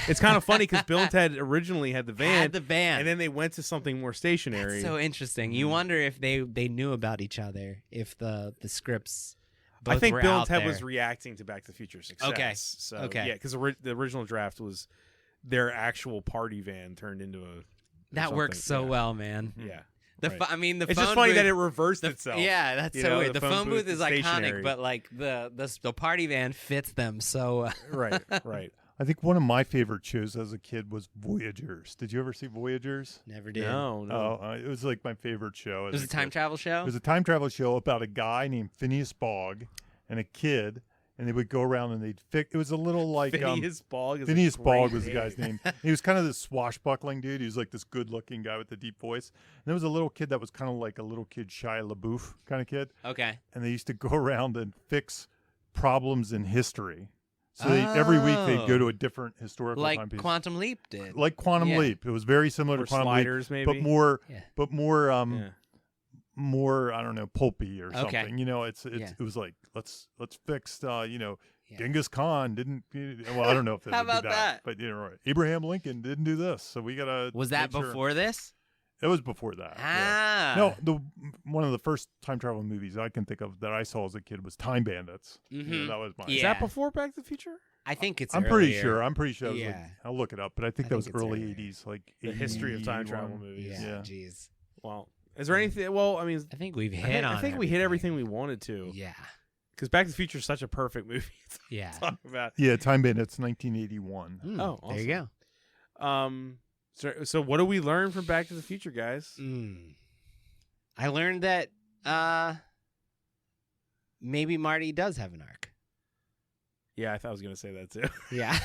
Speaker 2: It's kind of funny because Bill and Ted originally had the van, and then they went to something more stationary.
Speaker 3: That's so interesting. You wonder if they knew about each other, if the scripts both
Speaker 2: I think
Speaker 3: were
Speaker 2: Bill
Speaker 3: out
Speaker 2: and Ted
Speaker 3: there.
Speaker 2: was reacting to Back to the Future success.
Speaker 3: Okay.
Speaker 2: So,
Speaker 3: Okay.
Speaker 2: yeah, because the original draft was their actual party van turned into a.
Speaker 3: That works so well, man.
Speaker 2: Yeah.
Speaker 3: The
Speaker 2: right.
Speaker 3: the
Speaker 2: It's
Speaker 3: phone
Speaker 2: just funny
Speaker 3: booth,
Speaker 2: that it reversed itself.
Speaker 3: Yeah, that's
Speaker 2: You
Speaker 3: so
Speaker 2: know,
Speaker 3: weird.
Speaker 2: the
Speaker 3: The phone booth is
Speaker 2: stationary.
Speaker 3: iconic, but the party van fits them so.
Speaker 2: Right. Right.
Speaker 4: I think one of my favorite shows as a kid was Voyagers. Did you ever see Voyagers?
Speaker 3: Never did.
Speaker 2: No.
Speaker 4: Oh, it was like my favorite show.
Speaker 3: It was a time travel show.
Speaker 4: It was a time travel show about a guy named Phineas Fogg and a kid, and they would go around and they'd fix. It was a little like
Speaker 2: Phineas Fogg.
Speaker 4: Phineas Fogg was the guy's name. He was kind of this swashbuckling dude. He was like this good-looking guy with the deep voice. And there was a little kid that was kind of like a little kid Shia LaBeouf kind of kid.
Speaker 3: Okay.
Speaker 4: And they used to go around and fix problems in history. So every week they'd go to a different historical
Speaker 3: like
Speaker 4: timepiece.
Speaker 3: Quantum Leap did.
Speaker 4: Like Quantum Leap. It was very similar
Speaker 2: Or
Speaker 4: to Quantum
Speaker 2: Sliders,
Speaker 4: Leap,
Speaker 2: maybe.
Speaker 4: but more
Speaker 2: Yeah.
Speaker 4: more I don't know, pulpy or
Speaker 3: Okay.
Speaker 4: something. You know, it was like let's fix Genghis Khan didn't. Well, I don't know if they
Speaker 3: How
Speaker 4: would do
Speaker 3: about that?
Speaker 4: but Abraham Lincoln didn't do this, so we gotta.
Speaker 3: Was that
Speaker 4: make sure.
Speaker 3: before this?
Speaker 4: It was before that.
Speaker 3: Ah.
Speaker 4: Yeah. No, one of the first time travel movies I can think of that I saw as a kid was Time Bandits.
Speaker 3: Mhm.
Speaker 4: That was mine.
Speaker 3: Yeah.
Speaker 2: Is that before Back to the Future?
Speaker 3: I think it's
Speaker 4: I'm pretty
Speaker 3: earlier.
Speaker 4: sure. I'm pretty sure.
Speaker 3: Yeah.
Speaker 4: I'll look it up, but I think
Speaker 3: I
Speaker 4: that was
Speaker 3: think it's
Speaker 4: early
Speaker 3: earlier.
Speaker 4: '80s, like
Speaker 2: The history of time
Speaker 4: 81.
Speaker 2: travel movies.
Speaker 3: Yeah,
Speaker 4: Yeah.
Speaker 3: jeez.
Speaker 2: Well, is there anything? Well, I mean,
Speaker 3: I think we've
Speaker 2: I
Speaker 3: hit
Speaker 2: think,
Speaker 3: on
Speaker 2: I think we hit everything we wanted to.
Speaker 3: Yeah.
Speaker 2: Because Back to the Future is such a perfect movie
Speaker 3: Yeah.
Speaker 2: to talk about.
Speaker 4: Yeah, Time Bandits, 1981.
Speaker 3: Mm,
Speaker 2: Oh,
Speaker 3: there you go.
Speaker 2: So what do we learn from Back to the Future, guys?
Speaker 3: I learned that maybe Marty does have an arc.
Speaker 2: Yeah, I thought I was gonna say that too.
Speaker 3: Yeah.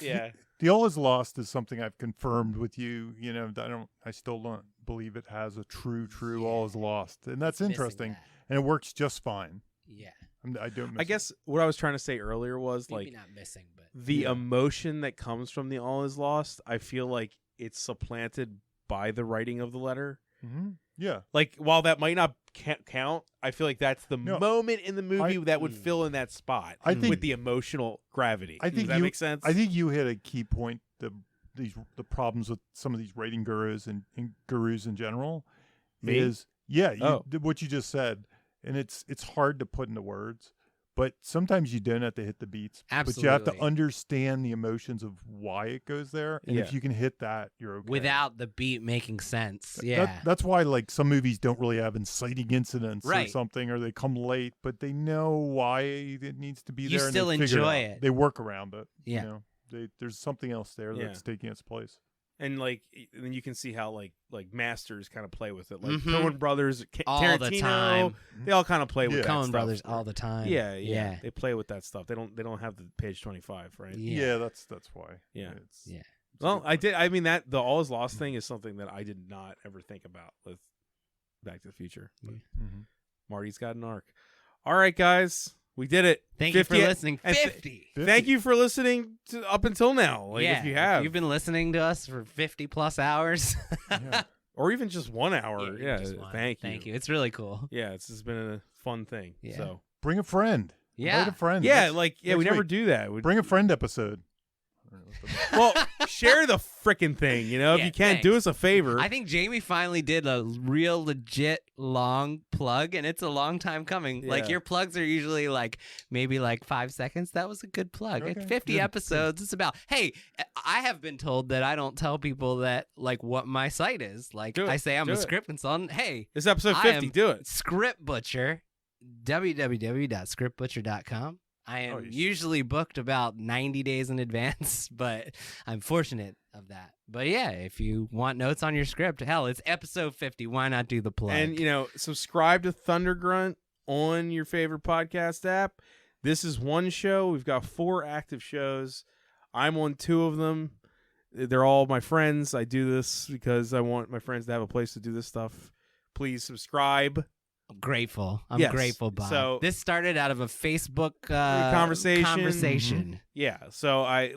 Speaker 2: Yeah.
Speaker 4: The All Is Lost is something I've confirmed with you. You know, I still don't believe it has a true All Is Lost, and that's
Speaker 3: Missing
Speaker 4: interesting,
Speaker 3: that.
Speaker 4: and it works just fine.
Speaker 3: Yeah.
Speaker 4: I don't. Miss
Speaker 2: I guess what I was trying to say earlier was
Speaker 3: Maybe
Speaker 2: like
Speaker 3: not missing, but
Speaker 2: the emotion that comes from the All Is Lost. I feel like it's supplanted by the writing of the letter.
Speaker 4: it. Mm-hmm. Yeah.
Speaker 2: Like while that might not count, I feel like that's the
Speaker 4: No,
Speaker 2: moment in the movie that would fill in that spot.
Speaker 4: I think-
Speaker 2: with the emotional gravity.
Speaker 4: I think
Speaker 2: Does that make sense?
Speaker 4: I think you hit a key point. The problems with some of these writing gurus and gurus in general
Speaker 2: Me?
Speaker 4: is what you just said, and it's hard to put into words. But sometimes you don't have to hit the beats. But you have to
Speaker 3: Absolutely.
Speaker 4: understand the emotions of why it goes there. And if
Speaker 2: Yeah.
Speaker 4: you can hit that, you're okay.
Speaker 3: without the beat making sense. Yeah.
Speaker 4: That's why like some movies don't really have inciting incidents or
Speaker 3: Right.
Speaker 4: something, or they come late, but they know why it needs to be
Speaker 3: You
Speaker 4: there. And
Speaker 3: still
Speaker 4: they figure
Speaker 3: enjoy
Speaker 4: out.
Speaker 3: it.
Speaker 4: They work around it.
Speaker 3: Yeah.
Speaker 4: You know? There's something else there
Speaker 2: Yeah.
Speaker 4: that's taking its place.
Speaker 2: And like then you can see how like masters kind of play with it. Like
Speaker 3: Mhm.
Speaker 2: Coen Brothers,
Speaker 3: All
Speaker 2: Tarantino,
Speaker 3: the time.
Speaker 2: they all kind of play with
Speaker 4: Yeah.
Speaker 2: that
Speaker 3: Coen
Speaker 2: stuff.
Speaker 3: Brothers all the time.
Speaker 2: Yeah. They play with that stuff. They don't have the page 25, right?
Speaker 3: Yeah.
Speaker 4: That's why.
Speaker 2: Yeah.
Speaker 4: It's,
Speaker 3: Yeah.
Speaker 4: it's a
Speaker 2: Well,
Speaker 4: good
Speaker 2: I did. I mean that the All Is Lost thing is something that I did not ever think about with Back to the Future. But
Speaker 4: Mhm.
Speaker 2: Marty's got an arc. All right, guys, we did it.
Speaker 3: Thank you for
Speaker 2: 50
Speaker 3: listening.
Speaker 2: and
Speaker 3: 50.
Speaker 2: Thank you for listening up until now. Like
Speaker 3: yeah.
Speaker 2: if you have,
Speaker 3: you've been listening to us for 50 plus hours.
Speaker 4: Yeah.
Speaker 2: or even just 1 hour. Yeah,
Speaker 3: just one.
Speaker 2: thank you.
Speaker 3: It's really cool.
Speaker 2: Yeah, it's just been a fun thing.
Speaker 3: Yeah.
Speaker 2: So
Speaker 4: Bring a friend.
Speaker 3: Yeah.
Speaker 4: Invite a friend.
Speaker 2: yeah,
Speaker 4: Next-
Speaker 2: like we
Speaker 4: next
Speaker 2: never
Speaker 4: week.
Speaker 2: do that. We
Speaker 4: Bring a friend episode. I don't know what the-
Speaker 2: well, share the frickin' thing. You know, if
Speaker 3: Yeah,
Speaker 2: you can't do
Speaker 3: thanks.
Speaker 2: us a favor.
Speaker 3: I think Jamie finally did a real legit long plug, and it's a long time coming. Like
Speaker 2: Yeah.
Speaker 3: your plugs are usually like maybe like 5 seconds. That was a good plug.
Speaker 4: Okay,
Speaker 3: At 50
Speaker 4: good,
Speaker 3: episodes, it's about, hey, I have been told that I don't tell people that like what my site is. Like
Speaker 2: Do it,
Speaker 3: I say I'm
Speaker 2: do
Speaker 3: a
Speaker 2: it.
Speaker 3: script consultant. Hey,
Speaker 2: This is episode
Speaker 3: I
Speaker 2: 50.
Speaker 3: am
Speaker 2: Do it.
Speaker 3: Script Butcher, www.scriptbutcher.com. I am
Speaker 4: Oh, you-
Speaker 3: usually booked about 90 days in advance, but I'm fortunate of that. But yeah, if you want notes on your script, hell, it's episode 50. Why not do the plug?
Speaker 2: And subscribe to Thunder Grunt on your favorite podcast app. This is one show. We've got 4 active shows. I'm on 2 of them. They're all my friends. I do this because I want my friends to have a place to do this stuff. Please subscribe.
Speaker 3: I'm grateful. I'm
Speaker 2: Yes.
Speaker 3: grateful, Bob.
Speaker 2: So-
Speaker 3: this started out of a Facebook
Speaker 2: conversation. Yeah. So I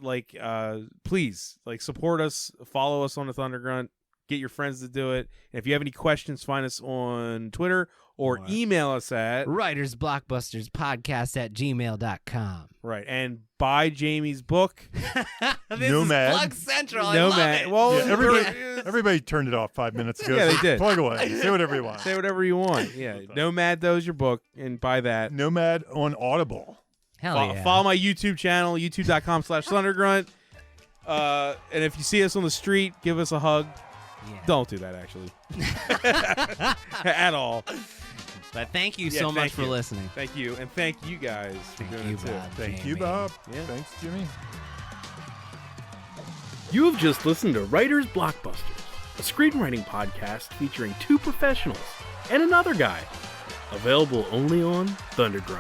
Speaker 2: please support us, follow us on the Thunder Grunt, get your friends to do it. And if you have any questions, find us on Twitter or
Speaker 3: Right.
Speaker 2: email us at
Speaker 3: writersblockbusterspodcast@gmail.com.
Speaker 2: right. And buy Jamie's book.
Speaker 3: This
Speaker 4: Nomad.
Speaker 3: is Plug Central. I
Speaker 2: Nomad.
Speaker 3: love it.
Speaker 2: Well,
Speaker 4: Yeah, everybody,
Speaker 2: there-
Speaker 4: everybody turned it off 5 minutes ago.
Speaker 2: Yeah,
Speaker 4: so
Speaker 2: they did.
Speaker 4: Plug away. Say whatever you want.
Speaker 2: say whatever you want. Yeah. Nomad, those your book, and buy that.
Speaker 4: Nomad on Audible.
Speaker 3: Hell yeah.
Speaker 2: Follow my YouTube channel, youtube.com/thundergrunt. And if you see us on the street, give us a hug.
Speaker 3: Yeah.
Speaker 2: Don't do that, actually. At all.
Speaker 3: But thank you
Speaker 2: Yeah,
Speaker 3: so much
Speaker 2: thank
Speaker 3: for
Speaker 2: you.
Speaker 3: listening.
Speaker 2: Thank you. And thank you guys for
Speaker 3: Thank
Speaker 2: doing
Speaker 3: you,
Speaker 2: it too.
Speaker 3: Bob.
Speaker 4: Thank
Speaker 3: Jamie.
Speaker 4: you, Bob.
Speaker 2: Yeah.
Speaker 4: Thanks, Jimmy.
Speaker 1: You have just listened to Writers Blockbusters, a screenwriting podcast featuring 2 professionals and another guy. Available only on Thundergrunt.